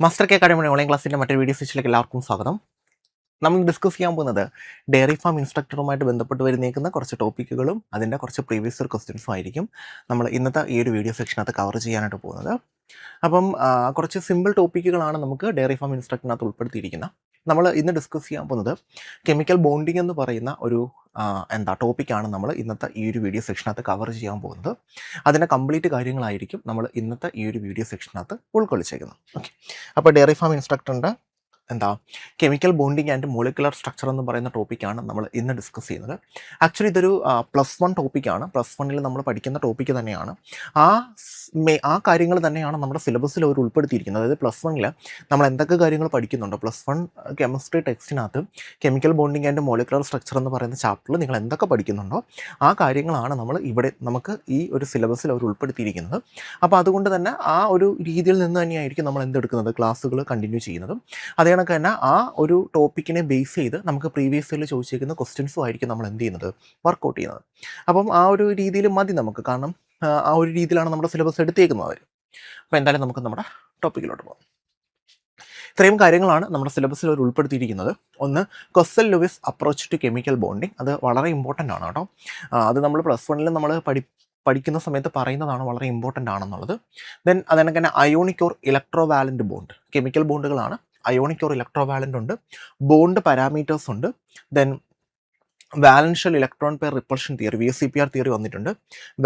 Master K അക്കാഡമിയുടെ online ക്ലാസ്സിൻ്റെ മറ്റൊരു video സെഷനിലേക്ക് എല്ലാവർക്കും സ്വാഗതം. നമ്മൾ ഡിസ്കസ് ചെയ്യാൻ പോകുന്നത് ഡയറി ഫാം ഇൻസ്ട്രക്ടറുമായിട്ട് ബന്ധപ്പെട്ട് വരുന്നേക്കുന്ന കുറച്ച് ടോപ്പിക്കുകളും അതിൻ്റെ കുറച്ച് പ്രീവിയസ് ഇയർ ക്വസ്റ്റ്യൻസും ആയിരിക്കും നമ്മൾ ഇന്നത്തെ ഈ ഒരു വീഡിയോ സെക്ഷനകത്ത് കവർ ചെയ്യാനായിട്ട് പോകുന്നത്. അപ്പം കുറച്ച് സിമ്പിൾ ടോപ്പിക്കുകളാണ് നമുക്ക് ഡയറി ഫാം ഇൻസ്ട്രക്ടറിനകത്ത് ഉൾപ്പെടുത്തിയിരിക്കുന്നത്. നമ്മൾ ഇന്ന് ഡിസ്കസ് ചെയ്യാൻ പോകുന്നത് കെമിക്കൽ ബോണ്ടിങ് എന്ന് പറയുന്ന ഒരു ടോപ്പിക്കാണ് നമ്മൾ ഇന്നത്തെ ഈ ഒരു വീഡിയോ സെക്ഷനകത്ത് കവർ ചെയ്യാൻ പോകുന്നത്. അതിൻ്റെ കംപ്ലീറ്റ് കാര്യങ്ങളായിരിക്കും നമ്മൾ ഇന്നത്തെ ഈ ഒരു വീഡിയോ സെക്ഷനകത്ത് ഉൾക്കൊള്ളിച്ചേക്കുന്നത്. ഓക്കെ, അപ്പോൾ ഡയറി ഫാം ഇൻസ്ട്രക്ടറിൻ്റെ chemical bonding and molecular structure എന്ന് പറയുന്ന ടോപ്പിക്കാണ് നമ്മൾ ഇന്ന് ഡിസ്കസ് ചെയ്യുന്നത്. ആക്ച്വലി ഇതൊരു +1 ടോപ്പിക്കാണ്. +1 നമ്മൾ പഠിക്കുന്ന ടോപ്പിക്ക് തന്നെയാണ്. ആ കാര്യങ്ങൾ തന്നെയാണ് നമ്മുടെ സിലബസിൽ അവർ ഉൾപ്പെടുത്തിയിരിക്കുന്നത്. അതായത് +1 നമ്മൾ എന്തൊക്കെ കാര്യങ്ങൾ പഠിക്കുന്നുണ്ടോ, +1 കെമിസ്ട്രി ടെക്സ്റ്റിനകത്ത് chemical bonding and molecular structure എന്ന് പറയുന്ന ചാപ്റ്ററിൽ നിങ്ങൾ എന്തൊക്കെ പഠിക്കുന്നുണ്ടോ ആ കാര്യങ്ങളാണ് നമ്മൾ ഇവിടെ നമുക്ക് ഈ ഒരു സിലബസിൽ അവർ ഉൾപ്പെടുത്തിയിരിക്കുന്നത്. അപ്പോൾ അതുകൊണ്ട് തന്നെ ആ ഒരു രീതിയിൽ നിന്ന് തന്നെയായിരിക്കും നമ്മൾ എന്തെടുക്കുന്നത്, ക്ലാസ്സുകൾ കണ്ടിന്യൂ ചെയ്യുന്നതും. അതേ കണക്ക് തന്നെ ആ ഒരു ടോപ്പിക്കിനെ ബേസ് ചെയ്ത് നമുക്ക് പ്രീവിയസ് ഇയറിൽ ചോദിച്ചിരിക്കുന്ന ക്വസ്റ്റ്യൻസും ആയിരിക്കും നമ്മൾ എന്ത് ചെയ്യുന്നത്, വർക്കൗട്ട് ചെയ്യുന്നത്. അപ്പം ആ ഒരു രീതിയിൽ മതി നമുക്ക്, കാരണം ആ ഒരു രീതിയിലാണ് നമ്മുടെ സിലബസ് എടുത്തേക്കുന്നത് അവർ. അപ്പോൾ എന്തായാലും നമുക്ക് നമ്മുടെ ടോപ്പിക്കിലോട്ട് പോകാം. ഇത്രയും കാര്യങ്ങളാണ് നമ്മുടെ സിലബസിൽ അവർ ഉൾപ്പെടുത്തിയിരിക്കുന്നത്. ഒന്ന്, Kossel Lewis approach to chemical bonding. അത് വളരെ ഇമ്പോർട്ടൻ്റ് ആണ് കേട്ടോ. അത് നമ്മൾ +1 നമ്മൾ പഠിക്കുന്ന സമയത്ത് പറയുന്നതാണ്, വളരെ ഇമ്പോർട്ടൻ്റ് ആണെന്നുള്ളത്. ദെൻ അതിനൊക്കെ തന്നെ ionic or electrovalent bond, chemical ബോണ്ടുകളാണ്. അയോണിക് ഓർ ഇലക്ട്രോ വാലൻ്റ് ഉണ്ട്, ബോണ്ട് പാരാമീറ്റേഴ്സ് ഉണ്ട്, then valence shell electron pair repulsion theory VSEPR theory വന്നിട്ടുണ്ട്,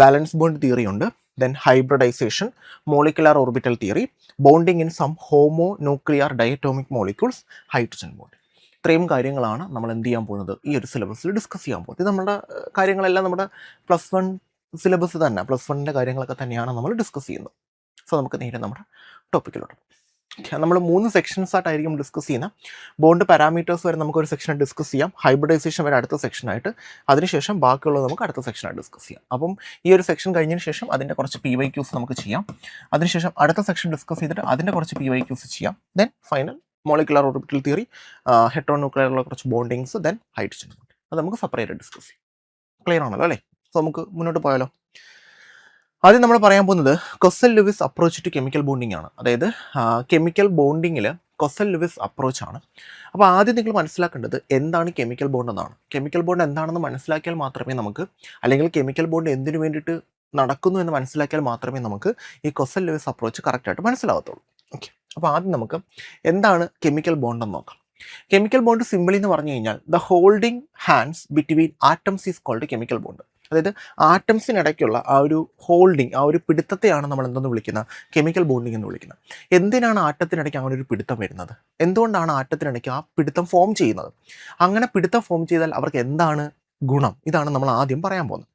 വാലൻസ് ബോണ്ട് തിയറി ഉണ്ട്, then hybridisation, molecular orbital theory, bonding in some homonuclear diatomic molecules, hydrogen bond. ഇത്രയും കാര്യങ്ങളാണ് നമ്മൾ എന്ത് ചെയ്യാൻ പോകുന്നത്, ഈ ഒരു സിലബസിൽ ഡിസ്കസ് ചെയ്യാൻ പോകുന്നത്. ഇത് നമ്മുടെ കാര്യങ്ങളെല്ലാം നമ്മുടെ +1 സിലബസ് തന്നെ, +1ൻ്റെ കാര്യങ്ങളൊക്കെ തന്നെയാണ് നമ്മൾ ഡിസ്കസ് ചെയ്യുന്നത്. സോ നമുക്ക് നേരെ നമ്മുടെ ടോപ്പിക്കിലോട്ട് നമ്മൾ 3 സെക്ഷൻസായിട്ടായിരിക്കും ഡിസ്കസ് ചെയ്യുന്നത്. ബോണ്ട് പാരാമീറ്റേഴ്സ് വരെ നമുക്കൊരു സെക്ഷൻ ഡിസ്കസ് ചെയ്യാം, ഹൈബ്രിഡൈസേഷൻ വരെ അടുത്ത സെക്ഷനായിട്ട്, അതിനുശേഷം ബാക്കിയുള്ളത് നമുക്ക് അടുത്ത സെക്ഷനായിട്ട് ഡിസ്കസ് ചെയ്യാം. അപ്പം ഈ ഒരു സെക്ഷൻ കഴിഞ്ഞതിന് ശേഷം അതിൻ്റെ കുറച്ച് PYQs നമുക്ക് ചെയ്യാം. അതിനുശേഷം അടുത്ത സെക്ഷൻ ഡിസ്കസ് ചെയ്തിട്ട് അതിൻ്റെ കുറച്ച് PYQs ചെയ്യാം. Then final molecular orbital theory, hetero ന്യൂക്ലിയറുള്ള കുറച്ച് ബോണ്ടിങ്സ്, ദെൻ ഹൈഡ്രജൻ ബോണ്ട്. അത് നമുക്ക് സെപ്പറേറ്റ് ഡിസ്കസ് ചെയ്യാം. ക്ലിയർ ആണല്ലോ അല്ലേ? സോ നമുക്ക് മുന്നോട്ട് പോയാലോ. ആദ്യം നമ്മൾ പറയാൻ പോകുന്നത് Kossel Lewis approach to chemical bonding ആണ്. അതായത് കെമിക്കൽ ബോണ്ടിങ്ങിൽ കൊസൽ ലൂയിസ് അപ്രോച്ച് ആണ്. അപ്പോൾ ആദ്യം നിങ്ങൾ മനസ്സിലാക്കേണ്ടത് എന്താണ് കെമിക്കൽ ബോണ്ട് എന്നാണ്. കെമിക്കൽ ബോണ്ട് എന്താണെന്ന് മനസ്സിലാക്കിയാൽ മാത്രമേ നമുക്ക്, അല്ലെങ്കിൽ കെമിക്കൽ ബോണ്ട് എന്തിനു വേണ്ടിയിട്ട് നടക്കുന്നു എന്ന് മനസ്സിലാക്കിയാൽ മാത്രമേ നമുക്ക് ഈ കൊസൽ ലൂയിസ് അപ്രോച്ച് കറക്റ്റായിട്ട് മനസ്സിലാകത്തുള്ളൂ. ഓക്കെ, അപ്പോൾ ആദ്യം നമുക്ക് എന്താണ് കെമിക്കൽ ബോണ്ട് എന്ന് നോക്കാം. കെമിക്കൽ ബോണ്ട് സിമ്പിളി എന്ന് പറഞ്ഞു കഴിഞ്ഞാൽ the holding hands between atoms is called chemical bond. അതായത് ആറ്റംസിനിടയ്ക്കുള്ള ആ ഒരു ഹോൾഡിങ്, ആ ഒരു പിടുത്തത്തെയാണ് നമ്മൾ എന്തെന്ന് വിളിക്കുന്നത്, കെമിക്കൽ ബോണ്ടിങ് എന്ന് വിളിക്കുന്നത്. എന്തിനാണ് ആറ്റത്തിനിടയ്ക്ക് അങ്ങനെ ഒരു പിടുത്തം വരുന്നത്, എന്തുകൊണ്ടാണ് ആറ്റത്തിനിടയ്ക്ക് ആ പിടുത്തം ഫോം ചെയ്യുന്നത്, അങ്ങനെ പിടുത്തം ഫോം ചെയ്താൽ അവർക്ക് എന്താണ് ഗുണം, ഇതാണ് നമ്മൾ ആദ്യം പറയാൻ പോകുന്നത്.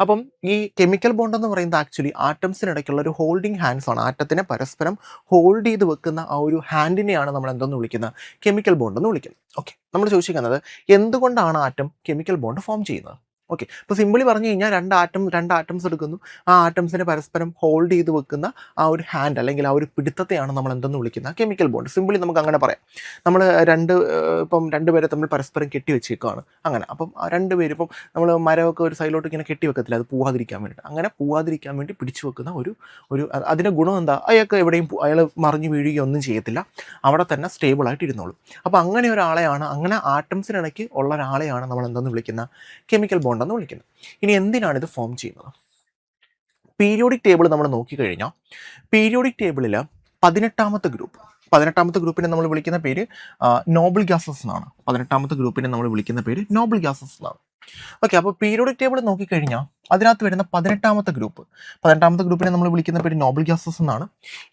അപ്പം ഈ കെമിക്കൽ ബോണ്ട് എന്ന് പറയുന്നത് ആക്ച്വലി ആറ്റംസിനിടയ്ക്കുള്ള ഒരു ഹോൾഡിംഗ് ഹാൻഡ്സ് ആണ്. ആറ്റത്തിനെ പരസ്പരം ഹോൾഡ് ചെയ്ത് വെക്കുന്ന ആ ഒരു ഹാൻഡിനെയാണ് നമ്മൾ എന്തെന്ന് വിളിക്കുന്നത്, കെമിക്കൽ ബോണ്ട് എന്ന് വിളിക്കുന്നത്. ഓക്കെ, നമ്മൾ ചോദിച്ചിരിക്കുന്നത് എന്തുകൊണ്ടാണ് ആറ്റം കെമിക്കൽ ബോണ്ട് ഫോം ചെയ്യുന്നത്. ഓക്കെ, ഇപ്പോൾ സിമ്പിളി പറഞ്ഞു കഴിഞ്ഞാൽ രണ്ട് ആറ്റംസ് എടുക്കുന്നു, ആ ആറ്റംസിനെ പരസ്പരം ഹോൾഡ് ചെയ്ത് വെക്കുന്ന ആ ഒരു ഹാൻഡ് അല്ലെങ്കിൽ ആ ഒരു പിടുത്തത്തെയാണ് നമ്മൾ എന്തെന്ന് വിളിക്കുന്നത്, കെമിക്കൽ ബോണ്ട്. സിമ്പിളി നമുക്ക് അങ്ങനെ പറയാം. നമ്മൾ രണ്ടുപേരെ തമ്മിൽ പരസ്പരം കെട്ടി വെച്ചേക്കാണ് അങ്ങനെ. അപ്പം ആ രണ്ടുപേരും ഇപ്പം നമ്മൾ മരമൊക്കെ ഒരു സൈഡിലോട്ട് ഇങ്ങനെ കെട്ടി വെക്കത്തില്ല, അത് പോവാതിരിക്കാൻ വേണ്ടിയിട്ട്. അങ്ങനെ പോവാതിരിക്കാൻ വേണ്ടി പിടിച്ചു വെക്കുന്ന ഒരു അതിൻ്റെ ഗുണം എന്താ, അയാൾക്ക് എവിടെയും അയാൾ മറിഞ്ഞു വീഴുകയോ ഒന്നും ചെയ്യത്തില്ല, അവിടെ തന്നെ സ്റ്റേബിളായിട്ട് ഇരുന്നോളും. അപ്പോൾ അങ്ങനെ ഒരാളെയാണ്, അങ്ങനെ ആറ്റംസിനിടയ്ക്ക് ഉള്ള ഒരാളെയാണ് നമ്മൾ എന്തെന്ന് വിളിക്കുന്ന, കെമിക്കൽ ബോണ്ട് എന്ന് വിളിക്കുന്നത്. ഇനി എന്തിനാണ് ഇത് ഫോം ചെയ്യുന്നത്? പീരിയോഡിക് ടേബിൾ നമ്മൾ നോക്കിക്കഴിഞ്ഞാൽ പീരിയോഡിക് ടേബിളിൽ 18ാമത്തെ ഗ്രൂപ്പിനെ നമ്മൾ വിളിക്കുന്ന പേര് നോബിൾ ഗ്യാസസ് എന്നാണ്. 18ാമത്തെ ഗ്രൂപ്പിനെ നമ്മൾ വിളിക്കുന്ന പേര് നോബിൾ ഗ്യാസസ് എന്നാണ്. ഓക്കെ, അപ്പോൾ പീരിയോഡിക് ടേബിൾ നോക്കിക്കഴിഞ്ഞാൽ അതിനകത്ത് വരുന്ന 18ാമത്തെ ഗ്രൂപ്പിനെ നമ്മൾ വിളിക്കുന്ന പേര് നോബിൾ ഗ്യാസസ് എന്നാണ്.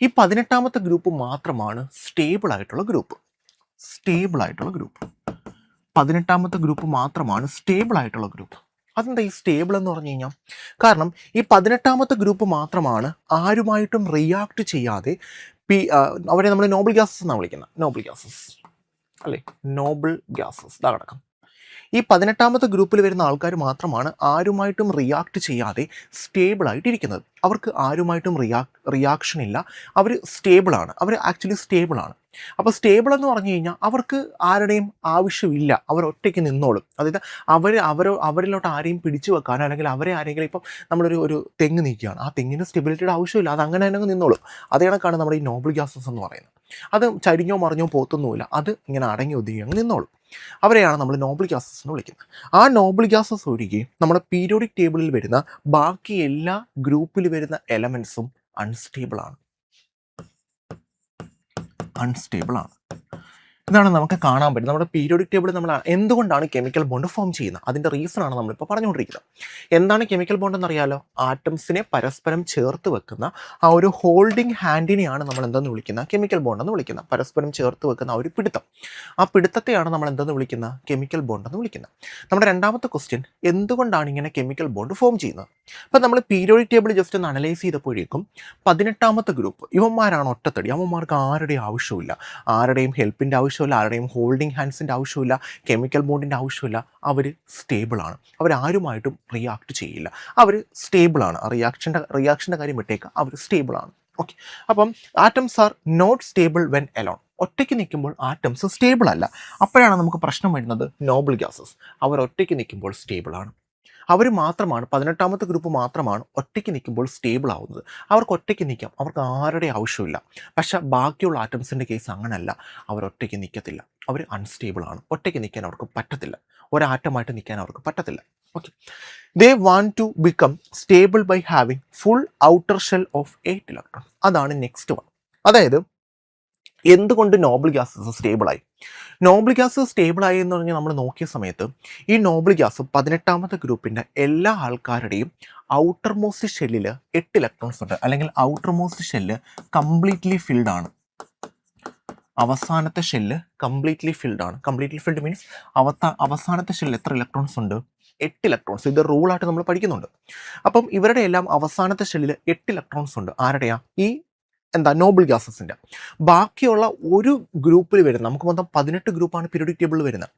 ഈ 18ാമത്തെ ഗ്രൂപ്പ് മാത്രമാണ് സ്റ്റേബിൾ ആയിട്ടുള്ള ഗ്രൂപ്പ്. 18ാമത്തെ ഗ്രൂപ്പ് മാത്രമാണ് സ്റ്റേബിൾ ആയിട്ടുള്ള ഗ്രൂപ്പ്. അതെന്താ ഈ സ്റ്റേബിൾ എന്ന് പറഞ്ഞു കഴിഞ്ഞാൽ? കാരണം ഈ 18ാമത്തെ ഗ്രൂപ്പ് മാത്രമാണ് ആരുമായിട്ടും റിയാക്ട് ചെയ്യാതെ അവരെ നമ്മൾ നോബിൾ ഗ്യാസസ് എന്നാണ് വിളിക്കുന്നത്. നോബിൾ ഗ്യാസസ് അല്ലേ, നോബിൾ ഗ്യാസസ് ഇതാ കിടക്കും. ഈ 18ാമത്തെ ഗ്രൂപ്പിൽ വരുന്ന ആൾക്കാർ മാത്രമാണ് ആരുമായിട്ടും റിയാക്ട് ചെയ്യാതെ സ്റ്റേബിളായിട്ടിരിക്കുന്നത്. അവർക്ക് ആരുമായിട്ടും റിയാക്ഷൻ ഇല്ല. അവർ സ്റ്റേബിളാണ്. അവർ ആക്ച്വലി സ്റ്റേബിളാണ്. അപ്പോൾ സ്റ്റേബിൾ എന്ന് പറഞ്ഞു കഴിഞ്ഞാൽ അവർക്ക് ആരുടെയും ആവശ്യമില്ല. അവർ ഒറ്റയ്ക്ക് നിന്നോളും. അതായത് അവരിലോട്ട് ആരെയും പിടിച്ചു വെക്കാനോ അല്ലെങ്കിൽ അവരെ ആരെങ്കിലും ഇപ്പം നമ്മളൊരു തെങ്ങ് നീക്കുകയാണ്. ആ തെങ്ങിന് സ്റ്റെബിലിറ്റിയുടെ ആവശ്യമില്ല. അത് അങ്ങനെ തന്നെ നിന്നോളും. അതേ കണക്കാണ് നമ്മുടെ ഈ നോബിൾ ഗ്യാസസ് എന്ന് പറയുന്നത്. അത് ചരിഞ്ഞോ മറിഞ്ഞോ പോത്തൊന്നുമില്ല. അത് ഇങ്ങനെ അടങ്ങി ഒതുങ്ങി അങ്ങ് നിന്നോളും. അവരെയാണ് നമ്മൾ നോബിൾ ഗ്യാസസ് എന്ന് വിളിക്കുന്നത്. ആ നോബിൾ ഗ്യാസസ് ഒഴികെ നമ്മുടെ പീരിയോഡിക് ടേബിളിൽ വരുന്ന ബാക്കി എല്ലാ ഗ്രൂപ്പിൽ വരുന്ന എലമെൻസും അൺസ്റ്റേബിളാണ്. ഇതാണ് നമുക്ക് കാണാൻ പറ്റും. നമ്മുടെ പീരിയോഡിക് ടേബിൾ നമ്മൾ എന്തുകൊണ്ടാണ് കെമിക്കൽ ബോണ്ട് ഫോം ചെയ്യുന്നത്, അതിൻ്റെ റീസണാണ് നമ്മളിപ്പോൾ പറഞ്ഞുകൊണ്ടിരിക്കുന്നത്. എന്താണ് കെമിക്കൽ ബോണ്ട് എന്നറിയാലോ? ആറ്റംസിനെ പരസ്പരം ചേർത്ത് വെക്കുന്ന ആ ഒരു ഹോൾഡിംഗ് ഹാൻഡിനെയാണ് നമ്മൾ എന്തെന്ന് വിളിക്കുന്നത്? കെമിക്കൽ ബോണ്ട് എന്ന് വിളിക്കുന്നത്. പരസ്പരം ചേർത്ത് വെക്കുന്ന ആ ഒരു പിടുത്തം, ആ പിടുത്തത്തെയാണ് നമ്മൾ എന്തെന്ന് വിളിക്കുന്നത്? കെമിക്കൽ ബോണ്ട് എന്ന് വിളിക്കുന്നത്. നമ്മുടെ രണ്ടാമത്തെ ക്വസ്റ്റ്യൻ, എന്തുകൊണ്ടാണ് ഇങ്ങനെ കെമിക്കൽ ബോണ്ട് ഫോം ചെയ്യുന്നത്? അപ്പം നമ്മൾ പീരിയോഡിക് ടേബിൾ ജസ്റ്റ് ഒന്ന് അനലൈസ് ചെയ്തപ്പോഴേക്കും 18ാമത്തെ ഗ്രൂപ്പ് ഇവന്മാരാണ് ഒറ്റത്തടി. അവന്മാർക്ക് ആരുടെയും ആവശ്യമില്ല, ആരുടെയും ഹെൽപ്പിൻ്റെ ആവശ്യമില്ല, ആരുടെയും ഹോൾഡിംഗ് ഹാൻഡ്സിൻ്റെ ആവശ്യമില്ല, കെമിക്കൽ ബോണ്ടിൻ്റെ ആവശ്യമില്ല. അവർ സ്റ്റേബിളാണ്. അവരാരുമായിട്ടും റിയാക്ട് ചെയ്യില്ല. അവർ സ്റ്റേബിളാണ്. റിയാക്ഷൻ്റെ കാര്യം വിട്ടേക്കുക, അവർ സ്റ്റേബിളാണ്. ഓക്കെ. അപ്പം atoms are not stable when alone. ഒറ്റയ്ക്ക് നിൽക്കുമ്പോൾ ആറ്റംസ് സ്റ്റേബിൾ അല്ല. അപ്പോഴാണ് നമുക്ക് പ്രശ്നം വരുന്നത് നോബിൾ ഗ്യാസസ്. അവർ ഒറ്റയ്ക്ക് നിൽക്കുമ്പോൾ സ്റ്റേബിളാണ്. അവർ മാത്രമാണ്, 18ാമത്തെ ഗ്രൂപ്പ് മാത്രമാണ് ഒറ്റയ്ക്ക് നിൽക്കുമ്പോൾ സ്റ്റേബിൾ ആവുന്നത്. അവർക്ക് ഒറ്റയ്ക്ക് നിൽക്കാം, അവർക്ക് ആരുടെ ആവശ്യമില്ല. പക്ഷേ ബാക്കിയുള്ള ആറ്റംസിൻ്റെ കേസ് അങ്ങനല്ല. അവർ ഒറ്റയ്ക്ക് നിൽക്കത്തില്ല. അവർ അൺസ്റ്റേബിളാണ്. ഒറ്റയ്ക്ക് നിൽക്കാൻ അവർക്ക് പറ്റത്തില്ല. ഒരാറ്റമായിട്ട് നിൽക്കാൻ അവർക്ക് പറ്റത്തില്ല. Okay. They want to become stable by having full outer shell of 8 electron. അതാണ് നെക്സ്റ്റ് വൺ. അതായത് എന്തുകൊണ്ട് നോബിൾ ഗ്യാസസ് സ്റ്റേബിളായി? നോബിൾ ഗ്യാസ് സ്റ്റേബിളായി എന്ന് പറഞ്ഞാൽ നമ്മൾ നോക്കിയ സമയത്ത് ഈ നോബിൾ ഗ്യാസ് 18ാമത്തെ ഗ്രൂപ്പിൻ്റെ എല്ലാ ആൾക്കാരുടെയും ഔട്ടർ മോസ്റ്റ് ഷെല്ലിൽ 8 ഇലക്ട്രോൺസ് ഉണ്ട്. അല്ലെങ്കിൽ outer most shell completely filled ആണ്. അവസാനത്തെ ഷെല്ല് കംപ്ലീറ്റ്ലി ഫിൽഡ് ആണ്. കംപ്ലീറ്റ്ലി ഫിൽഡ് മീൻസ് അവസാനത്തെ ഷെല്ലിൽ എത്ര ഇലക്ട്രോൺസ് ഉണ്ട്? 8 ഇലക്ട്രോൺസ്. ഇത് റൂളായിട്ട് നമ്മൾ പഠിക്കുന്നുണ്ട്. അപ്പം ഇവരുടെ എല്ലാം അവസാനത്തെ ഷെല്ലിൽ 8 ഇലക്ട്രോൺസ് ഉണ്ട്. ആരുടെയാ? ഈ നോബിൾ ഗ്യാസസിൻ്റെ. ബാക്കിയുള്ള ഒരു ഗ്രൂപ്പിൽ വരുന്ന, നമുക്ക് മൊത്തം 18 ഗ്രൂപ്പാണ് പീരിയോഡിക് ടേബിളിൽ വരുന്നത്.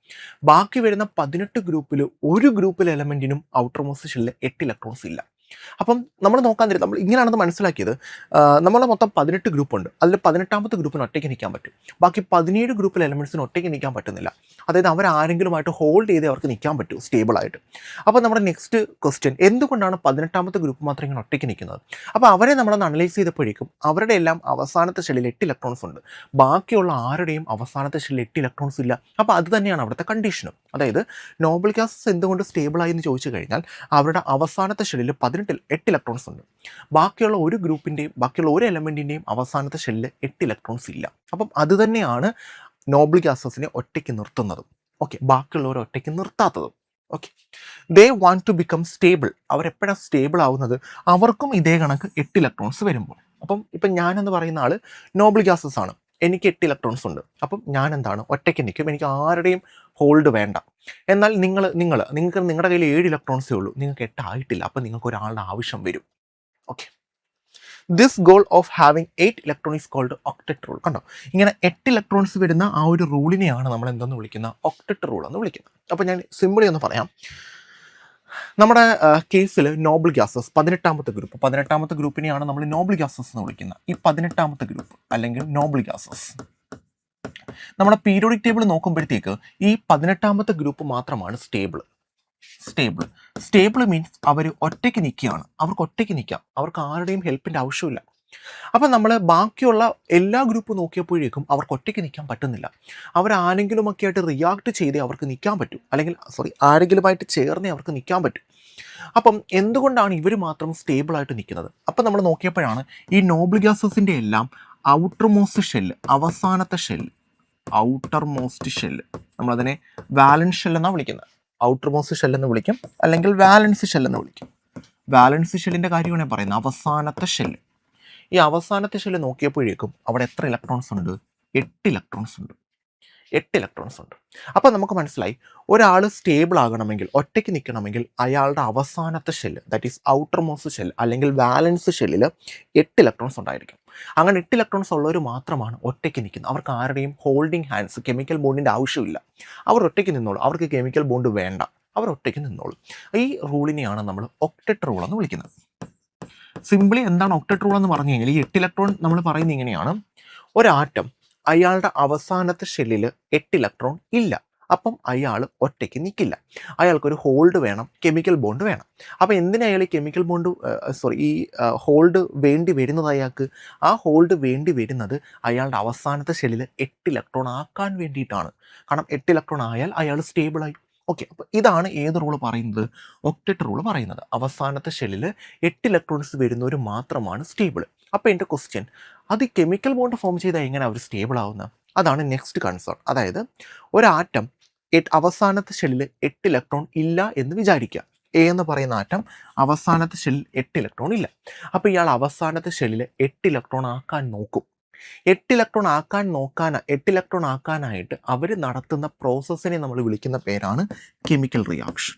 ബാക്കി വരുന്ന 18 ഗ്രൂപ്പിൽ ഒരു ഗ്രൂപ്പിലെ എലമെൻറ്റിനും ഔട്ടർ മോസ്റ്റ് ഷെല്ലിൽ 8 ഇലക്ട്രോൺസ് ഇല്ല. അപ്പം നമ്മൾ നോക്കാൻ തരും, നമ്മൾ ഇങ്ങനെയാണെന്ന് മനസ്സിലാക്കിയത്. നമ്മളെ മൊത്തം 18 ഗ്രൂപ്പുണ്ട്. അതിൽ 18ാമത്തെ ഗ്രൂപ്പിന് ഒറ്റയ്ക്ക് നിൽക്കാൻ പറ്റും. ബാക്കി 17 ഗ്രൂപ്പിലെ എലമെൻറ്റ്സിന് ഒറ്റയ്ക്ക് നിൽക്കാൻ പറ്റുന്നില്ല. അതായത് അവരാരെങ്കിലുമായിട്ട് ഹോൾഡ് ചെയ്തേ അവർക്ക് നിൽക്കാൻ പറ്റൂ സ്റ്റേബിളായിട്ട്. അപ്പോൾ നമ്മുടെ നെക്സ്റ്റ് ക്വസ്റ്റ്യൻ, എന്തുകൊണ്ടാണ് 18ാമത്തെ ഗ്രൂപ്പ് മാത്രം ഇങ്ങനെ ഒറ്റയ്ക്ക് നിൽക്കുന്നത്? അപ്പോൾ അവരെ നമ്മളൊന്ന് അനലൈസ് ചെയ്തപ്പോഴേക്കും അവരുടെ എല്ലാം അവസാനത്തെ ഷെല്ലിൽ 8 ഇലക്ട്രോൺസ് ഉണ്ട്. ബാക്കിയുള്ള ആരുടെയും അവസാനത്തെ ഷെല്ലിൽ 8 ഇലക്ട്രോൺസ് ഇല്ല. അപ്പോൾ അത് തന്നെയാണ് അവിടുത്തെ കണ്ടീഷനും. അതായത് നോബിൾ ഗ്യാസസ് എന്തുകൊണ്ട് സ്റ്റേബിളായി എന്ന് ചോദിച്ചു കഴിഞ്ഞാൽ അവരുടെ അവസാനത്തെ ഷെല്ലിൽ 8 ഇലക്ട്രോൺസ് ഉണ്ട്. ബാക്കിയുള്ള ഒരു ഗ്രൂപ്പിൻ്റെയും ബാക്കിയുള്ള ഒരു എലമെൻറ്റിൻ്റെയും അവസാനത്തെ ഷെല്ലിൽ 8 ഇലക്ട്രോൺസ് ഇല്ല. അപ്പം അത് തന്നെയാണ് നോബിൾ ഗ്യാസസിനെ ഒറ്റയ്ക്ക് നിർത്തുന്നതും. ഓക്കെ. ബാക്കിയുള്ളവർ ഒറ്റയ്ക്ക് നിർത്താത്തതും. Okay. They want to become stable. അവരെപ്പോഴാണ് സ്റ്റേബിൾ ആവുന്നത്? അവർക്കും ഇതേ കണക്ക് 8 ഇലക്ട്രോൺസ് വരുമ്പോൾ. ഇപ്പം ഞാനെന്ന് പറയുന്ന ആൾ നോബിൾ ഗ്യാസസ് ആണ്. എനിക്ക് 8 ഇലക്ട്രോൺസ് ഉണ്ട്. അപ്പം ഞാൻ എന്താണ്? ഒറ്റയ്ക്ക് നിൽക്കും. എനിക്ക് ആരുടെയും ഹോൾഡ് വേണ്ട. എന്നാൽ നിങ്ങൾക്ക് നിങ്ങളുടെ കയ്യിൽ 7 ഇലക്ട്രോൺസേ ഉള്ളൂ. നിങ്ങൾക്ക് 8 ആയിട്ടില്ല. അപ്പം നിങ്ങൾക്ക് ഒരാളുടെ ആവശ്യം വരും. Okay. This goal of having 8 electron is called octet rule. കണ്ടോ? ഇങ്ങനെ 8 ഇലക്ട്രോൺസ് വരുന്ന ആ ഒരു റൂളിനെയാണ് നമ്മൾ എന്തെന്ന് വിളിക്കുന്നത്? ഒക്ടറ്റ് റൂൾ എന്ന് വിളിക്കുന്നത്. അപ്പോൾ ഞാൻ സിമ്പിളി ഒന്ന് പറയാം. നമ്മുടെ കേസിൽ നോബിൾ ഗ്യാസസ് 18ാമത്തെ ഗ്രൂപ്പിനെയാണ് നമ്മൾ നോബിൾ ഗ്യാസസ് എന്ന് വിളിക്കുന്നത്. ഈ 18ാമത്തെ ഗ്രൂപ്പ് അല്ലെങ്കിൽ നോബിൾ ഗ്യാസസ് നമ്മുടെ പീരിയോഡിക് ടേബിൾ നോക്കുമ്പോഴത്തേക്ക് ഈ 18ാമത്തെ ഗ്രൂപ്പ് മാത്രമാണ് സ്റ്റേബിൾ മീൻസ് അവർ ഒറ്റയ്ക്ക് നിൽക്കുകയാണ്. അവർക്ക് ഒറ്റയ്ക്ക് നിൽക്കാം. അവർക്ക് ആരുടെയും ഹെൽപ്പിൻ്റെ ആവശ്യമില്ല. അപ്പം നമ്മൾ ബാക്കിയുള്ള എല്ലാ ഗ്രൂപ്പും നോക്കിയപ്പോഴേക്കും അവർക്ക് ഒറ്റയ്ക്ക് നിൽക്കാൻ പറ്റുന്നില്ല. അവരാരെങ്കിലുമൊക്കെ ആയിട്ട് റിയാക്ട് ചെയ്തേ അവർക്ക് നിൽക്കാൻ പറ്റും. അല്ലെങ്കിൽ ആരെങ്കിലുമായിട്ട് ചേർന്നേ അവർക്ക് നിൽക്കാൻ പറ്റും. അപ്പം എന്തുകൊണ്ടാണ് ഇവർ മാത്രം സ്റ്റേബിളായിട്ട് നിൽക്കുന്നത്? അപ്പം നമ്മൾ നോക്കിയപ്പോഴാണ് ഈ നോബിൾ ഗ്യാസസിൻ്റെ എല്ലാം ഔട്ടർ മോസ്റ്റ് ഷെല്ല്, അവസാനത്തെ ഷെല്ല്, നമ്മളതിനെ വാലൻസ് ഷെൽ എന്നാണ് വിളിക്കുന്നത്. ഔട്ടർ മോസ്റ്റ് ഷെൽ എന്ന് വിളിക്കും, അല്ലെങ്കിൽ വാലൻസ് ഷെൽ എന്ന് വിളിക്കും. വാലൻസ് ഷെല്ലിൻ്റെ കാര്യമാണ് പറയുന്നത്, അവസാനത്തെ ഷെല്ല്. ഈ അവസാനത്തെ ഷെല്ല് നോക്കിയപ്പോഴേക്കും അവിടെ എത്ര ഇലക്ട്രോൺസ് ഉണ്ട്? 8 ഇലക്ട്രോൺസ് ഉണ്ട്. 8 ഇലക്ട്രോൺസ് ഉണ്ട്. അപ്പോൾ നമുക്ക് മനസ്സിലായി ഒരാൾ സ്റ്റേബിൾ ആകണമെങ്കിൽ, ഒറ്റയ്ക്ക് നിൽക്കണമെങ്കിൽ അയാളുടെ അവസാനത്തെ shell, that is outer most shell അല്ലെങ്കിൽ വാലൻസ് ഷെല്ലിൽ 8 ഇലക്ട്രോൺസ് ഉണ്ടായിരിക്കും. അങ്ങനെ 8 ഇലക്ട്രോൺസ് ഉള്ളവർ മാത്രമാണ് ഒറ്റയ്ക്ക് നിൽക്കുന്നത്. അവർക്ക് ആരുടെയും ഹോൾഡിംഗ് ഹാൻഡ്സ്, കെമിക്കൽ ബോണ്ടിൻ്റെ ആവശ്യമില്ല. അവർ ഒറ്റയ്ക്ക് നിന്നോളൂ, അവർക്ക് കെമിക്കൽ ബോണ്ട് വേണ്ട, അവർ ഒറ്റയ്ക്ക് നിന്നോളൂ. ഈ റൂളിനെയാണ് നമ്മൾ ഒക്ടറ്റ് റൂൾ എന്ന് വിളിക്കുന്നത്. സിംപ്ലി എന്താണ് ഒക്ടറ്റ് റൂൾ എന്ന് പറഞ്ഞു കഴിഞ്ഞാൽ, ഈ 8 ഇലക്ട്രോൺ നമ്മൾ പറയുന്നത് ഇങ്ങനെയാണ്: ഒരാറ്റം അയാളുടെ അവസാനത്തെ ഷെല്ലിൽ 8 ഇലക്ട്രോൺ ഇല്ല, അപ്പം അയാൾ ഒറ്റയ്ക്ക് നിൽക്കില്ല. അയാൾക്കൊരു ഹോൾഡ് വേണം, കെമിക്കൽ ബോണ്ട് വേണം. അപ്പോൾ എന്തിനാ അയാൾ ഈ കെമിക്കൽ ബോണ്ട് ഈ ഹോൾഡ് വേണ്ടി വരുന്നത് അയാൾക്ക്? ആ ഹോൾഡ് വേണ്ടി വരുന്നത് അയാളുടെ അവസാനത്തെ ഷെല്ലിൽ 8 ഇലക്ട്രോൺ ആക്കാൻ വേണ്ടിയിട്ടാണ്. കാരണം 8 ഇലക്ട്രോൺ ആയാൽ അയാൾ സ്റ്റേബിളായി. ഓക്കെ, അപ്പോൾ ഇതാണ് ഏത് റൂൾ പറയുന്നത്? ഒക്ടറ്റ് റൂൾ പറയുന്നത്. അവസാനത്തെ ഷെല്ലിൽ 8 ഇലക്ട്രോൺസ് വരുന്നവർ മാത്രമാണ് സ്റ്റേബിൾ. അപ്പോൾ എൻ്റെ ക്വസ്റ്റ്യൻ, അത് കെമിക്കൽ ബോണ്ട് ഫോം ചെയ്താൽ എങ്ങനെ അവർ സ്റ്റേബിൾ ആവുന്നത്? അതാണ് നെക്സ്റ്റ് കൺസേൺ. അതായത് ഒരാറ്റം അവസാനത്തെ ഷെല്ലിൽ 8 ഇലക്ട്രോൺ ഇല്ല എന്ന് വിചാരിക്കുക. എ എന്ന് പറയുന്ന ആറ്റം അവസാനത്തെ ഷെല്ലിൽ 8 ഇലക്ട്രോൺ ഇല്ല. അപ്പോൾ ഇയാൾ അവസാനത്തെ ഷെല്ലിൽ 8 ഇലക്ട്രോൺ ആക്കാൻ നോക്കും. 8 ഇലക്ട്രോൺ ആക്കാനായിട്ട് അവർ നടത്തുന്ന പ്രോസസ്സിനെ നമ്മൾ വിളിക്കുന്ന പേരാണ് കെമിക്കൽ റിയാക്ഷൻ.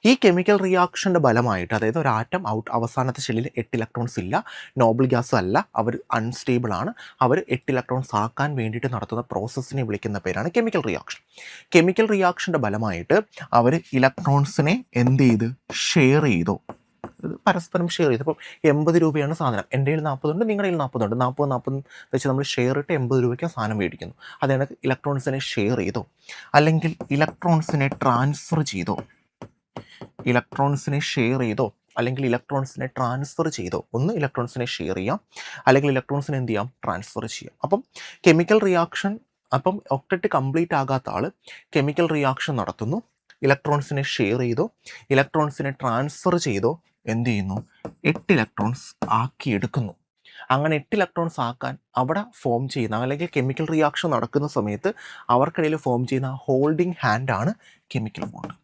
ഈ കെമിക്കൽ റിയാക്ഷൻ്റെ ഫലമായിട്ട്, അതായത് ഒരു ആറ്റം അവസാനത്തെ ഷെല്ലിൽ 8 ഇലക്ട്രോൺസ് ഇല്ല, നോബിൾ ഗ്യാസ് അല്ല, അവർ അൺസ്റ്റേബിൾ ആണ്, അവർ 8 ഇലക്ട്രോൺസ് ആക്കാൻ വേണ്ടിയിട്ട് നടത്തുന്ന പ്രോസസ്സിനെ വിളിക്കുന്ന പേരാണ് കെമിക്കൽ റിയാക്ഷൻ. കെമിക്കൽ റിയാക്ഷൻ്റെ ഫലമായിട്ട് അവർ ഇലക്ട്രോൺസിനെ എന്ത് ചെയ്ത് ഷെയർ ചെയ്തോ, പരസ്പരം ഷെയർ ചെയ്തു. അപ്പം 80 രൂപയാണ് സാധനം, എൻ്റെ കയ്യിൽ 40 ഉണ്ട്, നിങ്ങളുടെ കയ്യിൽ 40 ഉണ്ട്, 40 വെച്ച് നമ്മൾ ഷെയർ ഇട്ട് 80 രൂപയ്ക്ക് സാധനം മേടിക്കുന്നു. അതാണ് ഇലക്ട്രോൺസിനെ ഷെയർ ചെയ്തോ, അല്ലെങ്കിൽ ഇലക്ട്രോൺസിനെ ട്രാൻസ്ഫർ ചെയ്തോ, അല്ലെങ്കിൽ ഇലക്ട്രോൺസിനെ ട്രാൻസ്ഫർ ചെയ്തോ. ഒന്ന് ഇലക്ട്രോൺസിനെ ഷെയർ ചെയ്യാം, അല്ലെങ്കിൽ ഇലക്ട്രോൺസിനെ എന്ത് ചെയ്യാം, ട്രാൻസ്ഫർ ചെയ്യാം. അപ്പം കെമിക്കൽ റിയാക്ഷൻ, അപ്പം ഒക്ടറ്റ് കംപ്ലീറ്റ് ആകാത്ത ആൾ കെമിക്കൽ റിയാക്ഷൻ നടത്തുന്നു, ഇലക്ട്രോൺസിനെ ഷെയർ ചെയ്തോ, ഇലക്ട്രോൺസിനെ ട്രാൻസ്ഫർ ചെയ്തോ എന്ത് ചെയ്യുന്നു, 8 ഇലക്ട്രോൺസ് ആക്കിയെടുക്കുന്നു. അങ്ങനെ 8 ഇലക്ട്രോൺസ് ആക്കാൻ അവിടെ ഫോം ചെയ്യുന്ന, അല്ലെങ്കിൽ കെമിക്കൽ റിയാക്ഷൻ നടക്കുന്ന സമയത്ത് അവർക്കിടയിൽ ഫോം ചെയ്യുന്ന ഹോൾഡിംഗ് ഹാൻഡാണ് chemical bond.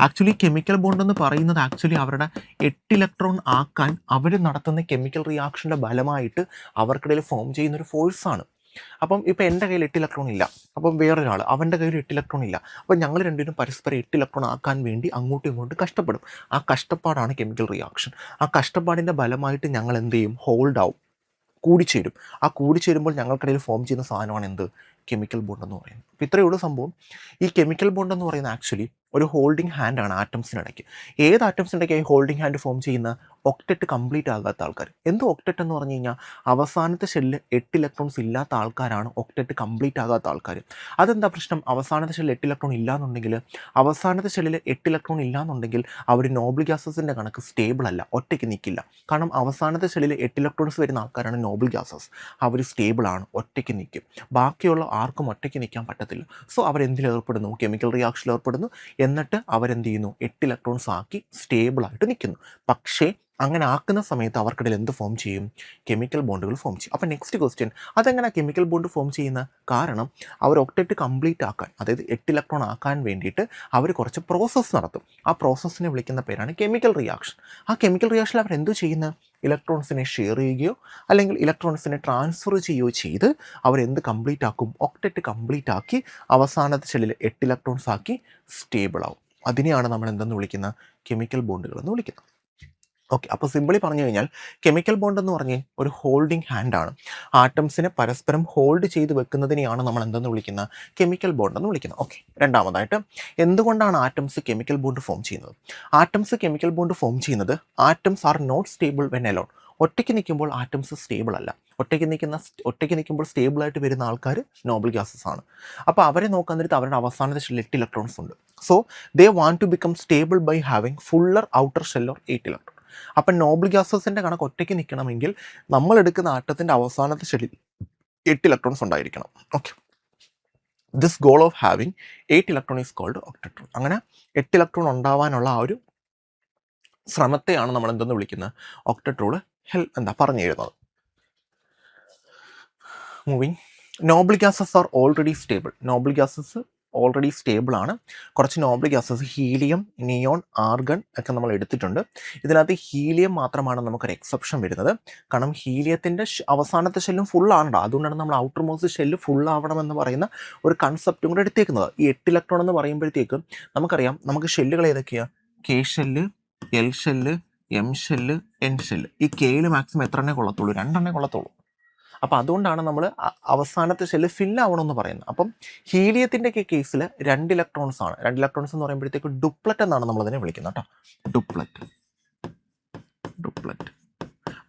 Actually chemical bond എന്ന് പറയുന്നത് അവരുടെ 8 ഇലക്ട്രോൺ ആക്കാൻ അവർ നടത്തുന്ന കെമിക്കൽ റിയാക്ഷൻ്റെ ഫലമായിട്ട് അവർക്കിടയിൽ ഫോം ചെയ്യുന്നൊരു ഫോഴ്സാണ്. അപ്പം ഇപ്പോൾ എൻ്റെ കയ്യിൽ 8 ഇലക്ട്രോൺ ഇല്ല, അപ്പം വേറൊരാൾ അവൻ്റെ കയ്യിൽ 8 ഇലക്ട്രോൺ ഇല്ല, അപ്പം ഞങ്ങൾ രണ്ടുപേരും പരസ്പരം 8 ഇലക്ട്രോൺ ആക്കാൻ വേണ്ടി അങ്ങോട്ടും ഇങ്ങോട്ടും കഷ്ടപ്പെടും. ആ കഷ്ടപ്പാടാണ് കെമിക്കൽ റിയാക്ഷൻ. ആ കഷ്ടപ്പാടിൻ്റെ ഫലമായിട്ട് ഞങ്ങൾ എന്ത് ചെയ്യും, ഹോൾഡ് ആവും, കൂടിച്ചേരും. ആ കൂടിച്ചേരുമ്പോൾ ഞങ്ങൾക്കിടയിൽ ഫോം ചെയ്യുന്ന സാധനമാണ് എന്ത്, കെമിക്കൽ ബോണ്ട് എന്ന് പറയുന്നത്. അപ്പോൾ ഇത്രയേ ഉള്ളൂ സംഭവം. ഈ കെമിക്കൽ ബോണ്ട് എന്ന് പറയുന്നത് ആക്ച്വലി ഒരു ഹോൾഡിംഗ് ഹാൻഡാണ് ആറ്റംസിനിടയ്ക്ക്. ഏത് ആറ്റംസിനിടയ്ക്ക് ഈ ഹോൾഡിംഗ് ഹാൻഡ് ഫോം ചെയ്യുന്ന? ഒക്ടറ്റ് കംപ്ലീറ്റ് ആകാത്ത ആൾക്കാർ. എന്ത് ഒക്ടറ്റ് എന്ന് പറഞ്ഞു കഴിഞ്ഞാൽ, അവസാനത്തെ ഷെല്ലിൽ 8 ഇലക്ട്രോൺസ് ഇല്ലാത്ത ആൾക്കാരാണ് ഒക്ടറ്റ് കംപ്ലീറ്റ് ആകാത്ത ആൾക്കാർ. അതെന്താ പ്രശ്നം? അവസാനത്തെ ഷെല്ലിൽ 8 ഇലക്ട്രോൺ ഇല്ലാന്നുണ്ടെങ്കിൽ, അവർ നോബിൾ ഗ്യാസസിൻ്റെ കണക്ക് സ്റ്റേബിൾ അല്ല, ഒറ്റയ്ക്ക് നിൽക്കില്ല. കാരണം അവസാനത്തെ ഷെല്ലിൽ 8 ഇലക്ട്രോൺസ് വരുന്ന ആൾക്കാരാണ് നോബിൾ ഗ്യാസസ്. അവർ സ്റ്റേബിളാണ്, ഒറ്റയ്ക്ക് നിൽക്കും. ബാക്കിയുള്ള ആർക്കും ഒറ്റയ്ക്ക് നിൽക്കാൻ പറ്റത്തില്ല. സോ അവരെന്തിൽ ഏർപ്പെടുന്നു? കെമിക്കൽ റിയാക്ഷനിൽ ഏർപ്പെടുന്നു. എന്നിട്ട് അവരെന്ത് ചെയ്യുന്നു? 8 ഇലക്ട്രോൺസ് ആക്കി സ്റ്റേബിളായിട്ട് നിൽക്കുന്നു. പക്ഷേ അങ്ങനെ ആക്കുന്ന സമയത്ത് അവർക്കിടയിൽ എന്ത് ഫോം ചെയ്യും? കെമിക്കൽ ബോണ്ടുകൾ ഫോം ചെയ്യും. അപ്പോൾ നെക്സ്റ്റ് ക്വസ്റ്റ്യൻ, അതെങ്ങനെ കെമിക്കൽ ബോണ്ട് ഫോം ചെയ്യുന്ന? കാരണം അവർ ഒക്ടറ്റ് കംപ്ലീറ്റ് ആക്കാൻ, അതായത് 8 ഇലക്ട്രോൺ ആക്കാൻ വേണ്ടിയിട്ട് അവർ കുറച്ച് പ്രോസസ്സ് നടത്തും. ആ പ്രോസസ്സിനെ വിളിക്കുന്ന പേരാണ് കെമിക്കൽ റിയാക്ഷൻ. ആ കെമിക്കൽ റിയാക്ഷനിൽ അവർ എന്ത് ചെയ്യുന്നത്? ഇലക്ട്രോൺസിനെ ഷെയർ ചെയ്യുകയോ അല്ലെങ്കിൽ ഇലക്ട്രോൺസിനെ ട്രാൻസ്ഫർ ചെയ്യുകയോ ചെയ്ത് അവരെന്ത് കംപ്ലീറ്റ് ആക്കും? ഒക്ടറ്റ് കംപ്ലീറ്റ് ആക്കി അവസാനത്തെ ഷെല്ലിൽ 8 ഇലക്ട്രോൺസ് ആക്കി സ്റ്റേബിൾ ആവും. അതിനെയാണ് നമ്മൾ എന്തെന്ന് വിളിക്കുന്നത്? കെമിക്കൽ ബോണ്ടുകൾ എന്ന് വിളിക്കുന്നത്. ഓക്കെ, അപ്പോൾ സിമ്പിളി പറഞ്ഞു കഴിഞ്ഞാൽ കെമിക്കൽ ബോണ്ട് എന്ന് പറഞ്ഞാൽ ഒരു ഹോൾഡിംഗ് ഹാൻഡാണ്. ആറ്റംസിനെ പരസ്പരം ഹോൾഡ് ചെയ്ത് വെക്കുന്നതിനെയാണ് നമ്മൾ എന്തെന്ന് വിളിക്കുന്നത്? കെമിക്കൽ ബോണ്ട് എന്ന് വിളിക്കുന്നത്. ഓക്കെ, രണ്ടാമതായിട്ട് എന്തുകൊണ്ടാണ് ആറ്റംസ് കെമിക്കൽ ബോണ്ട് ഫോം ചെയ്യുന്നത്? ആറ്റംസ് കെമിക്കൽ ബോണ്ട് ഫോം ചെയ്യുന്നത്, atoms are not stable when alone. ഒറ്റയ്ക്ക് നിൽക്കുമ്പോൾ ആറ്റംസ് സ്റ്റേബിൾ അല്ല. ഒറ്റയ്ക്ക് നിൽക്കുമ്പോൾ സ്റ്റേബിളായിട്ട് വരുന്ന ആൾക്കാർ നോബിൾ ഗ്യാസസ് ആണ്. അപ്പോൾ അവരെ നോക്കാൻ നേരത്ത് അവരുടെ അവസാനത്തെ ഷെല്ലിൽ 8 ഇലക്ട്രോൺസ് ഉണ്ട്. So they want to become stable by having fuller outer shell or 8 electron. അപ്പം നോബിൾ ഗ്യാസസിൻ്റെ കണക്ക് ഒറ്റയ്ക്ക് നിൽക്കണമെങ്കിൽ നമ്മൾ എടുക്കുന്ന ആറ്റത്തിൻ്റെ അവസാനത്തെ ഷെല്ലിൽ 8 ഇലക്ട്രോൺസ് ഉണ്ടായിരിക്കണം. Okay, this goal of having 8 electron is called octet rule. അങ്ങനെ 8 ഇലക്ട്രോൺ ഉണ്ടാവാനുള്ള ആ ഒരു ശ്രമത്തെയാണ് നമ്മൾ എന്തെന്ന് വിളിക്കുന്നത്? ഒക്ടറ്റ് റൂൾ പറഞ്ഞു തരുന്നത്. Moving, Noble gases are already stable. Noble gases already stable ആണ്. കുറച്ച് Noble gases helium, neon, argon ഒക്കെ നമ്മൾ എടുത്തിട്ടുണ്ട്. ഇതിനകത്ത് ഹീലിയം മാത്രമാണ് നമുക്കൊരു എക്സെപ്ഷൻ വരുന്നത്. കാരണം ഹീലിയത്തിൻ്റെ അവസാനത്തെ ഷെല്ലും ഫുൾ ആണല്ലോ. അതുകൊണ്ടാണ് നമ്മൾ ഔട്ടർ മോസ്റ്റ് ഷെല്ല് ഫുൾ ആവണമെന്ന് പറയുന്ന ഒരു കൺസെപ്റ്റും കൂടെ എടുത്തേക്കുന്നത്. ഈ 8 ഇലക്ട്രോൺ എന്ന് പറയുമ്പോഴത്തേക്കും നമുക്കറിയാം നമുക്ക് ഷെല്ലുകൾ ഏതൊക്കെയാണ്? K shell, L shell, M shell, N shell. ഈ കെയിൽ മാക്സിമം എത്ര എണ്ണേ കൊള്ളത്തുള്ളൂ? 2 എണ്ണേ കൊള്ളത്തുള്ളൂ. അപ്പോൾ അതുകൊണ്ടാണ് നമ്മൾ അവസാനത്തെ ഷെല്ല് ഫില്ലാവണമെന്ന് പറയുന്നത്. അപ്പം ഹീലിയത്തിൻ്റെ ഒക്കെ കേസിൽ 2 ഇലക്ട്രോൺസ് ആണ്. 2 ഇലക്ട്രോൺസ് എന്ന് പറയുമ്പോഴത്തേക്ക് ഡുപ്ലറ്റ് എന്നാണ് നമ്മളതിനെ വിളിക്കുന്നത് കേട്ടോ. ഡുപ്ലറ്റ്.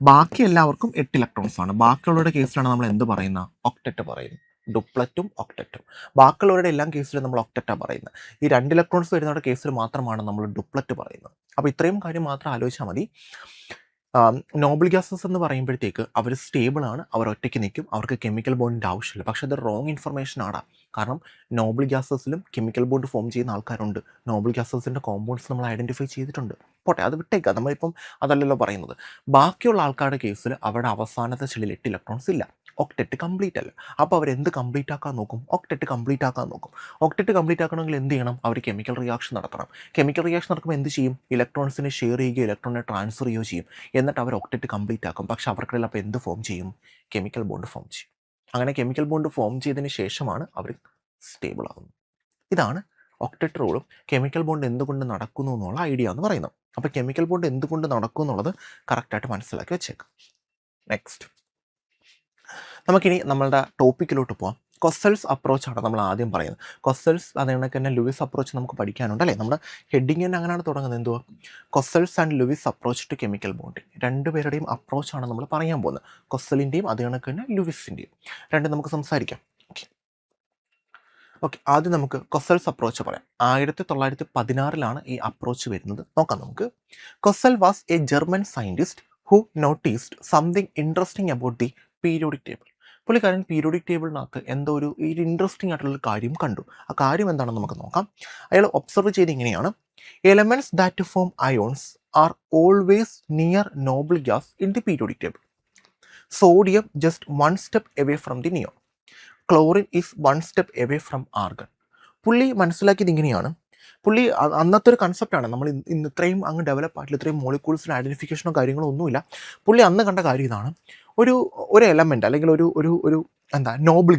ബാക്കി എല്ലാവർക്കും 8 ഇലക്ട്രോൺസ് ആണ്. ബാക്കിയുള്ളവരുടെ കേസിലാണ് നമ്മൾ എന്ത് പറയുന്നത്? ഒക്ടറ്റ് പറയുന്നത്. ഡുപ്ലറ്റും ഒക്ടറ്റും. ബാക്കിയുള്ളവരുടെ എല്ലാം കേസിലും നമ്മൾ ഒക്ടറ്റാണ് പറയുന്നത്. ഈ 2 ഇലക്ട്രോൺസ് വരുന്നവരുടെ കേസിൽ മാത്രമാണ് നമ്മൾ ഡുപ്ലറ്റ് പറയുന്നത്. അപ്പോൾ ഇത്രയും കാര്യം മാത്രം ആലോചിച്ചാൽ മതി. നോബിൾ ഗ്യാസസ് എന്ന് പറയുമ്പോഴത്തേക്ക് അവർ സ്റ്റേബിളാണ്, അവർ ഒറ്റയ്ക്ക് നിൽക്കും, അവർക്ക് കെമിക്കൽ ബോണ്ടിൻ്റെ ആവശ്യമില്ല. പക്ഷേ അത് റോങ് ഇൻഫർമേഷൻ ആണ്. കാരണം നോബിൾ ഗ്യാസസിലും കെമിക്കൽ ബോണ്ട് ഫോം ചെയ്യുന്ന ആൾക്കാരുണ്ട്. നോബിൾ ഗ്യാസസിൻ്റെ കോമ്പൗണ്ട്സ് നമ്മൾ ഐഡൻറ്റിഫൈ ചെയ്തിട്ടുണ്ട്. പോട്ടെ, അത് വിട്ടേക്കാം, നമ്മളിപ്പം അതല്ലല്ലോ പറയുന്നത്. ബാക്കിയുള്ള ആൾക്കാരുടെ കേസിൽ അവരുടെ അവസാനത്തെ ഷെല്ലിൽ 8 ഇലക്ട്രോൺസ് ഇല്ല. ഒക്ടറ്റ് കംപ്ലീറ്റ് അല്ല. അപ്പോൾ അവരെന്ത് കംപ്ലീറ്റ് ആക്കാൻ നോക്കും? ഒക്ടറ്റ് കംപ്ലീറ്റ് ആക്കാൻ നോക്കും. ഒക്ടറ്റ് കംപ്ലീറ്റ് ആക്കണമെങ്കിൽ എന്ത് ചെയ്യണം? അവർ കെമിക്കൽ റിയാക്ഷൻ നടത്തണം. കെമിക്കൽ റിയാക്ഷൻ നടക്കുമ്പോൾ എന്ത് ചെയ്യും? ഇലക്ട്രോൺസിനെ ഷെയർ ചെയ്യുകയോ ഇലക്ട്രോണിനെ ട്രാൻസ്ഫർ ചെയ്യുകയോ ചെയ്യും. എന്നിട്ട് അവർ ഒക്ടറ്റ് കംപ്ലീറ്റ് ആക്കും. പക്ഷേ അവർക്കിടയിൽ അപ്പോൾ എന്ത് ഫോം ചെയ്യും? കെമിക്കൽ ബോണ്ട് ഫോം ചെയ്യും. അങ്ങനെ കെമിക്കൽ ബോണ്ട് ഫോം ചെയ്തതിന് ശേഷമാണ് അവർ സ്റ്റേബിൾ ആകുന്നത്. ഇതാണ് ഒക്ടറ്റ് റൂളും കെമിക്കൽ ബോണ്ട് എന്തുകൊണ്ട് നടക്കുന്നു എന്നുള്ള ഐഡിയ എന്ന് പറയുന്നത്. അപ്പോൾ കെമിക്കൽ ബോണ്ട് എന്തുകൊണ്ട് നടക്കും എന്നുള്ളത് കറക്റ്റായിട്ട് മനസ്സിലാക്കി വെച്ചേക്കാം. നെക്സ്റ്റ് നമുക്കിനി നമ്മളുടെ ടോപ്പിക്കിലോട്ട് പോകാം. കൊസൽസ് അപ്രോച്ചാണ് നമ്മൾ ആദ്യം പറയുന്നത്. കൊസൽസ് അത് കണക്ക് തന്നെ ലൂയിസ് അപ്രോച്ച് നമുക്ക് പഠിക്കാനുണ്ട് അല്ലേ. നമ്മുടെ ഹെഡിങ് തന്നെ അങ്ങനെയാണ് തുടങ്ങുന്നത്. എന്തുവാ? Kossel's and Lewis approach to chemical bonding. രണ്ടുപേരുടെയും അപ്രോച്ചാണ് നമ്മൾ പറയാൻ പോകുന്നത്. കൊസലിൻ്റെയും അത് കണക്ക് തന്നെ ലൂയിസിൻ്റെയും. രണ്ടും നമുക്ക് സംസാരിക്കാം. ഓക്കെ, ആദ്യം നമുക്ക് കൊസൽസ് അപ്രോച്ച് പറയാം. 1916 ഈ അപ്രോച്ച് വരുന്നത്. നോക്കാം നമുക്ക്. Kossel was a German scientist who noticed something interesting about the periodic table. പുള്ളിക്കാരൻ പീരിയോഡിക് ടേബിളിനകത്ത് എന്തോ ഒരു ഇൻട്രസ്റ്റിംഗ് ആയിട്ടുള്ള കാര്യം കണ്ടു. ആ കാര്യം എന്താണെന്ന് നമുക്ക് നോക്കാം. അയാൾ ഒബ്സർവ് ചെയ്ത് ഇങ്ങനെയാണ്: elements that form ions are always near noble gas in the periodic table. Sodium just 1 step away from the neon. Chlorine is 1 step away from argon. പുള്ളി മനസ്സിലാക്കിയത് ഇങ്ങനെയാണ്. പുള്ളി അന്നത്തെ ഒരു കൺസെപ്റ്റാണ്. നമ്മൾ ഇന്ന് ഇത്രയും അങ്ങ് ഡെവലപ്പ് ആയിട്ടില്ല, ഇത്രയും മോളിക്യൂൾസിന് ഐഡൻറ്റിഫിക്കേഷനോ കാര്യങ്ങളോ ഒന്നുമില്ല. പുള്ളി അന്ന് കണ്ട കാര്യം ഇതാണ്: ഒരു എലമെൻ്റ് അല്ലെങ്കിൽ ഒരു നോബിൾ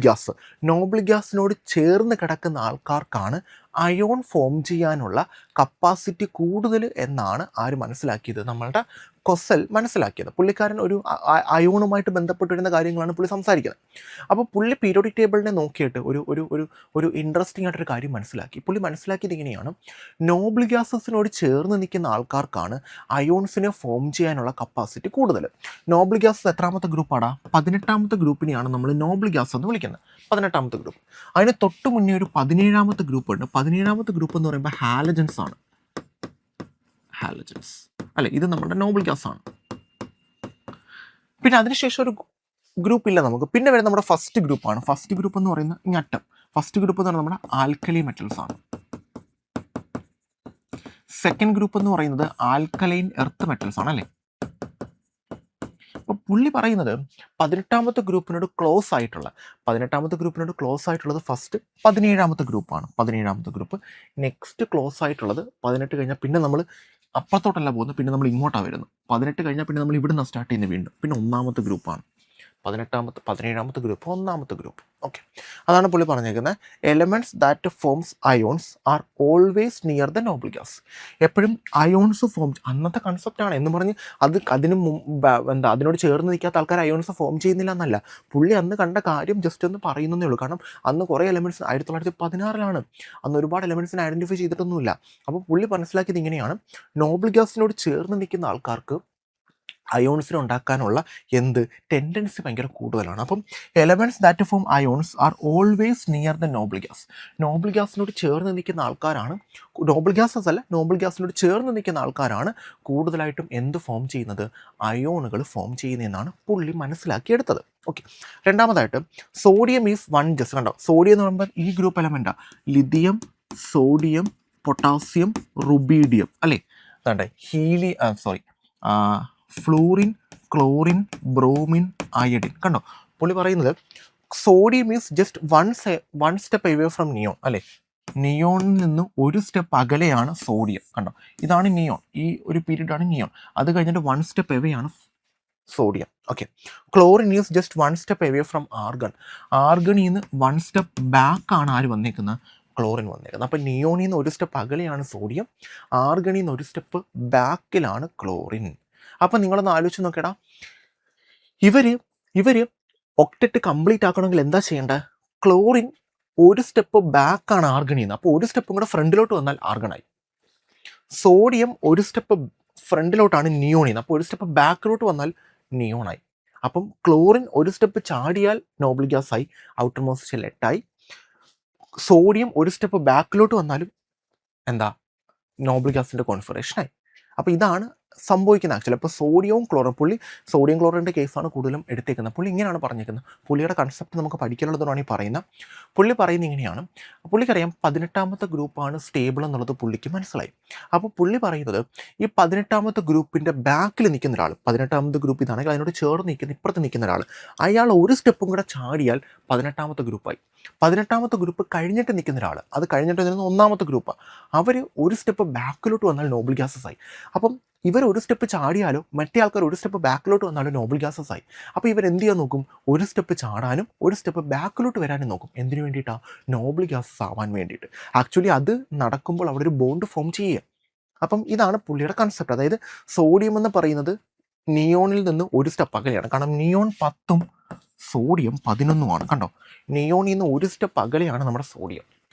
ഗ്യാസിനോട് ചേർന്ന് കിടക്കുന്ന ആൾക്കാർക്കാണ് അയോൺ ഫോം ചെയ്യാനുള്ള കപ്പാസിറ്റി കൂടുതൽ എന്നാണ് ആര് മനസ്സിലാക്കിയത്? നമ്മളുടെ കൊസൽ മനസ്സിലാക്കിയത്. പുള്ളിക്കാരൻ ഒരു അയോണുമായിട്ട് ബന്ധപ്പെട്ട് വരുന്ന കാര്യങ്ങളാണ് പുള്ളി സംസാരിക്കുന്നത്. അപ്പോൾ പുള്ളി പീരിയോഡിക് ടേബിളിനെ നോക്കിയിട്ട് ഒരു ഇൻട്രസ്റ്റിംഗ് ആയിട്ടൊരു കാര്യം മനസ്സിലാക്കി. പുള്ളി മനസ്സിലാക്കിയത് ഇങ്ങനെയാണ്: നോബിൾ ഗ്യാസസിനോട് ചേർന്ന് നിൽക്കുന്ന ആൾക്കാർക്കാണ് അയോൺസിനെ ഫോം ചെയ്യാനുള്ള കപ്പാസിറ്റി കൂടുതൽ. നോബിൾ ഗ്യാസസ് എത്രാമത്തെ ഗ്രൂപ്പാണ്? 18ാമത്തെ ഗ്രൂപ്പിനെയാണ് നമ്മൾ നോബിൾ ഗ്യാസ് എന്ന് വിളിക്കുന്നത്. 18ാമത്തെ ഗ്രൂപ്പ്. അതിന് തൊട്ട് മുന്നേ ഒരു 17ാമത്തെ ഗ്രൂപ്പ് ഉണ്ട്. 17ാമത്തെ ഗ്രൂപ്പ് എന്ന് പറയുമ്പോൾ ഹാലജൻസ് ആണ്. ഹാലജൻസ് അല്ലെ, ഇത് നമ്മുടെ നോബിൾ ഗ്യാസ് ആണ്. പിന്നെ അതിനുശേഷം ഒരു ഗ്രൂപ്പ് ഇല്ല നമുക്ക്. പിന്നെ വരുന്നത് നമ്മുടെ ഫസ്റ്റ് ഗ്രൂപ്പാണ്. ഫസ്റ്റ് ഗ്രൂപ്പ് എന്ന് പറയുന്നത് ഇങ്ങറ്റം. ഫസ്റ്റ് ഗ്രൂപ്പ് എന്ന് പറയുന്നത് നമ്മുടെ ആൽക്കലി മെറ്റൽസ് ആണ്. സെക്കൻഡ് ഗ്രൂപ്പ് എന്ന് പറയുന്നത് ആൽക്കലൈൻ എർത്ത് മെറ്റൽസ് ആണ് അല്ലേ. അപ്പോൾ പുള്ളി പറയുന്നത് 18ാമത്തെ ഗ്രൂപ്പിനോട് ക്ലോസ് ആയിട്ടുള്ളത് ഫസ്റ്റ് 17ാമത്തെ ഗ്രൂപ്പാണ്. 17ാമത്തെ ഗ്രൂപ്പ്. നെക്സ്റ്റ് ക്ലോസ് ആയിട്ടുള്ളത് 18 കഴിഞ്ഞാൽ പിന്നെ നമ്മൾ അപ്പുറത്തോട്ടല്ല പോകുന്നത്, പിന്നെ നമ്മൾ ഇങ്ങോട്ടാണ് വരുന്നത്. 18 കഴിഞ്ഞാൽ പിന്നെ നമ്മൾ ഇവിടെ നിന്ന് സ്റ്റാർട്ട് ചെയ്യുന്നത് വീണ്ടും. പിന്നെ 1ാമത്തെ ഗ്രൂപ്പാണ്. 17ാമത്തെ ഗ്രൂപ്പ് 1ാമത്തെ ഗ്രൂപ്പ്. ഓക്കെ, അതാണ് പുള്ളി പറഞ്ഞേക്കുന്നത്. Elements that forms ions are always near the noble gas. എപ്പോഴും അയോൺസ് ഫോം, അന്നത്തെ കൺസെപ്റ്റാണ് എന്ന് പറഞ്ഞ് അതിനോട് ചേർന്ന് നിൽക്കാത്ത ആൾക്കാർ അയോൺസ് ഫോം ചെയ്യുന്നില്ല എന്നല്ല. പുള്ളി അന്ന് കണ്ട കാര്യം ജസ്റ്റ് ഒന്ന് പറയുന്നതേ ഉള്ളൂ. കാരണം അന്ന് കുറേ എലമെൻറ്റ്സ് 1916 അന്ന് ഒരുപാട് എലമെൻറ്റ്സിനെ ഐഡൻറ്റിഫൈ ചെയ്തിട്ടൊന്നുമില്ല. അപ്പോൾ പുള്ളി മനസ്സിലാക്കിയത് ഇങ്ങനെയാണ്: നോബിൾ ഗ്യാസിനോട് ചേർന്ന് നിൽക്കുന്ന ആൾക്കാർക്ക് അയോൺസിനെ ഉണ്ടാക്കാനുള്ള ടെൻഡൻസി ഭയങ്കര കൂടുതലാണ്. അപ്പം elements that form ions are always near the noble gas. Noble ഗ്യാസിനോട് ചേർന്ന് നിൽക്കുന്ന ആൾക്കാരാണ്, നോബിൾ ഗ്യാസിനോട് ചേർന്ന് നിൽക്കുന്ന ആൾക്കാരാണ് കൂടുതലായിട്ടും എന്ത് ഫോം ചെയ്യുന്നത്? അയോണുകൾ ഫോം ചെയ്യുന്നതെന്നാണ് പുള്ളി മനസ്സിലാക്കിയെടുത്തത്. ഓക്കെ, രണ്ടാമതായിട്ട് സോഡിയം ഈസ് 1 ജസ്റ്റ്. കണ്ടോ, സോഡിയം എന്ന് പറയുമ്പോൾ ഈ ഗ്രൂപ്പ് എലമെൻറ്റാണ്. ലിഥിയം, സോഡിയം, പൊട്ടാസ്യം, റുബീഡിയം അല്ലേ. അതാണ്ട് ഫ്ലൂറിൻ, ക്ലോറിൻ, ബ്രോമിൻ, അയഡിൻ. കണ്ടോ, പുള്ളി പറയുന്നത് sodium is just 1 step away from neon അല്ലേ. നിയോണിൽ നിന്ന് ഒരു സ്റ്റെപ്പ് അകലെയാണ് സോഡിയം. കണ്ടോ, ഇതാണ് നിയോൺ, ഈ ഒരു പീരീഡാണ് നിയോൺ. അത് കഴിഞ്ഞിട്ട് 1 സ്റ്റെപ്പ് എവെയാണ് sodium. Okay, chlorine is just 1 step away from argon. ആർഗണിൽ നിന്ന് 1 സ്റ്റെപ്പ് ബാക്ക് ആണ് ആര് വന്നേക്കുന്നത്? ക്ലോറിൻ വന്നേക്കുന്നത്. അപ്പം നിയോണിൽ നിന്ന് ഒരു സ്റ്റെപ്പ് അകലെയാണ് സോഡിയം, ആർഗണിൽ നിന്ന് ഒരു സ്റ്റെപ്പ് ബാക്കിലാണ് ക്ലോറിൻ. അപ്പം നിങ്ങളൊന്ന് ആലോചിച്ച് നോക്കടാ, ഇവർ ഒക്ടറ്റ് കംപ്ലീറ്റ് ആക്കണമെങ്കിൽ എന്താ ചെയ്യേണ്ടത്? ക്ലോറിൻ ഒരു സ്റ്റെപ്പ് ബാക്കാണ് ആർഗണിൽ നിന്ന്, അപ്പോൾ ഒരു സ്റ്റെപ്പും കൂടെ ഫ്രണ്ടിലോട്ട് വന്നാൽ ആർഗണായി. സോഡിയം ഒരു സ്റ്റെപ്പ് ഫ്രണ്ടിലോട്ടാണ് നിയോണിൽ നിന്ന്, അപ്പോൾ ഒരു സ്റ്റെപ്പ് ബാക്കിലോട്ട് വന്നാൽ നിയോണായി. അപ്പം ക്ലോറിൻ ഒരു സ്റ്റെപ്പ് ചാടിയാൽ നോബിൾ ഗ്യാസ് ആയി, ഔട്ടർ മോസ്റ്റ് ഷെൽ 8 സോഡിയം ഒരു സ്റ്റെപ്പ് ബാക്കിലോട്ട് വന്നാലും എന്താ? നോബിൾ ഗ്യാസിൻ്റെ കോൺഫിഗറേഷനായി. അപ്പോൾ ഇതാണ് സംഭവിക്കുന്നത് ആക്ച്വലി. അപ്പോൾ സോഡിയവും സോഡിയം ക്ലോറിൻ്റെ കേസാണ് കൂടുതലും എടുത്തേക്കുന്നത്. പുള്ളി ഇങ്ങനെയാണ് പറഞ്ഞേക്കുന്നത്. പുള്ളിയുടെ കൺസെപ്റ്റ് നമുക്ക് പഠിക്കാനുള്ളതാണ് ഈ പറയുന്നത്. പുള്ളി പറയുന്നത് ഇങ്ങനെയാണ്, പുള്ളിക്കറിയാം 18ാമത്തെ ഗ്രൂപ്പാണ് സ്റ്റേബിൾ എന്നുള്ളത് പുള്ളിക്ക് മനസ്സിലായി. അപ്പോൾ പുള്ളി പറയുന്നത് ഈ 18ാമത്തെ ഗ്രൂപ്പിൻ്റെ ബാക്കിൽ നിൽക്കുന്ന ഒരാൾ, 18ാമത്തെ ഗ്രൂപ്പ് ഇതാണെങ്കിൽ അതിനോട് ചേർന്ന് നിൽക്കുന്ന ഇപ്പുറത്ത് നിൽക്കുന്ന ഒരാൾ, അയാൾ ഒരു സ്റ്റെപ്പും കൂടെ ചാടിയാൽ 18ാമത്തെ ഗ്രൂപ്പായി. 18ാമത്തെ ഗ്രൂപ്പ് കഴിഞ്ഞിട്ട് നിൽക്കുന്ന ഒരാൾ, അത് കഴിഞ്ഞിട്ട് നിൽക്കുന്ന 1ാമത്തെ ഗ്രൂപ്പ്, അവർ ഒരു സ്റ്റെപ്പ് ബാക്കിലോട്ട് വന്നാൽ നോബിൾ ഗ്യാസസ് ആയി. അപ്പം ഇവർ ഒരു സ്റ്റെപ്പ് ചാടിയാലോ മറ്റേ ആൾക്കാർ ഒരു സ്റ്റെപ്പ് ബാക്കിലോട്ട് വന്നാലും നോബിൾ ഗ്യാസസ് ആയി. അപ്പോൾ ഇവർ എന്ത് ചെയ്യാൻ നോക്കും? ഒരു സ്റ്റെപ്പ് ചാടാനും ഒരു സ്റ്റെപ്പ് ബാക്കിലോട്ട് വരാനും നോക്കും. എന്തിനു വേണ്ടിയിട്ടാണ്? നോബിൾ ഗ്യാസസ് ആവാൻ വേണ്ടിയിട്ട്. ആക്ച്വലി അത് നടക്കുമ്പോൾ അവിടെ ഒരു ബോണ്ട് ഫോം ചെയ്യുക. അപ്പം ഇതാണ് പുള്ളിയുടെ കൺസെപ്റ്റ്. അതായത് സോഡിയം എന്ന് പറയുന്നത് നിയോണിൽ നിന്ന് ഒരു സ്റ്റെപ്പ് അകലെയാണ്. കാരണം നിയോൺ 10ഉം സോഡിയം 11ഉമാണ്. കണ്ടോ, നിയോണിൽ നിന്ന് ഒരു സ്റ്റെപ്പ് അകലെയാണ് നമ്മുടെ സോഡിയം.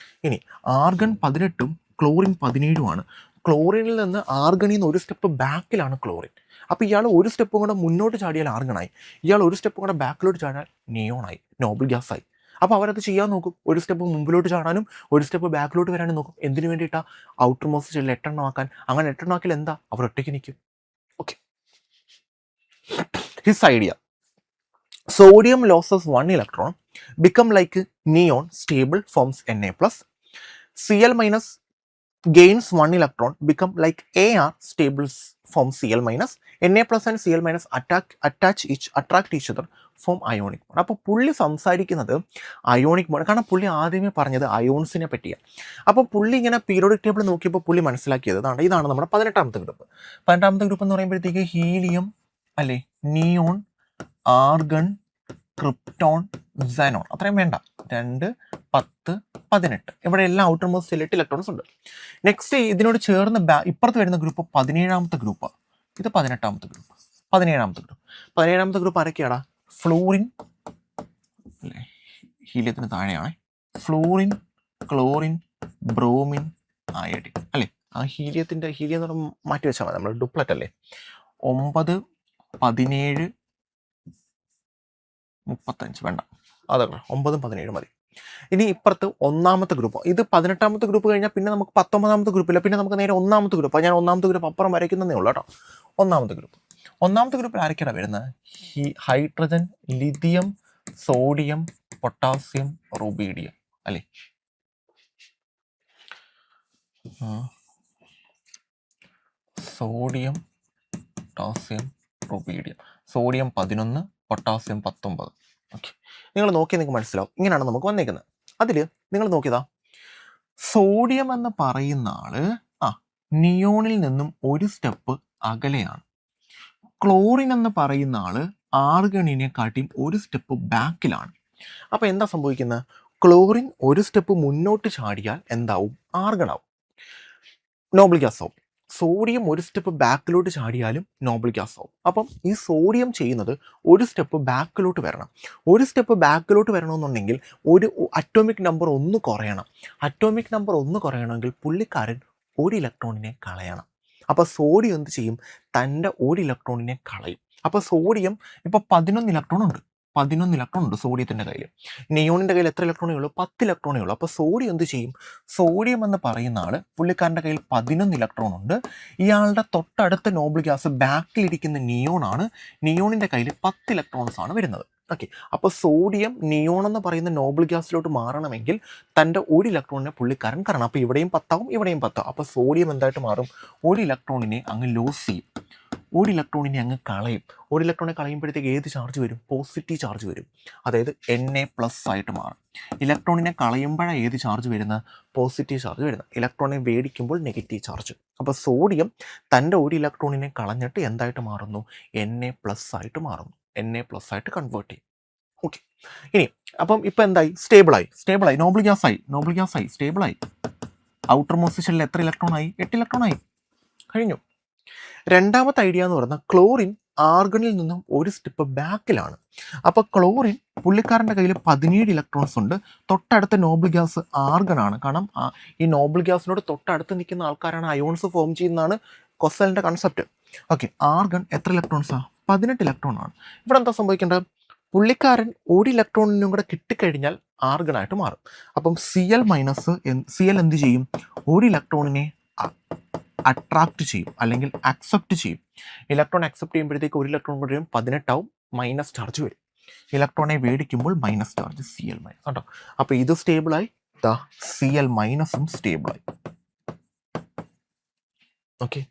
ഇനി ആർഗൺ 18ഉം ക്ലോറിൻ 17ഉമാണ്. ക്ലോറിനിൽ നിന്ന് ആർഗണിൽ നിന്ന് ഒരു സ്റ്റെപ്പ് ബാക്കിലാണ് ക്ലോറിൻ. അപ്പോൾ ഇയാൾ ഒരു സ്റ്റെപ്പും കൂടെ മുന്നോട്ട് ചാടിയാൽ ആർഗണായി, ഇയാൾ ഒരു സ്റ്റെപ്പും കൂടെ ബാക്കിലോട്ട് ചാടിയാൽ നിയോണായി, നോബിൾ ഗ്യാസ് ആയി. അപ്പോൾ അവരത് ചെയ്യാൻ നോക്കും, ഒരു സ്റ്റെപ്പ് മുമ്പിലോട്ട് ചാടാനും ഒരു സ്റ്റെപ്പ് ബാക്കിലോട്ട് വരാനും നോക്കും. എന്തിനു വേണ്ടിയിട്ടാണ്? ഔട്ടർ മോസ്റ്റ് ഷെൽ 8 ആക്കാൻ. അങ്ങനെ 8 ആക്കിയാൽ എന്താ? അവർ ഒറ്റയ്ക്ക് നിൽക്കും. Okay, his idea: sodium loses 1 electron, become like neon, stable, forms Na+. Cl minus gains 1 electron, become like Ar, stable, forms Cl minus. Na plus and Cl minus attract each other, form ionic bond. അപ്പോൾ പുള്ളി സംസാരിക്കുന്നത് ionic bond. കാരണം പുള്ളി ആദ്യമേ പറഞ്ഞത് അയോൺസിനെ പറ്റിയാണ്. അപ്പോൾ പുള്ളി ഇങ്ങനെ പീരിയോഡിക് ടേബിൾ നോക്കിയപ്പോൾ പുള്ളി മനസ്സിലാക്കിയത് ഇതാണ് നമ്മുടെ 18ാമത്തെ ഗ്രൂപ്പ്. 18ാമത്തെ ഗ്രൂപ്പ് എന്ന് പറയുമ്പോഴത്തേക്ക് ഹീലിയം അല്ലേ, നിയോൺ, ആർഗൺ, ക്രിപ്റ്റോൺ, സെനോൺ, അത്രയും വേണ്ട, 2, 10, 18. ഇവിടെ എല്ലാം ഔട്ടർ മോസ്റ്റ് ഷെൽ 8 ഇലക്ട്രോൺസ് ഉണ്ട്. നെക്സ്റ്റ് ഇതിനോട് ചേർന്ന് ഇപ്പുറത്ത് വരുന്ന ഗ്രൂപ്പ് 17ാമത്തെ ഗ്രൂപ്പ്. ഇത് 18ാമത്തെ ഗ്രൂപ്പ്. 17ാമത്തെ ഗ്രൂപ്പ് ആരൊക്കെയാടാ? ഫ്ലൂറിൻ അല്ലേ, ഹീലിയത്തിന് താഴെയാണ്. ഫ്ലൂറിൻ, ക്ലോറിൻ, ബ്രോമിൻ, അയഡിൻ അല്ലേ. ആ ഹീലിയം എന്ന് പറഞ്ഞാൽ മാറ്റി വെച്ചാൽ മതി, നമ്മൾ ഡുപ്ലറ്റ് അല്ലേ. 9, 17, 35 വേണ്ട, അതാണ് 9, 17 മതി. ഇനി ഇപ്പുറത്ത് 1ാമത്തെ ഗ്രൂപ്പ്. ഇത് 18ാമത്തെ ഗ്രൂപ്പ് കഴിഞ്ഞാൽ പിന്നെ നമുക്ക് 19ാമത്തെ ഗ്രൂപ്പില്ല, പിന്നെ നമുക്ക് നേരെ 1ാമത്തെ ഗ്രൂപ്പ്. ഞാൻ 1ാമത്തെ ഗ്രൂപ്പ് അപ്പുറം വരയ്ക്കുന്നതേ ഉള്ളൂ കേട്ടോ. 1ാമത്തെ ഗ്രൂപ്പിൽ ആരൊക്കെയാണ് വരുന്നത്? Hydrogen, lithium, sodium, potassium, rubidium അല്ലേ. Sodium, potassium, rubidium. Sodium 11, potassium 19. Okay, നിങ്ങൾ നോക്കിയാൽ നിങ്ങൾക്ക് മനസ്സിലാവും. ഇങ്ങനെയാണ് നമുക്ക് വന്നേക്കുന്നത്. അതിൽ നിങ്ങൾ നോക്കിയതാ, സോഡിയം എന്ന് പറയുന്ന ആള് നിയോണിൽ നിന്നും ഒരു സ്റ്റെപ്പ് അകലെയാണ്. ക്ലോറിൻ എന്ന് പറയുന്ന ആള് ആർഗണിനെ കാട്ടിയും ഒരു സ്റ്റെപ്പ് ബാക്കിലാണ്. അപ്പോൾ എന്താ സംഭവിക്കുന്നത്? ക്ലോറിൻ ഒരു സ്റ്റെപ്പ് മുന്നോട്ട് ചാടിയാൽ എന്താവും? ആർഗണാവും, നോബിൾ ഗ്യാസ് ആവും. സോഡിയം ഒരു സ്റ്റെപ്പ് ബാക്കിലോട്ട് ചാടിയാലും നോബിൾ ഗ്യാസ് ആവും. അപ്പം ഈ സോഡിയം ചെയ്യുന്നത് ഒരു സ്റ്റെപ്പ് ബാക്കിലോട്ട് വരണം. ഒരു സ്റ്റെപ്പ് ബാക്കിലോട്ട് വരണമെന്നുണ്ടെങ്കിൽ ഒരു അറ്റോമിക് നമ്പർ 1 കുറയണം. അറ്റോമിക് നമ്പർ 1 കുറയണമെങ്കിൽ പുള്ളിക്കാരൻ ഒരു ഇലക്ട്രോണിനെ കളയണം. അപ്പോൾ സോഡിയം എന്ത് ചെയ്യും? തൻ്റെ ഒരു ഇലക്ട്രോണിനെ കളയും. അപ്പോൾ സോഡിയം ഇപ്പോൾ 11 ഇലക്ട്രോൺ ഉണ്ട് സോഡിയത്തിൻ്റെ കയ്യിൽ. നിയോണിൻ്റെ കയ്യിൽ എത്ര ഇലക്ട്രോണേ ഉള്ളൂ? 10 ഇലക്ട്രോണേ ഉള്ളൂ. അപ്പോൾ സോഡിയം എന്ത് ചെയ്യും? സോഡിയം എന്ന് പറയുന്ന ആൾ, പുള്ളിക്കാരൻ്റെ കയ്യിൽ 11 ഇലക്ട്രോൺ ഉണ്ട്. ഇയാളുടെ തൊട്ടടുത്ത നോബിൾ ഗ്യാസ് ബാക്കിലിരിക്കുന്ന നിയോണാണ്. നിയോണിൻ്റെ കയ്യിൽ 10 ഇലക്ട്രോൺസ് ആണ് വരുന്നത്. ഓക്കെ, അപ്പോൾ സോഡിയം നിയോൺ എന്ന് പറയുന്ന നോബിൾ ഗ്യാസിലോട്ട് മാറണമെങ്കിൽ തൻ്റെ ഒരു ഇലക്ട്രോണിനെ പുള്ളിക്കാരൻ കാരണം. അപ്പോൾ ഇവിടെയും 10 ആവും, ഇവിടെയും 10 ആവും. അപ്പോൾ സോഡിയം എന്തായിട്ട് മാറും? ഒരു ഇലക്ട്രോണിനെ അങ്ങ് ലോസ് ചെയ്യും. ഒരു ഇലക്ട്രോണിനെ അങ്ങ് കളയും. ഒരു ഇലക്ട്രോണെ കളയുമ്പോഴത്തേക്ക് ഏത് ചാർജ് വരും? പോസിറ്റീവ് ചാർജ് വരും. അതായത് Na+ ആയിട്ട് മാറും. ഇലക്ട്രോണിനെ കളയുമ്പോഴാണ് ഏത് ചാർജ് വരുന്നത്? പോസിറ്റീവ് ചാർജ് വരുന്നത്. ഇലക്ട്രോണിനെ മേടിക്കുമ്പോൾ നെഗറ്റീവ് ചാർജ്. അപ്പോൾ സോഡിയം തൻ്റെ ഒരു ഇലക്ട്രോണിനെ കളഞ്ഞിട്ട് എന്തായിട്ട് മാറുന്നു? Na+ ആയിട്ട് മാറുന്നു. Na+ ആയിട്ട് കൺവേർട്ട് ചെയ്യും. ഓക്കെ, ഇനി അപ്പം ഇപ്പം എന്തായി? സ്റ്റേബിളായി. നോബിൾ ഗ്യാസായി സ്റ്റേബിളായി. ഔട്ടർ മോസ്റ്റ് ഷെല്ലിൽ എത്ര ഇലക്ട്രോൺ ആയി? 8 ഇലക്ട്രോൺ ആയി. കഴിഞ്ഞു. രണ്ടാമത്തെ ഐഡിയ എന്ന് പറയുന്നത് ക്ലോറിൻ ആർഗണിൽ നിന്നും ഒരു സ്റ്റെപ്പ് ബാക്കിലാണ്. അപ്പോൾ ക്ലോറിൻ പുള്ളിക്കാരൻ്റെ കയ്യിൽ 17 ഇലക്ട്രോൺസ് ഉണ്ട്. തൊട്ടടുത്ത നോബിൾ ഗ്യാസ് ആർഗൺ ആണ്. കാരണം ഈ നോബിൾ ഗ്യാസിനോട് തൊട്ടടുത്ത് നിൽക്കുന്ന ആൾക്കാരാണ് അയോൺസ് ഫോം ചെയ്യുന്നതാണ് കൊസലിൻ്റെ കൺസെപ്റ്റ്. ഓക്കെ, ആർഗൺ എത്ര ഇലക്ട്രോൺസാണ്? 18 ഇലക്ട്രോൺ ആണ്. ഇവിടെ എന്താ സംഭവിക്കേണ്ടത്? പുള്ളിക്കാരൻ ഒരു ഇലക്ട്രോണിനും കൂടെ കിട്ടിക്കഴിഞ്ഞാൽ ആർഗണായിട്ട് മാറും. അപ്പം Cl- Cl എന്ത് ചെയ്യും? ഒരു ഇലക്ട്രോണിനെ അട്രാക്റ്റ് ചെയ്യും അല്ലെങ്കിൽ അക്സെപ്റ്റ് ചെയ്യും. ഇലക്ട്രോൺ അക്സെപ്റ്റ് ചെയ്യുമ്പോഴത്തേക്ക് ഒരു ഇലക്ട്രോൺ കൂടെ 18 ആവും, മൈനസ് ചാർജ് വരും. ഇലക്ട്രോണെ മേടിക്കുമ്പോൾ മൈനസ് ചാർജ് Cl- കേട്ടോ. അപ്പോൾ ഇത് സ്റ്റേബിളായി, Cl- സ്റ്റേബിളായി. ഓക്കെ,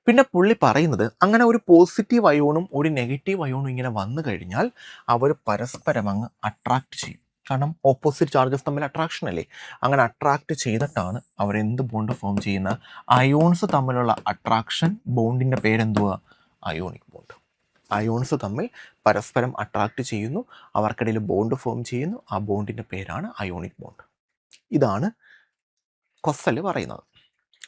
പിന്നെ പുള്ളി പറയുന്നത് അങ്ങനെ ഒരു പോസിറ്റീവ് അയോണും ഒരു നെഗറ്റീവ് അയോണും ഇങ്ങനെ വന്നു കഴിഞ്ഞാൽ അവർ പരസ്പരം അങ്ങ് അട്രാക്റ്റ് ചെയ്യും. കാരണം ഓപ്പോസിറ്റ് ചാർജസ് തമ്മിൽ അട്രാക്ഷൻ അല്ലേ? അങ്ങനെ അട്രാക്റ്റ് ചെയ്തിട്ടാണ് അവരെന്ത് ബോണ്ട് ഫോം ചെയ്യുന്നത്? അയോൺസ് തമ്മിലുള്ള അട്രാക്ഷൻ ബോണ്ടിൻ്റെ പേരെന്തുവാ? Ionic bond. അയോൺസ് തമ്മിൽ പരസ്പരം അട്രാക്റ്റ് ചെയ്യുന്നു, അവർക്കിടയിൽ ബോണ്ട് ഫോം ചെയ്യുന്നു. ആ ബോണ്ടിൻ്റെ പേരാണ് അയോണിക് ബോണ്ട്. ഇതാണ് കൊസൽ പറയുന്നത്.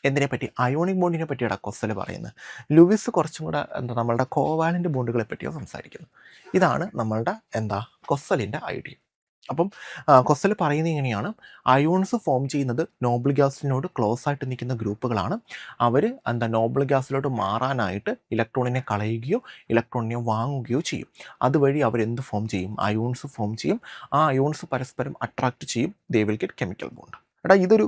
എന്തിനെപ്പറ്റി? അയോണിക് ബോണ്ടിനെ പറ്റിയാണ് കൊസൽ പറയുന്നത്. ലൂയിസ് കുറച്ചും കൂടെ നമ്മളുടെ കോവാലൻ്റ് ബോണ്ടുകളെ പറ്റിയാണ് സംസാരിക്കുന്നത്. ഇതാണ് നമ്മളുടെ കൊസലിൻ്റെ ഐഡിയ. അപ്പം കൊസൽ പറയുന്നത് ഇങ്ങനെയാണ്: അയോൺസ് ഫോം ചെയ്യുന്നത് നോബിൾ ഗ്യാസിനോട് ക്ലോസ് ആയിട്ട് നിൽക്കുന്ന ഗ്രൂപ്പുകളാണ്. അവർ നോബിൾ ഗ്യാസിലോട്ട് മാറാനായിട്ട് ഇലക്ട്രോണിനെ കളയുകയോ ഇലക്ട്രോണിനെ വാങ്ങുകയോ ചെയ്യും. അതുവഴി അവരെന്ത് ഫോം ചെയ്യും? അയോൺസ് ഫോം ചെയ്യും. ആ അയോൺസ് പരസ്പരം അട്രാക്റ്റ് ചെയ്യും. They will get chemical bond. എടാ, ഇതൊരു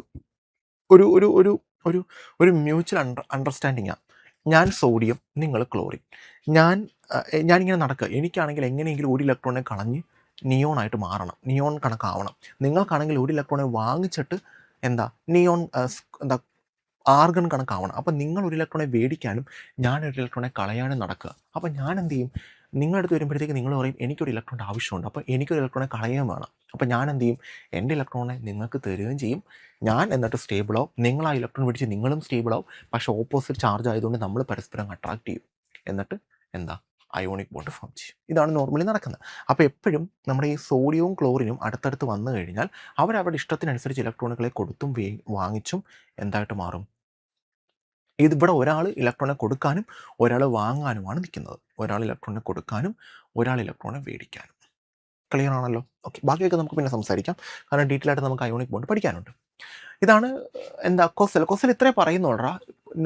ഒരു ഒരു ഒരു ഒരു ഒരു മ്യൂച്വൽ അണ്ടർസ്റ്റാൻഡിങ്ങാണ്. ഞാൻ സോഡിയം, നിങ്ങൾ ക്ലോറിൻ. ഞാനിങ്ങനെ നടക്കുക. എനിക്കാണെങ്കിൽ എങ്ങനെയെങ്കിലും ഒരു ഇലക്ട്രോണിനെ കളഞ്ഞ് നിയോൺ ആയിട്ട് മാറണം, നിയോൺ കണക്കാവണം. നിങ്ങൾക്കാണെങ്കിൽ ഒരു ഇലക്ട്രോണെ വാങ്ങിച്ചിട്ട് നിയോൺ ആർഗൺ കണക്കാവണം. അപ്പം നിങ്ങൾ ഒരു ഇലക്ട്രോണെ മേടിക്കാനും ഞാനൊരു ഇലക്ട്രോണെ കളയാനും നടക്കുക. അപ്പം ഞാൻ എന്ത് ചെയ്യും? നിങ്ങളുടെ അടുത്ത് വരുമ്പോഴത്തേക്ക് നിങ്ങൾ പറയും എനിക്കൊരു ഇലക്ട്രോണിൻ്റെ ആവശ്യമുണ്ട്, അപ്പോൾ എനിക്കൊരു ഇലക്ട്രോണെ കളയാൻ വേണം. അപ്പോൾ ഞാൻ എന്ത് ചെയ്യും? എൻ്റെ ഇലക്ട്രോണെ നിങ്ങൾക്ക് തരുകയും ചെയ്യും. ഞാൻ എന്നിട്ട് സ്റ്റേബിളാവും. നിങ്ങൾ ആ ഇലക്ട്രോൺ പിടിച്ച് നിങ്ങളും സ്റ്റേബിളാവും. പക്ഷേ ഓപ്പോസിറ്റ് ചാർജ് ആയതുകൊണ്ട് നമ്മൾ പരസ്പരം അട്രാക്റ്റ് ചെയ്യും. എന്നിട്ട് അയോണിക് ബോണ്ട് ഫോം ചെയ്യും. ഇതാണ് നോർമലി നടക്കുന്നത്. അപ്പോൾ എപ്പോഴും നമ്മുടെ ഈ സോഡിയവും ക്ലോറിനും അടുത്തടുത്ത് വന്നു കഴിഞ്ഞാൽ അവരവരുടെ ഇഷ്ടത്തിനനുസരിച്ച് ഇലക്ട്രോണുകളെ കൊടുത്തും വാങ്ങിച്ചും എന്തായിട്ട് മാറും? ഇവിടെ ഒരാൾ ഇലക്ട്രോണെ കൊടുക്കാനും ഒരാൾ വാങ്ങാനുമാണ് നിൽക്കുന്നത്. ഒരാൾ ഇലക്ട്രോണെ കൊടുക്കാനും ഒരാൾ ഇലക്ട്രോണെ മേടിക്കാനും. ക്ലിയർ ആണല്ലോ? ഓക്കെ, ബാക്കിയൊക്കെ നമുക്ക് പിന്നെ സംസാരിക്കാം. കാരണം ഡീറ്റെയിൽ ആയിട്ട് നമുക്ക് അയോണിക് ബോണ്ട് പഠിക്കാനുണ്ട്. ഇതാണ് കൊസൽ ഇത്രേ പറയുന്നുള്ളൂ.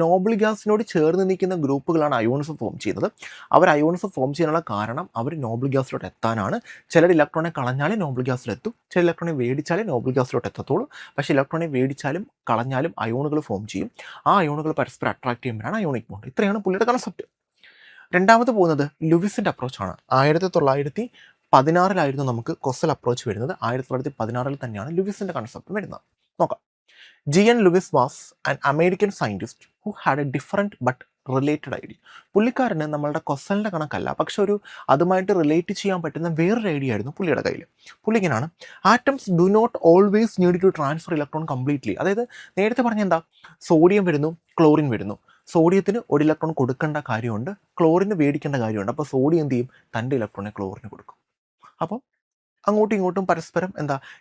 നോബിൾ ഗ്യാസിനോട് ചേർന്ന് നിൽക്കുന്ന ഗ്രൂപ്പുകളാണ് അയോൺസ് ഫോം ചെയ്യുന്നത്. അവർ അയോൺസ് ഫോം ചെയ്യാനുള്ള കാരണം അവർ നോബിൾ ഗ്യാസിലോട്ട് എത്താനാണ്. ചിലർ ഇലക്ട്രോണെ കളഞ്ഞാലേ നോബിൾ ഗ്യാസിലെത്തും, ചില ഇലക്ട്രോണെ മേടിച്ചാലേ നോബിൾ ഗ്യാസിലോട്ട് എത്തത്തുള്ളൂ. പക്ഷേ ഇലക്ട്രോണെ മേടിച്ചാലും കളഞ്ഞാലും അയോണുകൾ ഫോം ചെയ്യും. ആ അയോണുകൾ പരസ്പരം അട്രാക്ട് ചെയ്യുമ്പോഴാണ് അയോണിക് ബോണ്ട്. ഇത്രയാണ് പുള്ളിയുടെ കൺസെപ്റ്റ്. രണ്ടാമത് പോകുന്നത് ലൂയിസിൻ്റെ അപ്രോച്ചാണ്. 1916 നമുക്ക് കൊസൽ അപ്രോച്ച് വരുന്നത്. 1916 തന്നെയാണ് ലൂയിസിൻ്റെ കൺസെപ്റ്റ് വരുന്നത്. നോക്കാം. G.N. Lewis was an American scientist who had a different but related idea. പുള്ളിക്കാരന് നമ്മളുടെ കൊസലിൻ്റെ കണക്കല്ല, പക്ഷെ അതുമായിട്ട് റിലേറ്റ് ചെയ്യാൻ പറ്റുന്ന വേറൊരു ഐഡിയ ആയിരുന്നു പുള്ളിയുടെ കയ്യിൽ. പുള്ളി ഇങ്ങനെയാണ്: atoms do not always need to transfer electron completely. അതായത് നേരത്തെ പറഞ്ഞ സോഡിയം വരുന്നു, ക്ലോറിൻ വരുന്നു. സോഡിയത്തിന് ഒരു ഇലക്ട്രോൺ കൊടുക്കേണ്ട കാര്യമുണ്ട്, ക്ലോറിന് മേടിക്കേണ്ട കാര്യമുണ്ട്. അപ്പോൾ സോഡിയം എന്ത് ചെയ്യും? തൻ്റെ ഇലക്ട്രോണെ ക്ലോറിന് കൊടുക്കും. അപ്പം അങ്ങോട്ടും ഇങ്ങോട്ടും പരസ്പരം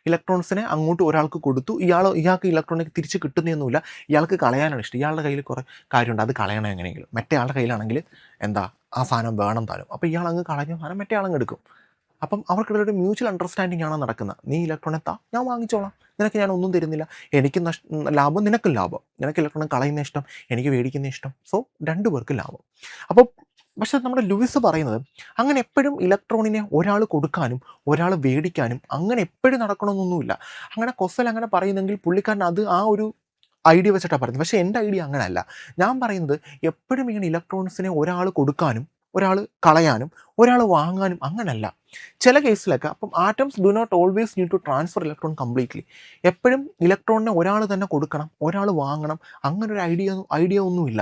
ഇലക്ട്രോൺസിനെ അങ്ങോട്ട് ഒരാൾക്ക് കൊടുത്തു. ഇയാൾക്ക് ഇലക്ട്രോണിനെ തിരിച്ച് കിട്ടുന്നൊന്നുമില്ല. ഇയാൾക്ക് കളയാനാണ് ഇഷ്ടം. ഇയാളുടെ കയ്യിൽ കുറേ കാര്യമുണ്ട്, അത് കളയണം എങ്ങനെയെങ്കിലും. മറ്റേ ആളുടെ കയ്യിലാണെങ്കിൽ ആ സാധനം വേണം താനും. അപ്പോൾ ഇയാൾ അങ്ങ് കളഞ്ഞ സാധനം മറ്റേ ആളങ്ങ് എടുക്കും. അപ്പം അവർക്കിടയിൽ ഒരു മ്യൂച്വൽ അണ്ടർസ്റ്റാൻഡിംഗ് ആണ് നടക്കുന്നത്. നീ ഇലക്ട്രോണെ ഞാൻ വാങ്ങിച്ചോളാം, നിനക്ക് ഞാൻ ഒന്നും തരുന്നില്ല. എനിക്ക് ലാഭം, നിനക്കും ലാഭം. നിനക്ക് ഇലക്ട്രോണെ കളയുന്ന ഇഷ്ടം, എനിക്ക് മേടിക്കുന്ന ഇഷ്ടം. സോ രണ്ടുപേർക്കും ലാഭം. അപ്പോൾ പക്ഷെ നമ്മുടെ ലൂയിസ് പറയുന്നത് അങ്ങനെ എപ്പോഴും ഇലക്ട്രോണിനെ ഒരാൾ കൊടുക്കാനും ഒരാൾ മേടിക്കാനും അങ്ങനെ എപ്പോഴും നടക്കണമെന്നൊന്നുമില്ല. അങ്ങനെ കൊസൽ അങ്ങനെ പറയുന്നെങ്കിൽ പുള്ളിക്കാരൻ അത് ആ ഒരു ഐഡിയ വെച്ചിട്ടാണ് പറയുന്നത്. പക്ഷേ എൻ്റെ ഐഡിയ അങ്ങനെയല്ല. ഞാൻ പറയുന്നത് എപ്പോഴും ഇങ്ങനെ ഇലക്ട്രോൺസിനെ ഒരാൾ കൊടുക്കാനും ഒരാൾ കളയാനും ഒരാൾ വാങ്ങാനും അങ്ങനല്ല. ചില കേസിലൊക്കെ അപ്പം atoms do not always need to transfer electron completely. എപ്പോഴും ഇലക്ട്രോണിനെ ഒരാൾ തന്നെ കൊടുക്കണം, ഒരാൾ വാങ്ങണം, അങ്ങനെ ഒരു ഐഡിയ ഒന്നുമില്ല.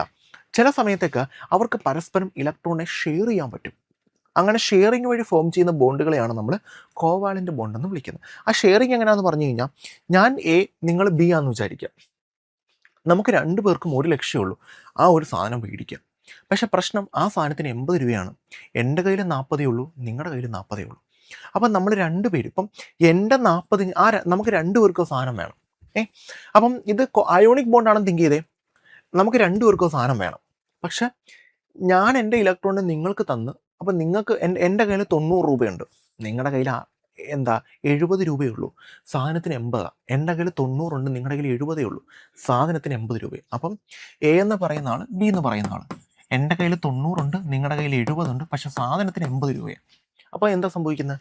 ചില സമയത്തൊക്കെ അവർക്ക് പരസ്പരം ഇലക്ട്രോണിനെ ഷെയർ ചെയ്യാൻ പറ്റും. അങ്ങനെ ഷെയറിങ് വഴി ഫോം ചെയ്യുന്ന ബോണ്ടുകളെയാണ് നമ്മൾ കോവാലൻ്റ് ബോണ്ട് എന്ന് വിളിക്കുന്നത്. ആ ഷെയറിങ് എങ്ങനെയാണെന്ന് പറഞ്ഞു കഴിഞ്ഞാൽ, ഞാൻ എ, നിങ്ങൾ ബി ആണെന്ന് വിചാരിക്കുക. നമുക്ക് 2 പേർക്കും ഒരു ലക്ഷ്യമേ ഉള്ളൂ, ആ ഒരു സാധനം മേടിക്കുക. പക്ഷേ പ്രശ്നം, ആ സാധനത്തിന് 80 രൂപയാണ്. എൻ്റെ കയ്യിൽ 40 ഉള്ളൂ, നിങ്ങളുടെ കയ്യിൽ 40 ഉള്ളൂ. അപ്പം നമ്മൾ 2 പേരും, ഇപ്പം എൻ്റെ 40, നമുക്ക് 2 പേർക്കും സാധനം വേണം. അപ്പം ഇത് അയോണിക് ബോണ്ടാണെന്ന് തിങ്ക് ചെയ്തേ. നമുക്ക് 2 പേർക്കും സാധനം വേണം. പക്ഷെ ഞാൻ എൻ്റെ ഇലക്ട്രോണിനെ നിങ്ങൾക്ക് തന്ന്, അപ്പം നിങ്ങൾക്ക് എൻ്റെ കയ്യിൽ 90 രൂപയുണ്ട്, നിങ്ങളുടെ കയ്യിൽ 70 രൂപയേ ഉള്ളൂ, സാധനത്തിന് 80. എൻ്റെ കയ്യിൽ 90 ഉണ്ട്, നിങ്ങളുടെ കയ്യിൽ 70 ഉള്ളൂ, സാധനത്തിന് 80 രൂപ. അപ്പം എ എന്ന് പറയുന്ന ആൾ, ബി എന്ന് പറയുന്ന ആൾ, എൻ്റെ കയ്യിൽ 90 ഉണ്ട്, നിങ്ങളുടെ കയ്യിൽ 70 ഉണ്ട്, പക്ഷേ സാധനത്തിന് 80 രൂപയാണ്. അപ്പോൾ എന്താ സംഭവിക്കുന്നത്?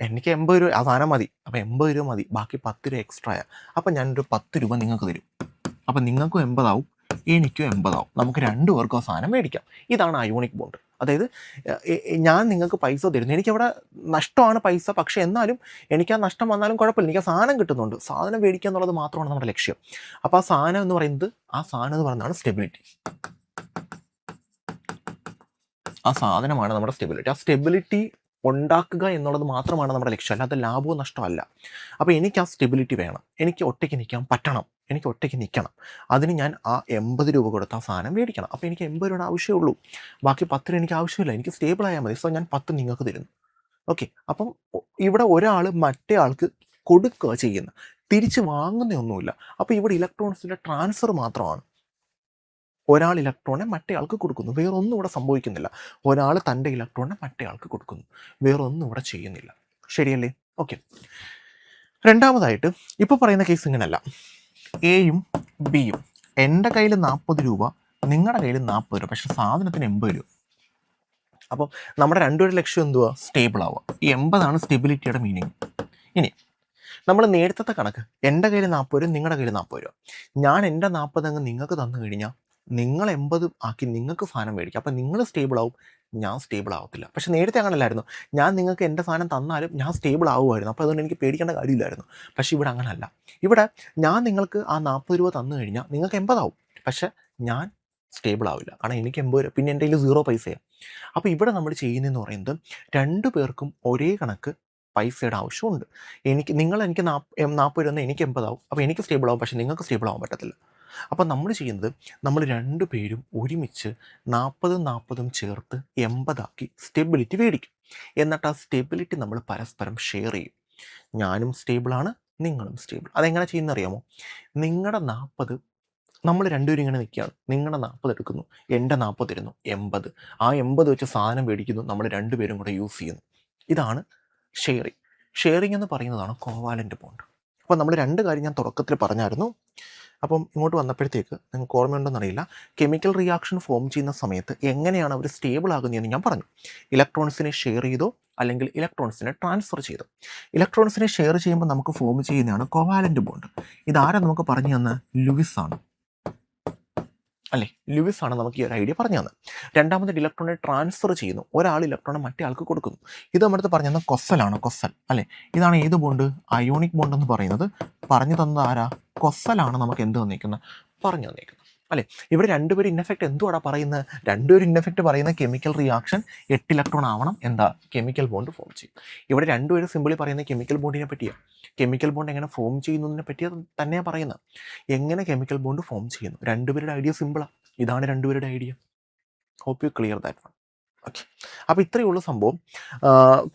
എനിക്ക് 80 രൂപ ആ സാധനം മതി, അപ്പോൾ 80 രൂപ മതി, ബാക്കി 10 രൂപ എക്സ്ട്രായാണ്. അപ്പം ഞാനൊരു 10 രൂപ നിങ്ങൾക്ക് തരും. അപ്പം നിങ്ങൾക്കും 80 ആവും, എനിക്കും 80 ആവും, നമുക്ക് 2 പേർക്കും ആ സാധനം മേടിക്കാം. ഇതാണ് അയോണിക് ബോണ്ട്. അതായത് ഞാൻ നിങ്ങൾക്ക് പൈസ തരുന്നു, എനിക്കവിടെ നഷ്ടമാണ് പൈസ, പക്ഷേ എന്നാലും എനിക്ക് ആ നഷ്ടം വന്നാലും കുഴപ്പമില്ല, എനിക്ക് ആ സാധനം കിട്ടുന്നുണ്ട്. സാധനം മേടിക്കുക എന്നുള്ളത് മാത്രമാണ് നമ്മുടെ ലക്ഷ്യം. അപ്പോൾ ആ സാധനം എന്ന് പറയുന്നതാണ് സ്റ്റെബിലിറ്റി. ആ സാധനമാണ് നമ്മുടെ സ്റ്റെബിലിറ്റി. ആ സ്റ്റെബിലിറ്റി ഉണ്ടാക്കുക എന്നുള്ളത് മാത്രമാണ് നമ്മുടെ ലക്ഷ്യം, അല്ലാതെ ലാഭവും നഷ്ടമല്ല. അപ്പോൾ എനിക്ക് ആ സ്റ്റെബിലിറ്റി വേണം, എനിക്ക് ഒറ്റയ്ക്ക് നിൽക്കാൻ പറ്റണം, എനിക്ക് ഒറ്റയ്ക്ക് നിൽക്കണം. അതിന് ഞാൻ ആ 80 രൂപ കൊടുത്ത് ആ സാധനം മേടിക്കണം. അപ്പോൾ എനിക്ക് 80 രൂപയുടെ ആവശ്യമുള്ളൂ, ബാക്കി 10 രൂപ എനിക്ക് ആവശ്യമില്ല, എനിക്ക് സ്റ്റേബിൾ ആയാൽ മതി. സോ ഞാൻ 10 നിങ്ങൾക്ക് തരുന്നു. ഓക്കെ. അപ്പം ഇവിടെ ഒരാൾ മറ്റേ ആൾക്ക് കൊടുക്കുക ചെയ്യുന്നത്, തിരിച്ച് വാങ്ങുന്നൊന്നുമില്ല. അപ്പോൾ ഇവിടെ ഇലക്ട്രോൺസിൻ്റെ ട്രാൻസ്ഫർ മാത്രമാണ്. ഒരാൾ ഇലക്ട്രോണെ മറ്റേ ആൾക്ക് കൊടുക്കുന്നു, വേറൊന്നും ഇവിടെ സംഭവിക്കുന്നില്ല. ഒരാൾ തൻ്റെ ഇലക്ട്രോണെ മറ്റേ ആൾക്ക് കൊടുക്കുന്നു, വേറൊന്നും ഇവിടെ ചെയ്യുന്നില്ല. ശരിയല്ലേ? ഓക്കെ. രണ്ടാമതായിട്ട് ഇപ്പോൾ പറയുന്ന കേസ് ഇങ്ങനെയല്ല. എയും ബിയും, എൻ്റെ കയ്യിൽ 40 രൂപ, നിങ്ങളുടെ കയ്യിൽ 40 രൂപ, പക്ഷേ സാധനത്തിന് 80 രൂപ. അപ്പോൾ നമ്മുടെ രണ്ടുപേരുടെ ലക്ഷ്യം എന്തുവാ? സ്റ്റേബിൾ ആവുക. ഈ 80 സ്റ്റെബിലിറ്റിയുടെ മീനിങ്. ഇനി നമ്മൾ നേരത്തെ കണക്ക്, എൻ്റെ കയ്യിൽ 40 രൂപ, നിങ്ങളുടെ കയ്യിൽ 40 രൂപ, ഞാൻ എൻ്റെ 40 അങ്ങ് നിങ്ങൾക്ക് തന്നു കഴിഞ്ഞാൽ നിങ്ങൾ 80 ആക്കി നിങ്ങൾക്ക് സാധനം മേടിക്കാം. അപ്പം നിങ്ങൾ സ്റ്റേബിൾ ആവും, ഞാൻ സ്റ്റേബിൾ ആവത്തില്ല. പക്ഷെ നേരത്തെ അങ്ങനെയല്ലായിരുന്നു. ഞാൻ നിങ്ങൾക്ക് എൻ്റെ സാധനം തന്നാലും ഞാൻ സ്റ്റേബിൾ ആവുമായിരുന്നു. അപ്പോൾ അതുകൊണ്ട് എനിക്ക് പേടിക്കേണ്ട കാര്യമില്ലായിരുന്നു. പക്ഷേ ഇവിടെ അങ്ങനെയല്ല. ഇവിടെ ഞാൻ നിങ്ങൾക്ക് ആ 40 രൂപ തന്നു കഴിഞ്ഞാൽ നിങ്ങൾക്ക് 80 ആവും, പക്ഷെ ഞാൻ സ്റ്റേബിൾ ആവില്ല. കാരണം എനിക്ക് 80 രൂപ, പിന്നെ എൻ്റെ കയ്യിൽ 0 പൈസയാണ്. അപ്പോൾ ഇവിടെ നമ്മൾ ചെയ്യുന്നതെന്ന് പറയുന്നത്, 2 പേർക്കും ഒരേ കണക്ക് പൈസയുടെ ആവശ്യമുണ്ട്. എനിക്ക് 40 രൂപ, എനിക്ക് 80 ആവും. അപ്പോൾ എനിക്ക് സ്റ്റേബിൾ ആവും, പക്ഷേ നിങ്ങൾക്ക് സ്റ്റേബിൾ ആവാൻ പറ്റത്തില്ല. അപ്പോൾ നമ്മൾ ചെയ്യുന്നത്, നമ്മൾ 2 പേരും ഒരുമിച്ച് 40 ചേർത്ത് 80 ആക്കി സ്റ്റെബിലിറ്റി മേടിക്കും. എന്നിട്ട് ആ സ്റ്റെബിലിറ്റി നമ്മൾ പരസ്പരം ഷെയർ ചെയ്യും. ഞാനും സ്റ്റേബിളാണ്, നിങ്ങളും സ്റ്റേബിൾ. അതെങ്ങനെ ചെയ്യുന്നറിയാമോ? നിങ്ങളുടെ 40, നമ്മൾ 2 പേരും ഇങ്ങനെ നിൽക്കുകയാണ്. നിങ്ങളുടെ 40 എടുക്കുന്നു, എൻ്റെ 40 തരുന്നു, 80. ആ 80 വെച്ച് സാധനം മേടിക്കുന്നു, നമ്മൾ 2 പേരും കൂടെ യൂസ് ചെയ്യുന്നു. ഇതാണ് ഷെയറിങ്. ഷെയറിങ് എന്ന് പറയുന്നതാണ് കോവാലൻ്റ് ബോണ്ട്. അപ്പോൾ നമ്മൾ 2 കാര്യം ഞാൻ തുടക്കത്തിൽ പറഞ്ഞായിരുന്നു. അപ്പം ഇങ്ങോട്ട് വന്നപ്പോഴത്തേക്ക് നിങ്ങൾക്ക് ഓർമ്മയുണ്ടെന്നറിയില്ല, കെമിക്കൽ റിയാക്ഷൻ ഫോം ചെയ്യുന്ന സമയത്ത് എങ്ങനെയാണ് അവർ സ്റ്റേബിൾ ആകുന്നതെന്ന് ഞാൻ പറഞ്ഞു. ഇലക്ട്രോൺസിനെ ഷെയർ ചെയ്തോ അല്ലെങ്കിൽ ഇലക്ട്രോൺസിനെ ട്രാൻസ്ഫർ ചെയ്തോ. ഇലക്ട്രോൺസിനെ ഷെയർ ചെയ്യുമ്പോൾ നമുക്ക് ഫോം ചെയ്യുന്നതാണ് കോവാലൻ്റ് ബോണ്ട്. ഇതാരാ നമുക്ക് പറഞ്ഞു തന്ന? ലൂയിസ് ആണ്, അല്ലേ? ലൂയിസ് ആണ് നമുക്ക് ഈ ഒരു ഐഡിയ പറഞ്ഞു തന്നത്. രണ്ടാമത്തെ ഇലക്ട്രോണെ ട്രാൻസ്ഫർ ചെയ്യുന്നു, ഒരാൾ ഇലക്ട്രോണെ മറ്റേ ആൾക്ക് കൊടുക്കുന്നു. ഇത് നമ്മുടെ പറഞ്ഞു തന്ന കൊസലാണ്, കൊസൽ, അല്ലേ? ഇതാണ് ഏത് ബോണ്ട്? അയോണിക് ബോണ്ട് എന്ന് പറയുന്നത്. പറഞ്ഞു തന്നത് ആരാ? കൊസലാണ് നമുക്ക് എന്ത് തന്നേക്കുന്നത്? പറഞ്ഞു തന്നേക്കുന്നത്, അല്ലേ? ഇവിടെ 2 പേരും ഇൻഎഫക്റ്റ് എന്തുവാടാ പറയുന്നത്? 2 പേരും ഇൻഎഫക്റ്റ് പറയുന്ന കെമിക്കൽ റിയാക്ഷൻ 8 ഇലക്ട്രോൺ ആവണം, കെമിക്കൽ ബോണ്ട് ഫോം ചെയ്യും. ഇവിടെ 2 പേരും സിമ്പിളി പറയുന്ന കെമിക്കൽ ബോണ്ടിനെ പറ്റിയാണ്. കെമിക്കൽ ബോണ്ട് എങ്ങനെ ഫോം ചെയ്യുന്നതിനെ പറ്റി തന്നെയാണ് പറയുന്നത്. എങ്ങനെ കെമിക്കൽ ബോണ്ട് ഫോം ചെയ്യുന്നു? 2 പേരുടെ ഐഡിയ സിമ്പിളാണ്. ഇതാണ് 2 പേരുടെ idea. Hope you clear that one. Okay. അപ്പോൾ ഇത്രയേ ഉള്ളൂ സംഭവം.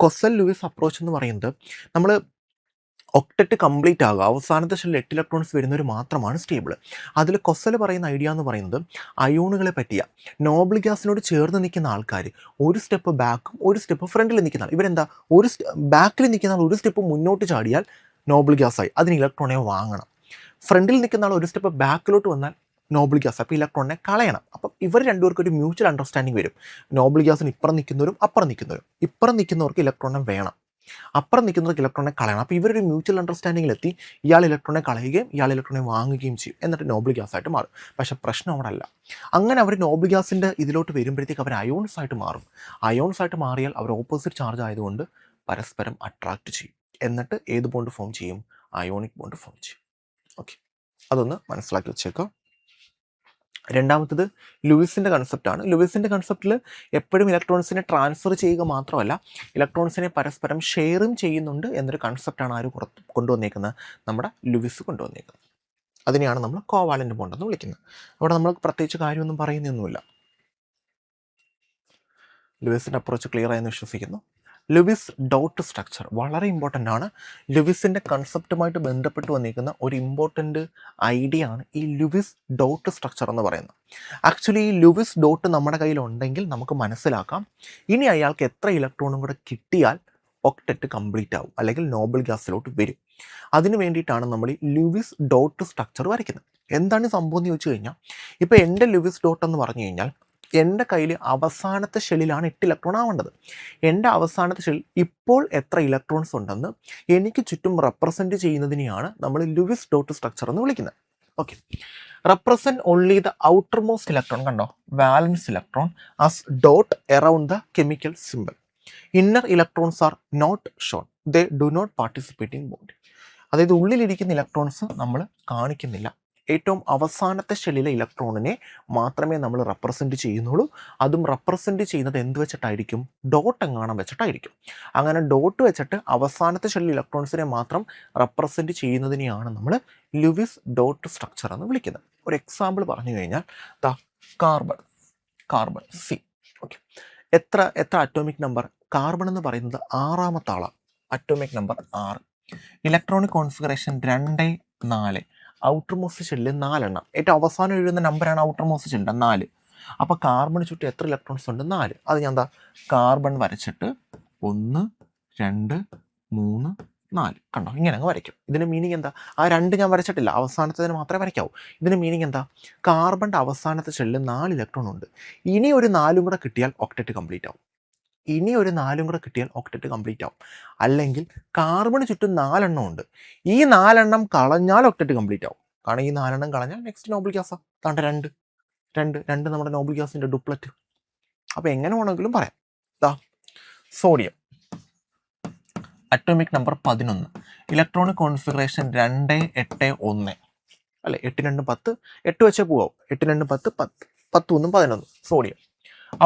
കൊസൽ ലൂയിസ് അപ്രോച്ച് എന്ന് പറയുന്നത്, നമ്മൾ ഒക്ടറ്റ് കംപ്ലീറ്റ് ആകുക, അവസാനത്തെ ഷെല്ലിൽ 8 ഇലക്ട്രോൺസ് വരുന്നവർ മാത്രമാണ് സ്റ്റേബിൾ. അതിൽ കൊസൽ പറയുന്ന ഐഡിയ എന്ന് പറയുന്നത് അയോണുകളെ പറ്റിയാണ്. നോബിൾ ഗ്യാസിനോട് ചേർന്ന് നിൽക്കുന്ന ആൾക്കാർ ഒരു സ്റ്റെപ്പ് ബാക്കും ഒരു സ്റ്റെപ്പ് ഫ്രണ്ടിൽ നിൽക്കുന്ന ആൾ. ഇവരെന്താ, ഒരു ബാക്കിൽ നിൽക്കുന്ന ആൾ ഒരു സ്റ്റെപ്പ് മുന്നോട്ട് ചാടിയാൽ നോബിൾ ഗ്യാസായി, അതിന് ഇലക്ട്രോണെ വാങ്ങണം. ഫ്രണ്ടിൽ നിൽക്കുന്ന ആൾ ഒരു സ്റ്റെപ്പ് ബാക്കിലോട്ട് വന്നാൽ നോബിൾ ഗ്യാസ്, അപ്പോൾ ഇലക്ട്രോണിനെ കളയണം. അപ്പം ഇവർ 2 പേർക്കും ഒരു മ്യൂച്വൽ അണ്ടർസ്റ്റാൻഡിങ് വരും. നോബിൾ ഗ്യാസിന് ഇപ്പുറം നിൽക്കുന്നവരും അപ്പുറം നിൽക്കുന്നവരും. ഇപ്പുറം നിൽക്കുന്നവർക്ക് ഇലക്ട്രോണെ വേണം, അപ്പുറം നിൽക്കുന്നവർക്ക് ഇലക്ട്രോണെ കളയണം. അപ്പോൾ ഇവരൊരു മ്യൂച്വൽ അണ്ടർസ്റ്റാൻഡിങ്ങിലെത്തി ഇയാൾ ഇലക്ട്രോണെ കളയുകയും ഇയാൾ ഇലക്ട്രോണെ വാങ്ങുകയും ചെയ്യും. എന്നിട്ട് നോബിൾ ഗ്യാസ് ആയിട്ട് മാറും. പക്ഷേ പ്രശ്നം അവിടെ അല്ല. അങ്ങനെ അവർ നോബിൾ ഗ്യാസിൻ്റെ ഇതിലോട്ട് വരുമ്പോഴത്തേക്ക് അവർ അയോൺസ് ആയിട്ട് മാറും. അയോൺസ് ആയിട്ട് മാറിയാൽ അവർ ഓപ്പോസിറ്റ് ചാർജ് ആയതുകൊണ്ട് പരസ്പരം അട്രാക്റ്റ് ചെയ്യും. എന്നിട്ട് ഏത് ബോണ്ട് ഫോം ചെയ്യും? അയോണിക് ബോണ്ട് ഫോം ചെയ്യും. ഓക്കെ, അതൊന്ന് മനസ്സിലാക്കി വെച്ചേക്കാം. രണ്ടാമത്തത് ലൂയിസിൻ്റെ കൺസെപ്റ്റാണ്. ലൂയിസിൻ്റെ കൺസെപ്റ്റിൽ എപ്പോഴും ഇലക്ട്രോൺസിനെ ട്രാൻസ്ഫർ ചെയ്യുക മാത്രമല്ല, ഇലക്ട്രോൺസിനെ പരസ്പരം ഷെയറും ചെയ്യുന്നുണ്ട് എന്നൊരു കൺസെപ്റ്റാണ് ആര് കൊണ്ടുവന്നേക്കുന്നത്, നമ്മുടെ ലൂയിസ് കൊണ്ടുവന്നേക്കുന്നത്. അതിനെയാണ് നമ്മൾ കോവാലൻ്റ് ബോണ്ട് എന്ന് വിളിക്കുന്നത്. അവിടെ നമ്മൾ പ്രത്യേകിച്ച് കാര്യമൊന്നും പറയുന്നൊന്നുമില്ല. ലൂയിസിൻ്റെ അപ്രോച്ച് ക്ലിയർ ആയെന്ന് വിശ്വസിക്കുന്നു. ലൂയിസ് ഡോട്ട് സ്ട്രക്ചർ വളരെ ഇമ്പോർട്ടൻ്റ് ആണ്. ലൂയിസിൻ്റെ കൺസെപ്റ്റുമായിട്ട് ബന്ധപ്പെട്ട് വന്നിരിക്കുന്ന ഒരു ഇമ്പോർട്ടൻ്റ് ഐഡിയ ആണ് ഈ ലൂയിസ് ഡോട്ട് സ്ട്രക്ചർ എന്ന് പറയുന്നത്. ആക്ച്വലി ഈ ലൂയിസ് ഡോട്ട് നമ്മുടെ കയ്യിലുണ്ടെങ്കിൽ നമുക്ക് മനസ്സിലാക്കാം ഇനി അയാൾക്ക് എത്ര ഇലക്ട്രോണും കൂടെ കിട്ടിയാൽ ഒക്ടറ്റ് കംപ്ലീറ്റ് ആവും, അല്ലെങ്കിൽ നോബൽ ഗ്യാസിലോട്ട് വരും. അതിന് വേണ്ടിയിട്ടാണ് നമ്മൾ ഈ ലൂയിസ് ഡോട്ട് സ്ട്രക്ചർ വരയ്ക്കുന്നത്. എന്താണ് സംഭവം എന്ന് ചോദിച്ചു കഴിഞ്ഞാൽ, ഇപ്പോൾ എൻ്റെ ലൂയിസ് ഡോട്ട് എന്ന് പറഞ്ഞു കഴിഞ്ഞാൽ എൻ്റെ കയ്യിൽ അവസാനത്തെ ഷെല്ലിലാണ് 8 ഇലക്ട്രോൺ ആവേണ്ടത്. എൻ്റെ അവസാനത്തെ ഷെല്ലിൽ ഇപ്പോൾ എത്ര ഇലക്ട്രോൺസ് ഉണ്ടെന്ന് എനിക്ക് ചുറ്റും റെപ്രസെൻറ്റ് ചെയ്യുന്നതിനെയാണ് നമ്മൾ ലൂയിസ് ഡോട്ട് സ്ട്രക്ചർ എന്ന് വിളിക്കുന്നത്. Okay, represent only the outermost electron, കണ്ടോ, valence electron as dot around the chemical symbol. Inner electrons are not shown, they do not participate in bond. അതായത് ഉള്ളിലിരിക്കുന്ന electrons നമ്മൾ കാണിക്കുന്നില്ല. ഏറ്റവും അവസാനത്തെ ഷെല്ലിലെ ഇലക്ട്രോണിനെ മാത്രമേ നമ്മൾ റെപ്രസെൻറ്റ് ചെയ്യുന്നുള്ളൂ. അതും റെപ്രസെൻറ്റ് ചെയ്യുന്നത് എന്ത് വെച്ചിട്ടായിരിക്കും, ഡോട്ട് എങ്ങാണം വെച്ചിട്ടായിരിക്കും. അങ്ങനെ ഡോട്ട് വെച്ചിട്ട് അവസാനത്തെ ഷെല്ലിൽ ഇലക്ട്രോൺസിനെ മാത്രം റെപ്രസെൻറ്റ് ചെയ്യുന്നതിനെയാണ് നമ്മൾ ലൂയിസ് ഡോട്ട് സ്ട്രക്ചർ എന്ന് വിളിക്കുന്നത്. ഒരു എക്സാമ്പിൾ പറഞ്ഞു കഴിഞ്ഞാൽ കാർബൺ സി. ഓക്കെ, എത്ര അറ്റോമിക് നമ്പർ? കാർബൺ എന്ന് പറയുന്നത് 6ാമത്തെ ആളാണ്, atomic number 6. Electronic configuration 2, 4. Outer most ഷെല്ലിൽ 4 എണ്ണം. ഏറ്റവും അവസാനം എഴുതുന്ന നമ്പറാണ് ഔട്ടർ മോസ്റ്റ് ഷെല്ലിൻ്റെ 4. അപ്പോൾ കാർബൺ ചുറ്റും എത്ര ഇലക്ട്രോൺസ് ഉണ്ട്? 4. അത് ഞാൻ കാർബൺ വരച്ചിട്ട് 1, 2, 3, 4 കണ്ടോ, ഇങ്ങനെ അങ്ങ് വരയ്ക്കും. ഇതിന് മീനിങ് എന്താ? ആ 2 ഞാൻ വരച്ചിട്ടില്ല, അവസാനത്തതിന് മാത്രമേ വരയ്ക്കാവൂ. ഇതിന് മീനിങ് എന്താ? കാർബണിൻ്റെ അവസാനത്തെ ഷെല്ലിൽ 4 ഇലക്ട്രോൺ ഉണ്ട്. ഇനി ഒരു 4 കൂടെ കിട്ടിയാൽ ഒക്ടറ്റ് കംപ്ലീറ്റ് ആവും. അല്ലെങ്കിൽ കാർബൺ ചുറ്റും 4 എണ്ണം ഉണ്ട്, ഈ 4 എണ്ണം കളഞ്ഞാൽ ഒക്ടറ്റ് കംപ്ലീറ്റ് ആവും. കാരണം ഈ 4 എണ്ണം കളഞ്ഞാൽ നെക്സ്റ്റ് നോബൽ ഗ്യാസാണ്. താണ്ട 2 നമ്മുടെ നോബൽ ഗ്യാസിൻ്റെ ഡുപ്ലറ്റ്. അപ്പോൾ എങ്ങനെ വേണമെങ്കിലും പറയാം. Sodium atomic number 11, electronic configuration 2, 8, 1 അല്ലേ. 8, 2, 10, 8 വെച്ചേ പോവാം. 8, 2, 10, 10, 1, 11 സോഡിയം.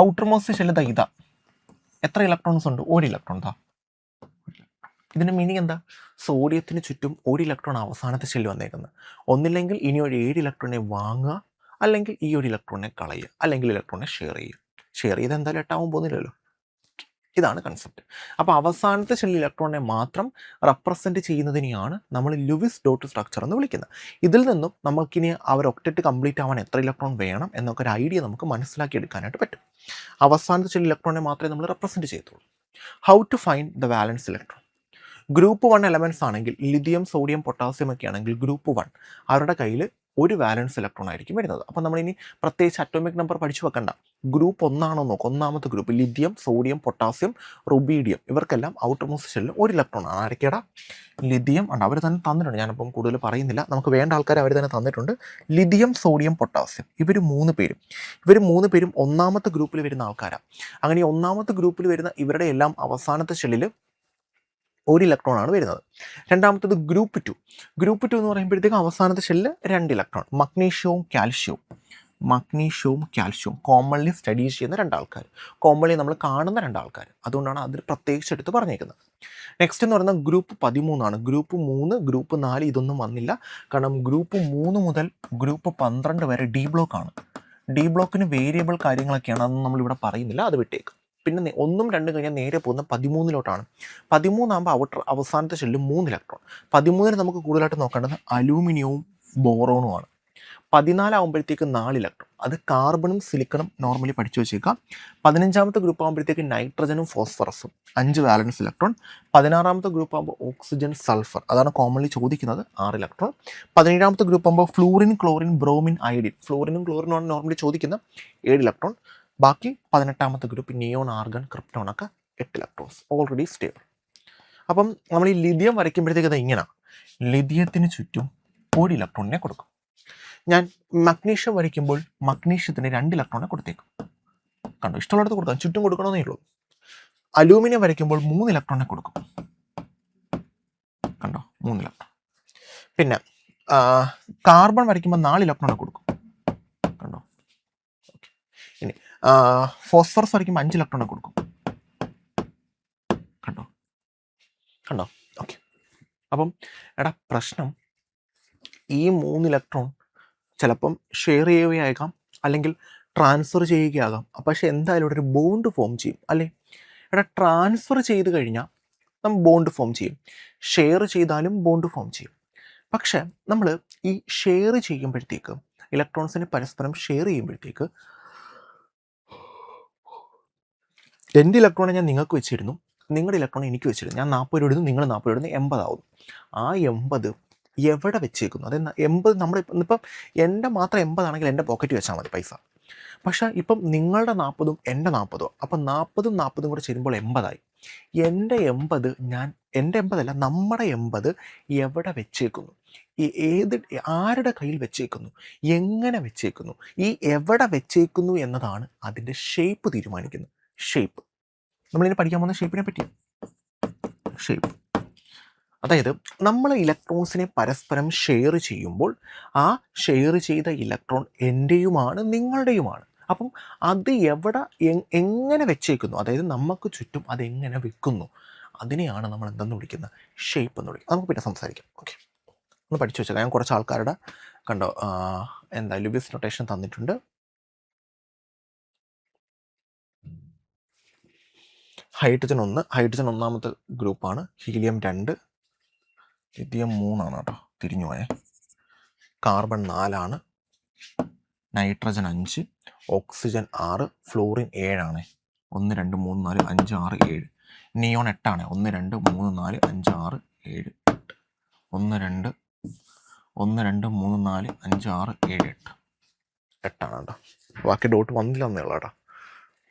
ഔട്ടർ മോസ്റ്റ് ഷെല്ല് ഇതാ. എത്ര ഇലക്ട്രോൺസ് ഉണ്ട്? 1 ഇലക്ട്രോൺ. ഇതിൻ്റെ മീനിങ് എന്താ? സോഡിയത്തിന് ചുറ്റും 1 ഇലക്ട്രോൺ അവസാനത്തെ ഷെല്ല് വന്നേക്കുന്നത്. ഒന്നില്ലെങ്കിൽ ഇനി ഒരു 7 ഇലക്ട്രോണെ വാങ്ങുക, അല്ലെങ്കിൽ ഈ ഒരു ഇലക്ട്രോണെ കളയുക, അല്ലെങ്കിൽ ഇലക്ട്രോണെ ഷെയർ ചെയ്ത് എന്തായാലും 8 ആവാൻ പോകുന്നില്ലല്ലോ. ഇതാണ് കൺസെപ്റ്റ്. അപ്പോൾ അവസാനത്തെ ഷെല്ലിൽ ഇലക്ട്രോണിനെ മാത്രം റെപ്രസെൻറ്റ് ചെയ്യുന്നതിനെയാണ് നമ്മൾ ലൂയിസ് ഡോട്ട് സ്ട്രക്ചർ എന്ന് വിളിക്കുന്നത്. ഇതിൽ നിന്നും നമുക്കിനി അവർ ഒക്ടറ്റ് കംപ്ലീറ്റ് ആവാൻ എത്ര ഇലക്ട്രോൺ വേണം എന്നൊക്കെ ഒരു ഐഡിയ നമുക്ക് മനസ്സിലാക്കിയെടുക്കാനായിട്ട് പറ്റും. അവസാനത്തെ ഷെല്ലിൽ ഇലക്ട്രോണിനെ മാത്രമേ നമ്മൾ റെപ്രസെൻറ്റ് ചെയ്യത്തുള്ളൂ. How to find the valence electron? Group 1 elements ആണെങ്കിൽ, ലിഥിയം, സോഡിയം, പൊട്ടാസ്യം ഒക്കെ ആണെങ്കിൽ ഗ്രൂപ്പ് 1 അവരുടെ കയ്യിൽ ഒരു വാലൻസ് ഇലക്ട്രോൺ ആയിരിക്കും വരുന്നത്. അപ്പോൾ നമ്മളിനി പ്രത്യേകിച്ച് അറ്റോമിക് നമ്പർ പഠിച്ചു വെക്കണ്ട. ഗ്രൂപ്പ് 1 ആണോ നോക്കുക. 1ാമത്തെ group lithium, sodium, potassium, rubidium, ഇവർക്കെല്ലാം ഔട്ടർ മോസ്റ്റ് ഷെല്ലിൽ 1 ഇലക്ട്രോൺ ആണ്. ആരൊക്കെയാ? ലിഥിയം ഉണ്ട്, അവർ തന്നെ തന്നിട്ടുണ്ട്, ഞാനിപ്പം കൂടുതൽ പറയുന്നില്ല, നമുക്ക് വേണ്ട ആൾക്കാർ അവർ തന്നെ തന്നിട്ടുണ്ട്. ലിഥിയം, സോഡിയം, പൊട്ടാസ്യം, ഇവർ 3 പേരും 1ാമത്തെ ഗ്രൂപ്പിൽ വരുന്ന ആൾക്കാരാണ്. അങ്ങനെ 1ാമത്തെ ഗ്രൂപ്പിൽ വരുന്ന ഇവരുടെ എല്ലാം അവസാനത്തെ ഷെല്ലിൽ 1 ഇലക്ട്രോൺ ആണ് വരുന്നത്. രണ്ടാമത്തത് ഗ്രൂപ്പ് 2 എന്ന് പറയുമ്പോഴത്തേക്കും അവസാനത്തെ ഷെല്ലിൽ 2 ഇലക്ട്രോൺ. മഗ്നീഷ്യവും കാൽഷ്യവും കോമൺലി സ്റ്റഡി ചെയ്യുന്ന 2 ആൾക്കാർ, കോമൺലി നമ്മൾ കാണുന്ന 2 ആൾക്കാർ. അതുകൊണ്ടാണ് അതിൽ പ്രത്യേകിച്ച് എടുത്ത് പറഞ്ഞേക്കുന്നത്. നെക്സ്റ്റ് എന്ന് പറയുന്നത് ഗ്രൂപ്പ് 13 ആണ്. ഗ്രൂപ്പ് 3, ഗ്രൂപ്പ് 4 ഇതൊന്നും വന്നില്ല. കാരണം ഗ്രൂപ്പ് 3 മുതൽ ഗ്രൂപ്പ് 12 വരെ ഡി ബ്ലോക്ക് ആണ്. ഡി ബ്ലോക്കിന് വേരിയബിൾ കാര്യങ്ങളൊക്കെയാണ്, അതൊന്നും നമ്മളിവിടെ പറയുന്നില്ല, അത് വിട്ടേക്ക്. പിന്നെ 1, 2 കഴിഞ്ഞാൽ നേരെ പോകുന്ന 13ലോട്ടാണ്. 13 ആകുമ്പോൾ അവസാനത്തെ ഷെല്ലിൽ 3 ഇലക്ട്രോൺ. 13 നമുക്ക് കൂടുതലായിട്ട് നോക്കേണ്ടത് അലൂമിനിയവും ബോറോണുമാണ്. 14 ആകുമ്പോഴത്തേക്ക് 4 ഇലക്ട്രോൺ. അത് കാർബണും സിലിക്കണും നോർമലി പഠിച്ചു വെച്ചേക്കാം. 15ാമത്തെ ഗ്രൂപ്പ് ആകുമ്പോഴത്തേക്ക് നൈട്രജനും ഫോസ്ഫറസും 5 വാലൻസ് ഇലക്ട്രോൺ. 16ാമത്തെ ഗ്രൂപ്പ് ആകുമ്പോൾ ഓക്സിജൻ, സൾഫർ, അതാണ് കോമൺലി ചോദിക്കുന്നത്, 6 ഇലക്ട്രോൺ. 17ാമത്തെ ഗ്രൂപ്പ് ആകുമ്പോൾ ഫ്ലൂറിൻ, ക്ലോറിൻ, ബ്രോമിൻ, അയഡിൻ, ഫ്ലൂറിനും ക്ലോറിനുമാണ് നോർമലി ചോദിക്കുന്നത്, 7 ഇലക്ട്രോൺ. ബാക്കി 18ാമത്തെ ഗ്രൂപ്പ് നിയോൺ, ആർഗൺ, ക്രിപ്റ്റോൺ ഒക്കെ 8 ഇലക്ട്രോൺസ് ഓൾറെഡി സ്റ്റേബിൾ. അപ്പം നമ്മൾ ഈ ലിഥിയം വരയ്ക്കുമ്പോഴത്തേക്ക് അത് ഇങ്ങനെ, ലിഥിയത്തിന് ചുറ്റും 1 ഇലക്ട്രോണിനെ കൊടുക്കും. ഞാൻ മഗ്നീഷ്യം വരയ്ക്കുമ്പോൾ മഗ്നീഷ്യത്തിന് 2 ഇലക്ട്രോണെ കൊടുത്തേക്കും. കണ്ടോ, ഇഷ്ടമുള്ളിടത്ത് കൊടുക്കാം, ചുറ്റും കൊടുക്കണമെന്നേ ഉള്ളൂ. അലൂമിനിയം വരയ്ക്കുമ്പോൾ 3 ഇലക്ട്രോണെ കൊടുക്കും. കണ്ടോ, 3 ഇലക്ട്രോൺ. പിന്നെ കാർബൺ വരയ്ക്കുമ്പോൾ 4 ഇലക്ട്രോണെ കൊടുക്കും. കണ്ടോ, ഇനി ഫോസ്ഫറസ് വരയ്ക്കുമ്പോൾ 5 ഇലക്ട്രോണെ കൊടുക്കും. കണ്ടോ കണ്ടോ? ഓക്കെ. അപ്പം എടാ പ്രശ്നം ഈ 3 ഇലക്ട്രോൺ ചിലപ്പം ഷെയർ ചെയ്യുകയാകാം, അല്ലെങ്കിൽ ട്രാൻസ്ഫർ ചെയ്യുകയാകാം. പക്ഷേ എന്തായാലും ഇവിടെ ഒരു ബോണ്ട് ഫോം ചെയ്യും അല്ലേ? എടാ ട്രാൻസ്ഫർ ചെയ്ത് കഴിഞ്ഞാൽ നമ്മൾ ബോണ്ട് ഫോം ചെയ്യും, ഷെയർ ചെയ്താലും ബോണ്ട് ഫോം ചെയ്യും. പക്ഷേ നമ്മൾ ഈ ഷെയർ ചെയ്യുമ്പോഴത്തേക്ക്, ഇലക്ട്രോൺസിനെ പരസ്പരം ഷെയർ ചെയ്യുമ്പോഴത്തേക്ക്, എൻ്റെ ഇലക്ട്രോണെ ഞാൻ നിങ്ങൾക്ക് വെച്ചിരുന്നു, നിങ്ങളുടെ ഇലക്ട്രോൺ എനിക്ക് വെച്ചിരുന്നു. ഞാൻ 40 ഇടുന്നു, നിങ്ങൾ 40 ഇടുന്നു, 80 ആവുന്നു. ആ 80 എവിടെ വെച്ചേക്കുന്നു? അത് 80 നമ്മൾ ഇപ്പം എൻ്റെ മാത്രം 80 ആണെങ്കിൽ എൻ്റെ പോക്കറ്റ് വെച്ചാൽ മതി പൈസ. പക്ഷേ ഇപ്പം നിങ്ങളുടെ 40ഉം എൻ്റെ 40ഉം, അപ്പം 40ഉം 40ഉം കൂടെ ചേരുമ്പോൾ 80 ആയി. എൻ്റെ 80 എൻ്റെ 80 അല്ല, നമ്മുടെ 80 എവിടെ വെച്ചേക്കുന്നു? ഈ ആരുടെ കയ്യിൽ വെച്ചേക്കുന്നു? എങ്ങനെ വെച്ചേക്കുന്നു? ഈ എവിടെ വെച്ചേക്കുന്നു എന്നതാണ് അതിൻ്റെ ഷേപ്പ് തീരുമാനിക്കുന്നത്. ഷേപ്പ് നമ്മളിനി പഠിക്കാൻ പോകുന്ന ഷേപ്പിനെ പറ്റി. ഷേപ്പ് അതായത് നമ്മൾ ഇലക്ട്രോൺസിനെ പരസ്പരം ഷെയർ ചെയ്യുമ്പോൾ ആ ഷെയർ ചെയ്ത ഇലക്ട്രോൺ എൻ്റെയുമാണ് നിങ്ങളുടെയുമാണ്. അപ്പം അത് എവിടെ എങ്ങനെ വെച്ചേക്കുന്നു, അതായത് നമുക്ക് ചുറ്റും അതെങ്ങനെ വെക്കുന്നു, അതിനെയാണ് നമ്മൾ എന്തെന്ന് വിളിക്കുന്നത്? ഷേപ്പ് എന്ന് വിളിക്കുന്നത്. നമുക്ക് പിന്നെ സംസാരിക്കാം. ഓക്കെ, ഒന്ന് പഠിച്ചു വെച്ചാൽ. ഞാൻ കുറച്ച് ആൾക്കാരുടെ കണ്ടോ എന്താ ലുബിസ് നൊട്ടേഷൻ തന്നിട്ടുണ്ട്. ഹൈഡ്രജൻ 1, ഹൈഡ്രജൻ 1ാമത്തെ ഗ്രൂപ്പാണ്. ഹീലിയം 2, ലിഥിയം 3 ആണ് കേട്ടോ, തിരിഞ്ഞു പോയേ. കാർബൺ 4 ആണ്, നൈട്രജൻ 5, ഓക്സിജൻ 6, ഫ്ലോറിൻ 7 ആണ്. 1 2 3 4 5 6 7. നിയോൺ 8 ആണ്. 1 2 3 4 5 6 7 8. 1 2 3 4 5 6 7 8. 8 ആണ് കേട്ടോ. ബാക്കി ഡോട്ട് വന്നില്ല എന്നേയുള്ളൂ കേട്ടോ.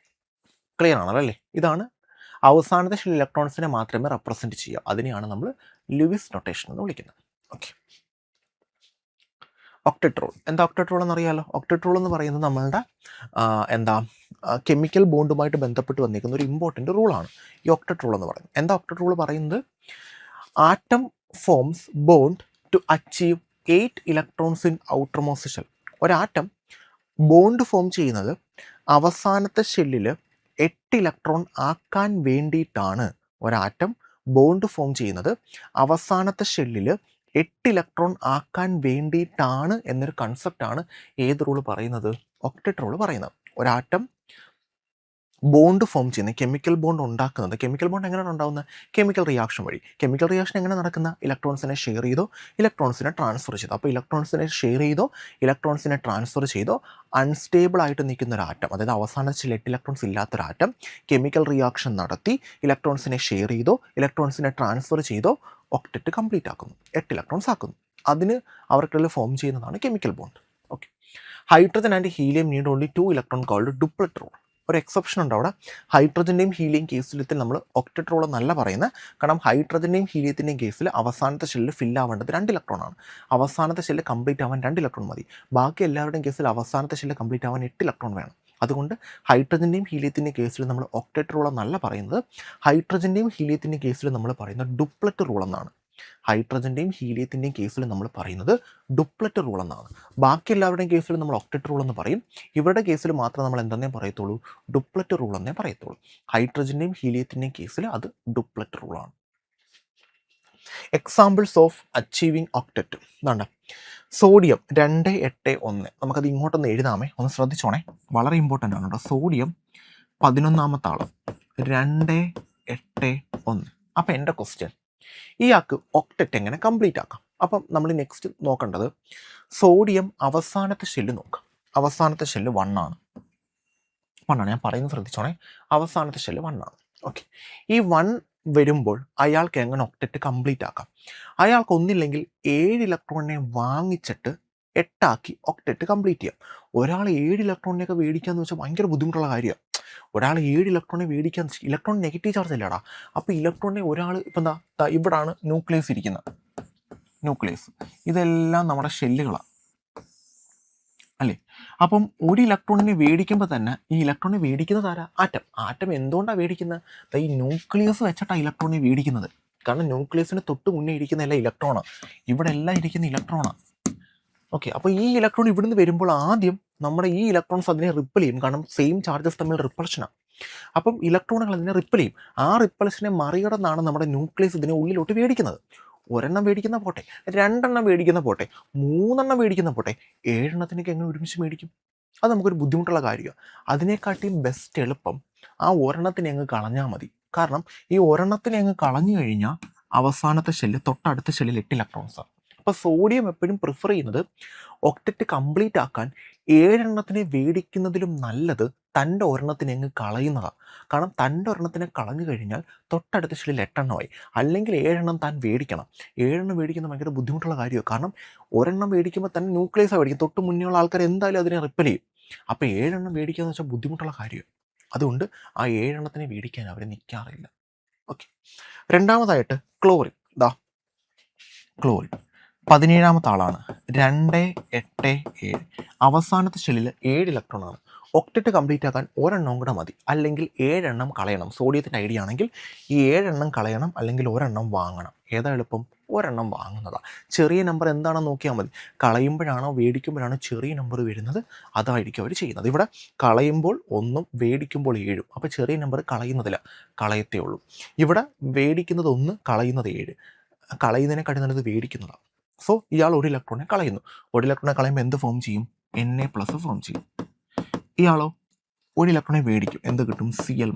ക്ലിയർ ആണല്ലോ അല്ലേ? ഇതാണ് അവസാനത്തെ ഷെൽ ഇലക്ട്രോൺസിനെ മാത്രമേ റെപ്രസെൻറ്റ് ചെയ്യുക. അതിനെയാണ് നമ്മൾ ലുവിസ് നൊട്ടേഷൻ എന്ന് വിളിക്കുന്നത്. Okay, octet rule. എന്താ ഒക്ടറ്റ് റൂൾ എന്നറിയാമല്ലോ? ഒക്ടറ്റ് റൂൾ എന്ന് പറയുന്നത് നമ്മളുടെ കെമിക്കൽ ബോണ്ടുമായിട്ട് ബന്ധപ്പെട്ട് വന്നിരിക്കുന്ന ഒരു ഇമ്പോർട്ടൻ്റ് റൂളാണ് ഈ ഒക്ടറ്റ് റൂൾ എന്ന് പറയുന്നത്. എന്താ ഒക്ടറ്റ് റൂൾ പറയുന്നത്? Atom forms bond to achieve 8 electrons in outermost shell. ഒരാറ്റം ബോണ്ട് ഫോം ചെയ്യുന്നത് അവസാനത്തെ ഷെല്ലിൽ 8 ഇലക്ട്രോൺ ആക്കാൻ വേണ്ടിയിട്ടാണ്. ഒരാറ്റം ബോണ്ട് ഫോം ചെയ്യുന്നത് അവസാനത്തെ ഷെല്ലിൽ 8 ഇലക്ട്രോൺ ആക്കാൻ വേണ്ടിയിട്ടാണ് എന്നൊരു കൺസെപ്റ്റാണ് ഏത് റൂൾ പറയുന്നത്? ഒക്ടറ്റ് റൂൾ പറയുന്നത്. ഒരാറ്റം ബോണ്ട് ഫോം ചെയ്യുന്നത്, കെമിക്കൽ ബോണ്ട് ഉണ്ടാക്കുന്നത്, കെമിക്കൽ ബോണ്ട് എങ്ങനെയാണ് ഉണ്ടാകുന്നത്? കെമിക്കൽ റിയാക്ഷൻ വഴി. കെമിക്കൽ റിയാക്ഷൻ എങ്ങനെ നടക്കുന്ന? ഇലക്ട്രോൺസിനെ ഷെയർ ചെയ്തോ ഇലക്ട്രോൺസിനെ ട്രാൻസ്ഫർ ചെയ്തോ. അപ്പോൾ ഇലക്ട്രോൺസിനെ ഷെയർ ചെയ്തോ ഇലക്ട്രോൺസിനെ ട്രാൻസ്ഫർ ചെയ്തോ അൺസ്റ്റേബിൾ ആയിട്ട് നിൽക്കുന്ന ഒരു ആറ്റം, അതായത് അവസാന 8 ഇലക്ട്രോൺസ് ഇല്ലാത്തൊരു ആറ്റം കെമിക്കൽ റിയാക്ഷൻ നടത്തി ഇലക്ട്രോൺസിനെ ഷെയർ ചെയ്തോ ഇലക്ട്രോൺസിനെ ട്രാൻസ്ഫർ ചെയ്തോ ഒക്ടറ്റ് കംപ്ലീറ്റ് ആക്കുന്നു, 8 ഇലക്ട്രോൺസ് ആക്കുന്നു. അതിന് അവർക്കുള്ളിൽ ഫോം ചെയ്യുന്നതാണ് chemical bond. Okay, hydrogen and helium need only 2 electron called duplet rule. ഒരു എക്സെപ്ഷൻ ഉണ്ട് അവിടെ. ഹൈഡ്രജൻ്റെയും ഹീലിയം കേസിൽ നമ്മൾ ഒക്ടറ്റ് റൂൾ എന്നല്ല പറയുന്നത്. കാരണം ഹൈഡ്രജൻ്റെയും ഹീലിയത്തിൻ്റെയും കേസിൽ അവസാനത്തെ ഷെല്ലിൽ ഫില്ലാവേണ്ടത് 2 ഇലക്ട്രോൺ ആണ്. അവസാനത്തെ ഷെല്ല് കംപ്ലീറ്റ് ആവാൻ 2 ഇലക്ട്രോൺ മതി. ബാക്കി എല്ലാവരുടെയും കേസിൽ അവസാനത്തെ ഷെല്ല് കംപ്ലീറ്റ് ആവാൻ 8 ഇലക്ട്രോൺ വേണം. അതുകൊണ്ട് ഹൈഡ്രജൻ്റെയും ഹീലിയത്തിൻ്റെയും കേസിൽ നമ്മൾ ഒക്ടറ്റ് റൂൾ എന്നല്ല പറയുന്നത്. ഹൈഡ്രജൻ്റെയും ഹീലിയത്തിൻ്റെയും കേസിൽ നമ്മൾ പറയുന്നത് ഡുപ്ലറ്റ് റൂൾ എന്നാണ്. ഹൈഡ്രജൻ്റെയും ഹീലിയത്തിൻ്റെയും കേസിൽ നമ്മൾ പറയുന്നത് ഡുപ്ലറ്റ് റൂൾ എന്നാണ്. ബാക്കി എല്ലാവരുടെയും കേസിൽ നമ്മൾ ഒക്ടറ്റ് റൂൾ എന്ന് പറയും. ഇവരുടെ കേസിൽ മാത്രം നമ്മൾ എന്തെന്നേ പറയത്തുള്ളൂ? ഡുപ്ലറ്റ് റൂൾ എന്നേ പറയത്തുള്ളൂ. ഹൈഡ്രജൻ്റെയും ഹീലിയത്തിൻ്റെയും കേസിൽ അത് ഡുപ്ലറ്റ് റൂളാണ്. എക്സാമ്പിൾസ് ഓഫ് അച്ചീവിങ് ഒക്ടറ്റ് ഇതാണ്. സോഡിയം 2 8 1. നമുക്കത് ഇങ്ങോട്ടൊന്ന് എഴുതാമേ, ഒന്ന് ശ്രദ്ധിച്ചോണേ, വളരെ ഇമ്പോർട്ടൻ്റ് ആണ് കേട്ടോ. സോഡിയം 11ാമത്തെ ആള് 2 8 1. അപ്പം എൻ്റെ ക്വസ്റ്റ്യൻ, ഇയാൾക്ക് ഒക്ടറ്റ് എങ്ങനെ കംപ്ലീറ്റ് ആക്കാം? അപ്പം നമ്മൾ നെക്സ്റ്റ് നോക്കേണ്ടത് സോഡിയം അവസാനത്തെ ഷെല്ല് നോക്കാം. അവസാനത്തെ ഷെല്ല് 1 ആണ്. ഞാൻ പറയുന്നത് ശ്രദ്ധിച്ചോണേ, അവസാനത്തെ ഷെല്ല് 1 ആണ്. ഓക്കെ, ഈ 1 വരുമ്പോൾ അയാൾക്ക് എങ്ങനെ ഒക്ടറ്റ് കംപ്ലീറ്റ് ആക്കാം? അയാൾക്ക് ഒന്നില്ലെങ്കിൽ 7 ഇലക്ട്രോണിനെ വാങ്ങിച്ചിട്ട് 8 ആക്കി ഒക്ടറ്റ് കംപ്ലീറ്റ് ചെയ്യാം. ഒരാൾ 7 ഇലക്ട്രോണിനെയൊക്കെ മേടിക്കാന്ന് വെച്ചാൽ ഭയങ്കര ബുദ്ധിമുട്ടുള്ള കാര്യമാണ്. ഒരാൾ 7 ഇലക്ട്രോണിനെ മേടിക്കാൻ, ഇലക്ട്രോൺ നെഗറ്റീവ് ചാർജ് അല്ലേടാ. അപ്പോൾ ഇലക്ട്രോണിനെ ഒരാൾ ഇപ്പം എന്താ ഇവിടാണ് ന്യൂക്ലിയസ് ഇരിക്കുന്നത്, ന്യൂക്ലിയസ് ഇതെല്ലാം നമ്മുടെ ഷെല്ലുകളാണ് അല്ലേ. അപ്പം ഒരു ഇലക്ട്രോണിനെ മേടിക്കുമ്പോൾ തന്നെ ഈ ഇലക്ട്രോണിനെ മേടിക്കുന്നത് ആരാ? ആറ്റം. ആറ്റം എന്തുകൊണ്ടാണ് മേടിക്കുന്നത്? ഈ ന്യൂക്ലിയസ് വെച്ചിട്ടാണ് ഇലക്ട്രോണിനെ മേടിക്കുന്നത്. കാരണം ന്യൂക്ലിയസിന് തൊട്ട് മുന്നേ ഇരിക്കുന്ന എല്ലാം ഇലക്ട്രോണാണ്. ഇവിടെ എല്ലാം ഇരിക്കുന്ന ഇലക്ട്രോണാണ്. ഓക്കെ, അപ്പോൾ ഈ ഇലക്ട്രോൺ ഇവിടുന്ന് വരുമ്പോൾ ആദ്യം നമ്മുടെ ഈ ഇലക്ട്രോൺസ് അതിനെ റിപ്പൽ ചെയ്യും, കാരണം സെയിം ചാർജസ് തമ്മിൽ റിപ്പൾഷനാണ്. അപ്പം ഇലക്ട്രോണുകൾ അതിനെ റിപ്പൽ ചെയ്യും. ആ റിപ്പൾഷനെ മറികടന്നാണ് നമ്മുടെ ന്യൂക്ലിയസ് ഇതിനെ ഉള്ളിലോട്ട് മേടിക്കുന്നത്. ഒരെണ്ണം മേടിക്കുന്ന പോട്ടെ, രണ്ടെണ്ണം മേടിക്കുന്ന പോട്ടെ, മൂന്നെണ്ണം മേടിക്കുന്ന പോട്ടെ, ഏഴെണ്ണത്തിനൊക്കെ എങ്ങനെ ഒരുമിച്ച് മേടിക്കും? അത് നമുക്കൊരു ബുദ്ധിമുട്ടുള്ള കാര്യമാണ്. അതിനെക്കാട്ടിയും ബെസ്റ്റ് എളുപ്പം ആ ഒരെണ്ണത്തിനെ അങ്ങ് കളഞ്ഞാൽ മതി. കാരണം ഈ ഒരെണ്ണത്തിനെ അങ്ങ് കളഞ്ഞു കഴിഞ്ഞാൽ അവസാനത്തെ ഷെല്ല് തൊട്ടടുത്ത ഷെല്ലിൽ 8 ഇലക്ട്രോൺസാണ്. അപ്പോൾ സോഡിയം എപ്പോഴും പ്രിഫർ ചെയ്യുന്നത് ഒക്ടറ്റ് കംപ്ലീറ്റ് ആക്കാൻ 7 എണ്ണത്തിനെ മേടിക്കുന്നതിലും നല്ലത് തൻ്റെ ഒരെണ്ണത്തിനെ അങ്ങ് കളയുന്നതാണ്. കാരണം തൻ്റെ ഒരെണ്ണത്തിനെ കളഞ്ഞു കഴിഞ്ഞാൽ തൊട്ടടുത്ത ഷെല്ലിൽ 8 എണ്ണമായി. അല്ലെങ്കിൽ 7 എണ്ണം താൻ മേടിക്കണം. 7 എണ്ണം മേടിക്കുന്നത് ഭയങ്കര ബുദ്ധിമുട്ടുള്ള കാര്യമാണ്. കാരണം ഒരെണ്ണം മേടിക്കുമ്പോൾ തന്നെ ന്യൂക്ലിയസ് മേടിക്കും, തൊട്ട് മുന്നേയുള്ള ആൾക്കാർ എന്തായാലും അതിനെ റിപ്പൽ ചെയ്യും. അപ്പോൾ 7 എണ്ണം മേടിക്കുക എന്ന് വെച്ചാൽ ബുദ്ധിമുട്ടുള്ള കാര്യമാണ്. അതുകൊണ്ട് ആ 7 എണ്ണത്തിനെ മേടിക്കാൻ അവർ നിൽക്കാറില്ല. ഓക്കെ, രണ്ടാമതായിട്ട് ക്ലോറിൻ. ക്ലോറിൻ 17ാമത്തെ ആളാണ്. 2, 8, 7. അവസാനത്തെ ഷെല്ലിൽ 7 ഇലക്ട്രോണാണ്. ഒക്ടറ്റ് കംപ്ലീറ്റ് ആക്കാൻ ഒരെണ്ണം കൂടെ മതി, അല്ലെങ്കിൽ 7 എണ്ണം കളയണം. സോഡിയത്തിൻ്റെ ഐഡിയ ആണെങ്കിൽ ഈ 7 എണ്ണം കളയണം, അല്ലെങ്കിൽ ഒരെണ്ണം വാങ്ങണം. ഏതാ എളുപ്പം? ഒരെണ്ണം വാങ്ങുന്നതാണ്. ചെറിയ നമ്പർ എന്താണെന്ന് നോക്കിയാൽ മതി. കളയുമ്പോഴാണോ മേടിക്കുമ്പോഴാണോ ചെറിയ നമ്പർ വരുന്നത്, അതായിരിക്കും അവർ ചെയ്യുന്നത്. ഇവിടെ കളയുമ്പോൾ 1, മേടിക്കുമ്പോൾ 7. അപ്പോൾ ചെറിയ നമ്പർ കളയുന്നതില്ല, കളയത്തേ ഉള്ളൂ. ഇവിടെ മേടിക്കുന്നത് 1, കളയുന്നത് 7. കളയുന്നതിനെക്കാട്ടി നല്ലത് മേടിക്കുന്നതാണ്. സോ ഇയാൾ ഒരു ഇലക്ട്രോണെ കളയുന്നു. ഒരു ഇലക്ട്രോണെ കളയുമ്പോൾ എന്ത് ഫോം ചെയ്യും? Na+ ഫോം ചെയ്യും. ഇയാളോ ഒരു ഇലക്ട്രോണെ മേടിക്കും, എന്ത് കിട്ടും? Cl-.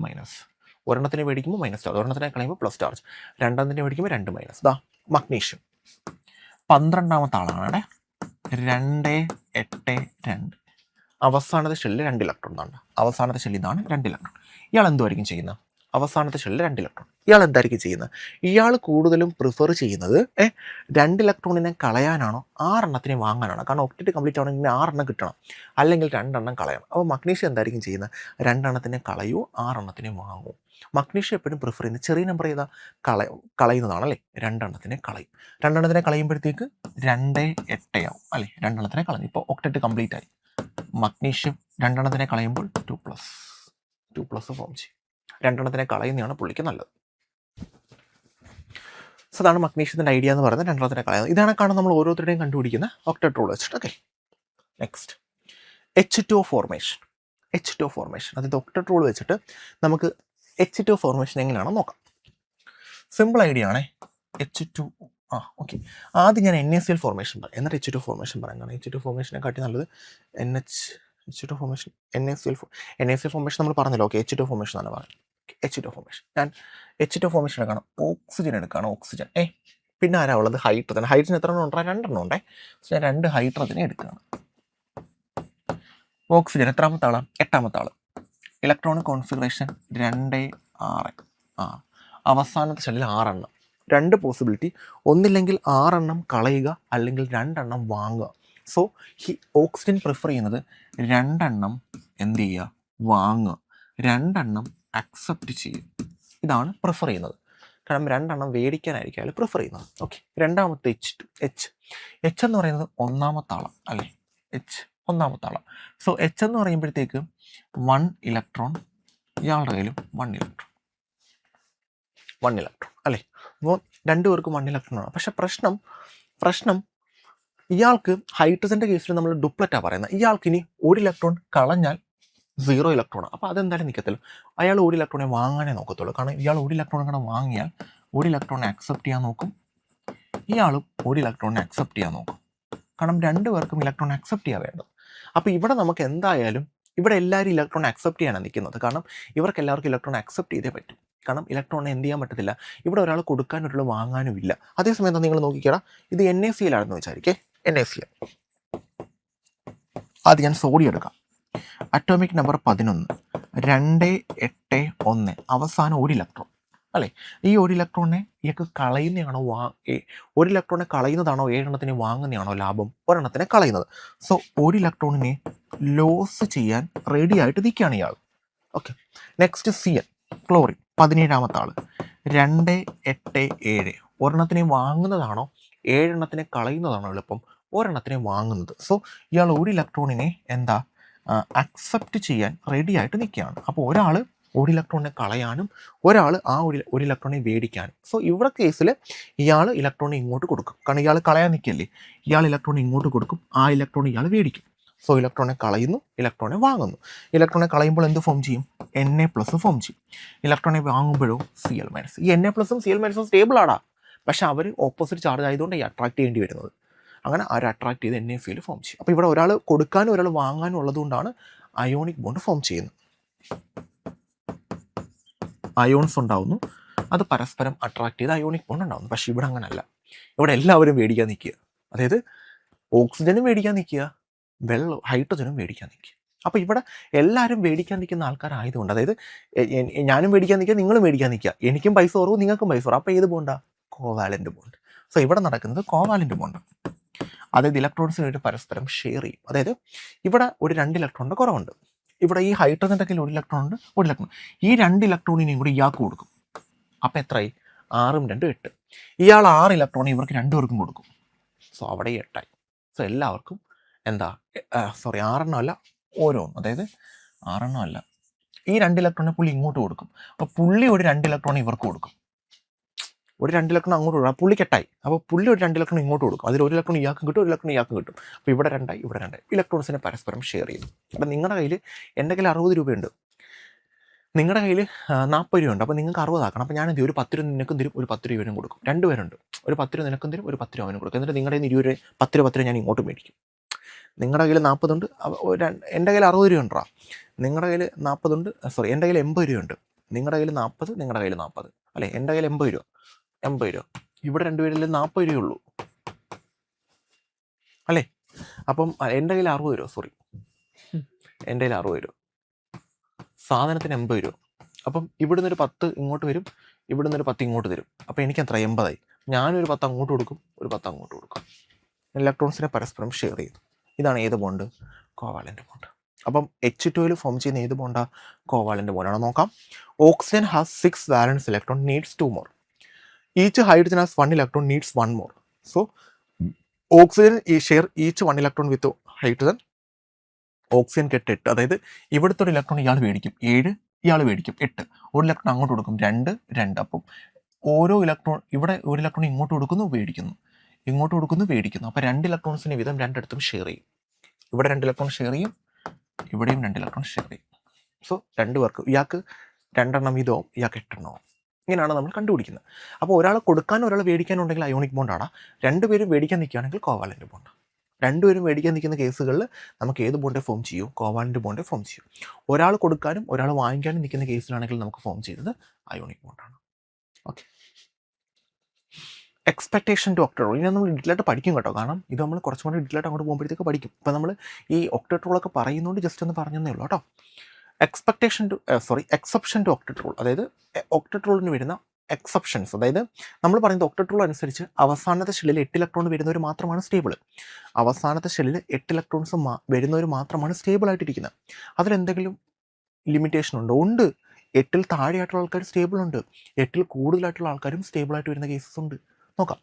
ഒരെണ്ണത്തിനെ മേടിക്കുമ്പോൾ മൈനസ് ചാർജ്, ഒരെണ്ണത്തിനെ കളയുമ്പോൾ പ്ലസ് ചാർജ്, രണ്ടെണ്ണത്തിനെ മേടിക്കുമ്പോൾ 2 മൈനസ്. മഗ്നീഷ്യം 12ാമത്തെ ആളാണ്. 2, 8, 2. അവസാനത്തെ ഷെല്ലിൽ 2 ഇലക്ട്രോൺ ആണ്. അവസാനത്തെ ഷെല്ലിൽ നിന്നാണ് 2 ഇലക്ട്രോൺ. ഇയാൾ എന്തുമായിരിക്കും ചെയ്യുന്നത്? അവസാനത്തെ ഷെല്ലിൽ 2 ഇലക്ട്രോൺ. ഇയാൾ എന്തായിരിക്കും ചെയ്യുന്നത്? ഇയാൾ കൂടുതലും പ്രിഫർ ചെയ്യുന്നത് 2 ഇലക്ട്രോണിനെ കളയാനാണോ 6 എണ്ണത്തിനെ വാങ്ങാനാണോ? കാരണം ഒക്ടറ്റ് കംപ്ലീറ്റ് ആവണമെങ്കിൽ 6 എണ്ണം കിട്ടണം, അല്ലെങ്കിൽ 2 എണ്ണം കളയണം. അപ്പോൾ മഗ്നീഷ്യം എന്തായിരിക്കും ചെയ്യുന്നത്? 2 എണ്ണത്തിനെ കളയൂ, 6 എണ്ണത്തിനെ വാങ്ങൂ. മഗ്നീഷ്യം എപ്പോഴും പ്രിഫർ ചെയ്യുന്നത് ചെറിയ നമ്പർ ചെയ്താൽ കളയുന്നതാണല്ലേ. 2 എണ്ണത്തിനെ കളയും. 2 എണ്ണത്തിനെ കളയുമ്പോഴത്തേക്ക് 2, 8 ആവും അല്ലേ. 2 എണ്ണത്തിനെ കളഞ്ഞു, ഇപ്പോൾ ഒക്ടറ്റ് കംപ്ലീറ്റ് ആയി. മഗ്നീഷ്യം 2 എണ്ണത്തിനെ കളയുമ്പോൾ 2+ ഫോം ചെയ്യും. 2 എണ്ണത്തിനെ കളയുന്നതാണ് പുള്ളിക്ക് നല്ലത്. സോ അതാണ് മഗ്നീഷ്യത്തിൻ്റെ ഐഡിയ എന്ന് പറയുന്നത്, 2 എണ്ണത്തിനെ കളയുന്നത്. ഇതാണ് നമ്മൾ ഓരോരുത്തരുടെയും കണ്ടുപിടിക്കുന്ന ഒക്ടറ്റ് റൂൾ വെച്ചിട്ട്. Okay, next H2O formation. H2O formation, അതായത് ഒക്ടറ്റ് റൂൾ വെച്ചിട്ട് നമുക്ക് H2O ഫോർമേഷൻ എങ്ങനെയാണെന്ന് നോക്കാം. സിമ്പിൾ ഐഡിയ ആണേ. H2O. ഓക്കെ, ആദ്യം ഞാൻ NaCl ഫോർമേഷൻ പറയാം, എന്നിട്ട് H2O ഫോർമേഷൻ പറയാം. കാരണം H2O ഫോർമേഷനെ കാട്ടി നല്ലത് H2O ഫോർമേഷൻ. NaCl ഫോർമേഷൻ നമ്മൾ പറഞ്ഞല്ലോ. ഓക്കെ, H2O ഫോർമേഷൻ ആണ് പറയുന്നത്. H2O ഫോർമേഷൻ, ഞാൻ H2O ഫോർമേഷൻ എടുക്കണം. ഓക്സിജൻ എടുക്കുകയാണ്. ഓക്സിജൻ പിന്നെ ആരാ ഉള്ളത്? ഹൈഡ്രജൻ. ഹൈഡ്രജൻ എത്ര എണ്ണം ഉണ്ടോ? 2 എണ്ണം ഉണ്ടേ. സോ ഞാൻ 2 ഹൈഡ്രജനെ എടുക്കുകയാണ്. ഓക്സിജൻ എത്രാമത്തെ ആളാണ്? 8ാമത്തെ ആൾ. Electronic configuration 2, 6. അവസാനത്തെ ഷെല്ലിൽ 6 എണ്ണം. 2 പോസിബിലിറ്റി, ഒന്നില്ലെങ്കിൽ 6 എണ്ണം കളയുക, അല്ലെങ്കിൽ 2 എണ്ണം വാങ്ങുക. സോ ഈ ഓക്സിജൻ പ്രിഫർ ചെയ്യുന്നത് 2 എണ്ണം എന്ത് ചെയ്യുക? വാങ്ങുക. 2 എണ്ണം അക്സെപ്റ്റ് ചെയ്യും. ഇതാണ് പ്രിഫർ ചെയ്യുന്നത്. കാരണം 2 എണ്ണം മേടിക്കാനായിരിക്കും അയാൾ പ്രിഫർ ചെയ്യുന്നത്. ഓക്കെ, രണ്ടാമത്തെ H എന്ന് പറയുന്നത് 1ാമത്തെ ആളാണ് അല്ലേ. ഒന്നാമത്തെ ആളാണ്. സോ H എന്ന് പറയുമ്പോഴത്തേക്ക് 1 ഇലക്ട്രോൺ, ഇയാളുടെ കയ്യിലും 1 ഇലക്ട്രോൺ അല്ലേ. അപ്പോൾ 2 പേർക്കും 1 ഇലക്ട്രോൺ ആണ്. പക്ഷെ പ്രശ്നം ഇയാൾക്ക് ഹൈഡ്രജൻ്റെ കേസിൽ നമ്മൾ ഡുപ്ലറ്റാണ് പറയുന്നത്. ഇയാൾക്ക് ഇനി 1 ഇലക്ട്രോൺ കളഞ്ഞാൽ 0 ഇലക്ട്രോൺ. അപ്പോൾ അതെന്തായാലും നിൽക്കത്തില്ല. അയാൾ 1 ഇലക്ട്രോണെ വാങ്ങാനേ നോക്കത്തുള്ളൂ. കാരണം ഇയാൾ 1 ഇലക്ട്രോൺ കൂടെ വാങ്ങിയാൽ 1 ഇലക്ട്രോണെ അക്സെപ്റ്റ് ചെയ്യാൻ നോക്കും, ഇയാളും 1 ഇലക്ട്രോണിനെ അക്സെപ്റ്റ് ചെയ്യാൻ നോക്കും. കാരണം 2 പേർക്കും ഇലക്ട്രോൺ അക്സെപ്റ്റ് ചെയ്യാൻ വേണ്ടത്. അപ്പോൾ ഇവിടെ നമുക്ക് എന്തായാലും ഇവിടെ എല്ലാവരും ഇലക്ട്രോൺ അക്സെപ്റ്റ് ചെയ്യാനാണ് നിൽക്കുന്നത്. കാരണം ഇവർക്ക് എല്ലാവർക്കും ഇലക്ട്രോൺ അക്സെപ്റ്റ് ചെയ്തേ പറ്റും. കാരണം ഇലക്ട്രോണിനെ എന്ത് ചെയ്യാൻ പറ്റത്തില്ല, ഇവിടെ ഒരാൾ കൊടുക്കാനും ഒരാൾ വാങ്ങാനും ഇല്ല. അതേസമയം എന്താ നിങ്ങൾ നോക്കിക്കേടാ, ഇത് NaCl ആണെന്ന് വിചാരിക്കേ. NaCl ആദ്യം ഞാൻ സോഡിയം എടുക്കാം. Atomic number 11, 2, 8, 1. അവസാനം 1 ഇലക്ട്രോൺ അല്ലേ. ഈ 1 ഇലക്ട്രോണിനെ ഇയാൾക്ക് കളയുന്നതാണോ 1 ഇലക്ട്രോണിനെ കളയുന്നതാണോ 7 എണ്ണത്തിനെ വാങ്ങുന്നതാണോ ലാഭം? ഒരെണ്ണത്തിനെ കളയുന്നത്. സോ 1 ഇലക്ട്രോണിനെ ലോസ് ചെയ്യാൻ റെഡി ആയിട്ട് നിൽക്കുകയാണ് ഇയാൾ. ഓക്കെ, നെക്സ്റ്റ് Cl ക്ലോറിൻ 17ാമത്തെ ആൾ. 2, 8, 7. ഒരെണ്ണത്തിനെ വാങ്ങുന്നതാണോ 7 എണ്ണത്തിനെ കളയുന്നതാണോ എളുപ്പം? ഒരെണ്ണത്തിനെ വാങ്ങുന്നത്. സോ ഇയാൾ 1 ഇലക്ട്രോണിനെ അക്സെപ്റ്റ് ചെയ്യാൻ റെഡി ആയിട്ട് നിൽക്കുകയാണ്. അപ്പോൾ ഒരാൾ ഒരു ഇലക്ട്രോണിനെ കളയാനും ഒരാൾ ആ ഒരു ഇലക്ട്രോണിനെ മേടിക്കാനും. സോ ഇവിടെ കേസിൽ ഇയാൾ ഇലക്ട്രോണിനെ ഇങ്ങോട്ട് കൊടുക്കും, കാരണം ഇയാൾ കളയാൻ നിൽക്കല്ലേ. ഇയാൾ ഇലക്ട്രോണിനെ ഇങ്ങോട്ട് കൊടുക്കും, ആ ഇലക്ട്രോൺ ഇയാൾ മേടിക്കും. സോ ഇലക്ട്രോണിനെ കളയുന്നു, ഇലക്ട്രോണിനെ വാങ്ങുന്നു. ഇലക്ട്രോണിനെ കളയുമ്പോൾ എന്ത് ഫോം ചെയ്യും? Na+ ഫോം ചെയ്യും. ഇലക്ട്രോണിനെ വാങ്ങുമ്പോഴോ Cl-. ഈ Na+ഉം Cl- സ്റ്റേബിൾ ആടാ, പക്ഷെ അവർ ഓപ്പോസിറ്റ് ചാർജ് ആയതുകൊണ്ട് ഈ അട്രാക്ട് ചെയ്യേണ്ടി വരുന്നത്. അങ്ങനെ അവർ അട്രാക്ട് ചെയ്ത് Na ഫോം ചെയ്യും. അപ്പോൾ ഇവിടെ ഒരാൾ കൊടുക്കാനും ഒരാൾ വാങ്ങാനും ഉള്ളതുകൊണ്ടാണ് അയോണിക് ബോണ്ട് ഫോം ചെയ്യുന്നത്. അയോൺസ് ഉണ്ടാവുന്നു, അത് പരസ്പരം അട്രാക്ട് ചെയ്ത് അയോണിക് ബോണ്ട് ഉണ്ടാവുന്നു. പക്ഷേ ഇവിടെ അങ്ങനല്ല. ഇവിടെ എല്ലാവരും മേടിക്കാൻ നിൽക്കുക, അതായത് ഓക്സിജനും മേടിക്കാൻ നിൽക്കുക, ഹൈഡ്രജനും മേടിക്കാൻ നിൽക്കുക. അപ്പോൾ ഇവിടെ എല്ലാവരും മേടിക്കാൻ നിൽക്കുന്ന ആൾക്കാരായതുകൊണ്ട്, അതായത് ഞാനും മേടിക്കാൻ നിൽക്കുക, നിങ്ങളും മേടിക്കാൻ നിൽക്കുക, എനിക്കും പൈസ കുറവ്, നിങ്ങൾക്കും പൈസ കുറവ്. അപ്പോൾ ഏത് ബോണ്ടാ? Covalent bond. സോ ഇവിടെ നടക്കുന്നത് കോവാലൻ്റ് ബോണ്ട്. അതായത് ഇലക്ട്രോൺസിന് വേണ്ടി പരസ്പരം ഷെയർ ചെയ്യും. അതായത് ഇവിടെ ഒരു 2 ഇലക്ട്രോണിൻ്റെ കുറവുണ്ട്. ഇവിടെ ഈ ഹൈഡ്രജൻ്റെ കയ്യിൽ ഒരു ഇലക്ട്രോൺ ഉണ്ട്, ഒരു ഇലക്ട്രോൺ. ഈ 2 ഇലക്ട്രോണിനെയും കൂടി ഇയാൾക്ക് കൊടുക്കും. അപ്പോൾ എത്രയായി? 6ഉം 2ഉം 8. ഇയാൾ 6 ഇലക്ട്രോൺ ഇവർക്ക് 2 പേർക്കും കൊടുക്കും. സോ അവിടെ 8ആയി. സോ എല്ലാവർക്കും എന്താ, 6 അല്ല, ഓരോന്നും, അതായത് 6 അല്ല, ഈ 2 ഇലക്ട്രോണിനെ പുള്ളി ഇങ്ങോട്ട് കൊടുക്കും. അപ്പോൾ പുള്ളി ഒരു 2 ഇലക്ട്രോൺ ഇവർക്ക് കൊടുക്കും, ഒരു 2 ഇലക്ട്രോൺ അങ്ങോട്ട് കൊടുക്കും. പുള്ളി കെട്ടായി. അപ്പോൾ പുള്ളി ഒരു 2 ഇലക്ട്രോൺ ഇങ്ങോട്ട് കൊടുക്കും. അതിൽ ഒരു ഇലക്ട്രോൺ ഇയാൾക്കും കിട്ടും, ഒരു ഇലക്ട്രോൺ ഇയാൾക്കും കിട്ടും. അപ്പോൾ ഇവിടെ 2ആയി, ഇവിടെ 2ആയി. ഇലക്ട്രോൺസിനെ പരസ്പരം ഷെയർ ചെയ്യും. അപ്പം നിങ്ങളുടെ കയ്യിൽ, എൻ്റെ കയ്യിൽ 60 രൂപയുണ്ട്, നിങ്ങളുടെ കയ്യിൽ 40 രൂപയുണ്ട്. അപ്പോൾ നിങ്ങൾക്ക് 60 ആക്കണം. അപ്പോൾ ഞാൻ എന്ത് ചെയ്യും? ഒരു 10 രൂപ നിനക്കും തരും, ഒരു 10 രൂപയും കൊടുക്കും. 2 പേരുണ്ട്, ഒരു 10 രൂപ നിനക്കും തരും, ഒരു 10 രൂപ അവനും കൊടുക്കും. എന്നിട്ട് നിങ്ങളുടെ കയ്യിൽ 20 രൂപ, 10 രൂപ ഞാൻ ഇങ്ങോട്ട് മേടിക്കും. നിങ്ങളുടെ കയ്യിൽ 40 ഉണ്ട്, എൻ്റെ കയ്യിൽ 60 രൂപ ഉണ്ടാ, നിങ്ങളുടെ കയ്യിൽ 40 ഉണ്ട്, എൻ്റെ കയ്യിൽ 80 രൂപയുണ്ട്, നിങ്ങളുടെ കയ്യിൽ 40, നിങ്ങളുടെ കയ്യിൽ 40 അല്ലേ, എൻ്റെ കയ്യിൽ 80 രൂപ. ഇവിടെ 2 പേരിൽ 40 രൂപയുള്ളൂ അല്ലേ. അപ്പം എൻ്റെ കയ്യിൽ 60 രൂപ, എൻ്റെ കയ്യിൽ 60 രൂപ, സാധനത്തിന് 80 രൂപ. അപ്പം ഇവിടുന്ന് ഒരു 10 ഇങ്ങോട്ട് വരും, ഇവിടുന്ന് ഒരു 10 ഇങ്ങോട്ട് തരും. അപ്പോൾ എനിക്ക് എത്ര? 80ആയി. ഞാനൊരു 10 അങ്ങോട്ട് കൊടുക്കും, ഒരു 10 അങ്ങോട്ട് കൊടുക്കും. ഇലക്ട്രോൺസിനെ പരസ്പരം ഷെയർ ചെയ്തു. ഇതാണ് ഏത് ബോണ്ട്? Covalent bond. അപ്പം H2ൽ ഫോം ചെയ്യുന്ന ഏത് ബോണ്ടാ? കോവാലൻ്റ് ബോണ്ടാണ്. നോക്കാം. Oxygen has 6 വാലൻസ് electron, needs 2 more. Each hydrogen has 1 electron, needs 1 more. So oxygen share each 1 electron with hydrogen. Oxygen കെട്ട് 8. അതായത് ഇവിടുത്തെ ഒരു ഇലക്ട്രോൺ ഇയാൾ മേടിക്കും 7, ഇയാൾ മേടിക്കും 8. ഒരു ഇലക്ട്രോൺ അങ്ങോട്ട് കൊടുക്കും 2, 2. അപ്പം ഓരോ ഇലക്ട്രോൺ, ഇവിടെ ഒരു ഇലക്ട്രോൺ ഇങ്ങോട്ട് കൊടുക്കുന്നു, മേടിക്കുന്നു, ഇങ്ങോട്ട് കൊടുക്കുന്നു, മേടിക്കുന്നു. അപ്പോൾ 2 ഇലക്ട്രോൺസിന് വീതം രണ്ടിടത്തും ഷെയർ ചെയ്യും. ഇവിടെ 2 ഇലക്ട്രോൺ ഷെയർ ചെയ്യും, ഇവിടെയും 2 ഇലക്ട്രോൺ ഷെയർ ചെയ്യും. സോ 2 പേർക്ക്, ഇയാൾക്ക് 2 എണ്ണം വീതവും, ഇയാൾക്ക് 8 എണ്ണവും. ഇങ്ങനെയാണ് നമ്മൾ കണ്ടുപിടിക്കുന്നത്. അപ്പോൾ ഒരാൾ കൊടുക്കാനും ഒരാൾ മേടിക്കാനുണ്ടെങ്കിൽ അയോണിക് ബോണ്ടാണ്. 2 പേരും മേടിക്കാൻ നിൽക്കുകയാണെങ്കിൽ കോവാലൻ്റ് ബോണ്ട്. 2 പേരും മേടിക്കാൻ നിൽക്കുന്ന കേസുകളിൽ നമുക്ക് ഏത് ബോണ്ടേ ഫോം ചെയ്യും? കോവാലൻ്റ് ബോണ്ടേ ഫോം ചെയ്യും. ഒരാൾ കൊടുക്കാനും ഒരാൾ വാങ്ങിക്കാനും നിൽക്കുന്ന കേസിലാണെങ്കിൽ നമുക്ക് ഫോം ചെയ്യുന്നത് അയോണിക് ബോണ്ടാണ്. ഓക്കെ. Exception to octet rule. ഇനി നമ്മൾ ഡീറ്റെയിലായിട്ട് പഠിക്കും കേട്ടോ, കാരണം ഇത് നമ്മൾ കുറച്ചും കൂടി ഡീറ്റെയിലായിട്ട് അങ്ങോട്ട് പോകുമ്പോഴത്തേക്ക് പഠിക്കും. ഇപ്പോൾ നമ്മൾ ഈ ഒക്ടട്രോളൊക്കെ പറയുന്നതുകൊണ്ട് ജസ്റ്റ് ഒന്ന് പറഞ്ഞതേ ഉള്ളൂ കേട്ടോ. എക്സെപ്ഷൻ ടു ഒക്ടട്രോൾ, അതായത് ഒക്ടട്രോളിന് വരുന്ന എക്സെപ്ഷൻസ്. അതായത് നമ്മൾ പറയുന്നത് ഒക്ടട്രോൾ അനുസരിച്ച് അവസാനത്തെ ഷെല്ലിൽ 8 ഇലക്ട്രോൺ വരുന്നവർ മാത്രമാണ് സ്റ്റേബിൾ. അവസാനത്തെ ഷെല്ലിൽ 8 ഇലക്ട്രോൺസ് വരുന്നവർ മാത്രമാണ് സ്റ്റേബിൾ ആയിട്ടിരിക്കുന്നത്. അതിലെന്തെങ്കിലും ലിമിറ്റേഷൻ ഉണ്ടോ? ഉണ്ട്. 8ൽ താഴെയായിട്ടുള്ള ആൾക്കാർ സ്റ്റേബിൾ ഉണ്ട്, 8ൽ കൂടുതലായിട്ടുള്ള ആൾക്കാരും സ്റ്റേബിൾ ആയിട്ട് വരുന്ന കേസസ് ഉണ്ട്. നോക്കാം.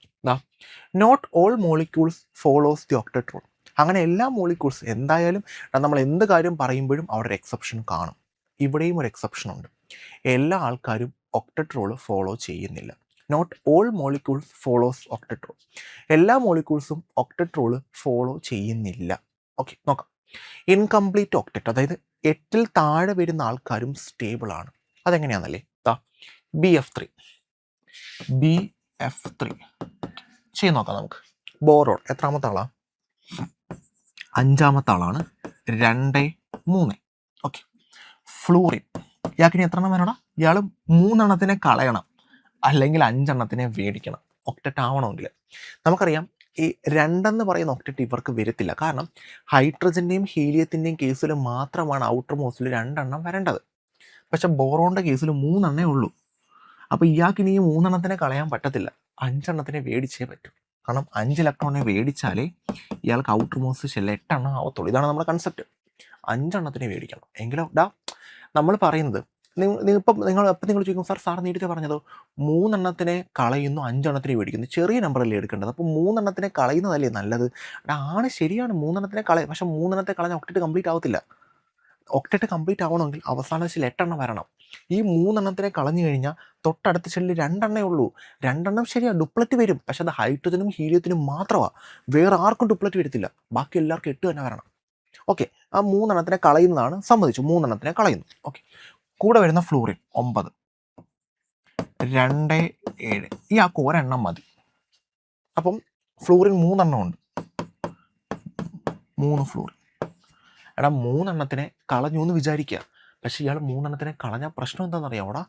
Not all molecules follows the octet rule. അങ്ങനെ എല്ലാ മോളിക്യൂൾസ്, എന്തായാലും നമ്മൾ എന്ത് കാര്യം പറയുമ്പോഴും അവിടെ ഒരു എക്സെപ്ഷൻ കാണും. ഇവിടെയും ഒരു എക്സെപ്ഷൻ ഉണ്ട്. എല്ലാ ആൾക്കാരും ഒക്ടട്രോൾ ഫോളോ ചെയ്യുന്നില്ല. Not all molecules follows octet rule. എല്ലാ മോളിക്യൂൾസും ഒക്ടട്രോൾ ഫോളോ ചെയ്യുന്നില്ല. ഓക്കെ, നോക്കാം. ഇൻകംപ്ലീറ്റ് ഒക്ടറ്റ്, അതായത് 8ൽ താഴെ വരുന്ന ആൾക്കാരും സ്റ്റേബിൾ ആണ്. അതെങ്ങനെയാണെന്നല്ലേ? BF3 ചെയ്ത് നോക്കാം നമുക്ക്. ബോറോൺ എത്രാമത്തെ ആളാണ്? 5ാമത്തെ ആളാണ്. 2, 3. ഓക്കെ. ഫ്ലൂറിൻ, ഇയാൾക്കിനി എത്ര എണ്ണം വേണോടാ? ഇയാൾ 3 എണ്ണത്തിനെ കളയണം, അല്ലെങ്കിൽ 5 എണ്ണത്തിനെ മേടിക്കണം ഒക്ടറ്റ് ആവണമെങ്കിൽ. നമുക്കറിയാം ഈ 2 എന്ന് പറയുന്ന ഒക്ടറ്റ് ഇവർക്ക് വരത്തില്ല, കാരണം ഹൈഡ്രജൻ്റെയും ഹീലിയത്തിൻ്റെയും കേസിൽ മാത്രമാണ് ഔട്ടർ മോസ്റ്റിൽ 2 എണ്ണം വരേണ്ടത്. പക്ഷെ ബോറോണിൻ്റെ കേസിൽ 3 എണ്ണേ ഉള്ളൂ. അപ്പോൾ ഇയാൾക്കിനി ഈ 3 എണ്ണത്തിനെ കളയാൻ പറ്റത്തില്ല, 5 എണ്ണത്തിനെ മേടിച്ചേ പറ്റൂ. കാരണം 5 ഇലക്ട്രോണിനെ മേടിച്ചാലേ ഇയാൾക്ക് ഔട്ടർ മോസ്റ്റ് ഷെല്ലിൽ 8 എണ്ണം ആവത്തുള്ളൂ. ഇതാണ് നമ്മുടെ കൺസെപ്റ്റ്. 5 എണ്ണത്തിനെ മേടിക്കണം. എങ്കിലും നമ്മൾ പറയുന്നത്, നിങ്ങൾ ചോദിക്കും, സാർ നേരത്തെ പറഞ്ഞതോ 3 എണ്ണത്തിനെ കളയുന്നു, 5 എണ്ണത്തിനെ മേടിക്കുന്നു. ചെറിയ നമ്പറല്ലേ എടുക്കേണ്ടത്, അപ്പോൾ 3 എണ്ണത്തിനെ കളയുന്നതല്ലേ നല്ലത്? ആണ്, ശരിയാണ്, 3 എണ്ണത്തിനെ കളയും. പക്ഷെ 3 എണ്ണത്തെ കളഞ്ഞാൽ ഒക്ടറ്റ് കംപ്ലീറ്റ് ആവത്തില്ല. ഒക്ടറ്റ് കംപ്ലീറ്റ് ആവണമെങ്കിൽ അവസാന ഷെല്ലിൽ 8 എണ്ണം വരണം. ഈ 3 കളഞ്ഞു കഴിഞ്ഞാൽ തൊട്ടടുത്ത ഷെല്ലിൽ 2 ഉള്ളൂ. 2 ശരിയാണ്, ഡുപ്ലറ്റ് വരും. പക്ഷെ അത് ഹൈഡ്രജനും ഹീലിയത്തിനും മാത്രമാണ്, വേറെ ആർക്കും ഡുപ്ലറ്റ് വരത്തില്ല. ബാക്കി എല്ലാവർക്കും 8 തന്നെ വരണം. ഓക്കെ, ആ 3 കളയുന്നതാണ്, സമ്മതിച്ചു. 3 കളയുന്നു. ഓക്കെ, കൂടെ വരുന്ന ഫ്ലൂറിൻ 9, 2, 7. ഈ ആൾക്ക് ഒരെണ്ണം മതി. അപ്പം ഫ്ലൂറിൻ 3 ഉണ്ട്. 3 ഫ്ലൂറിൻ. എടാ 3 കളഞ്ഞു എന്ന് വിചാരിക്കുക. പക്ഷെ ഇയാൾ 3 കളഞ്ഞാൽ പ്രശ്നം എന്താണെന്നറിയാം? അവിടെ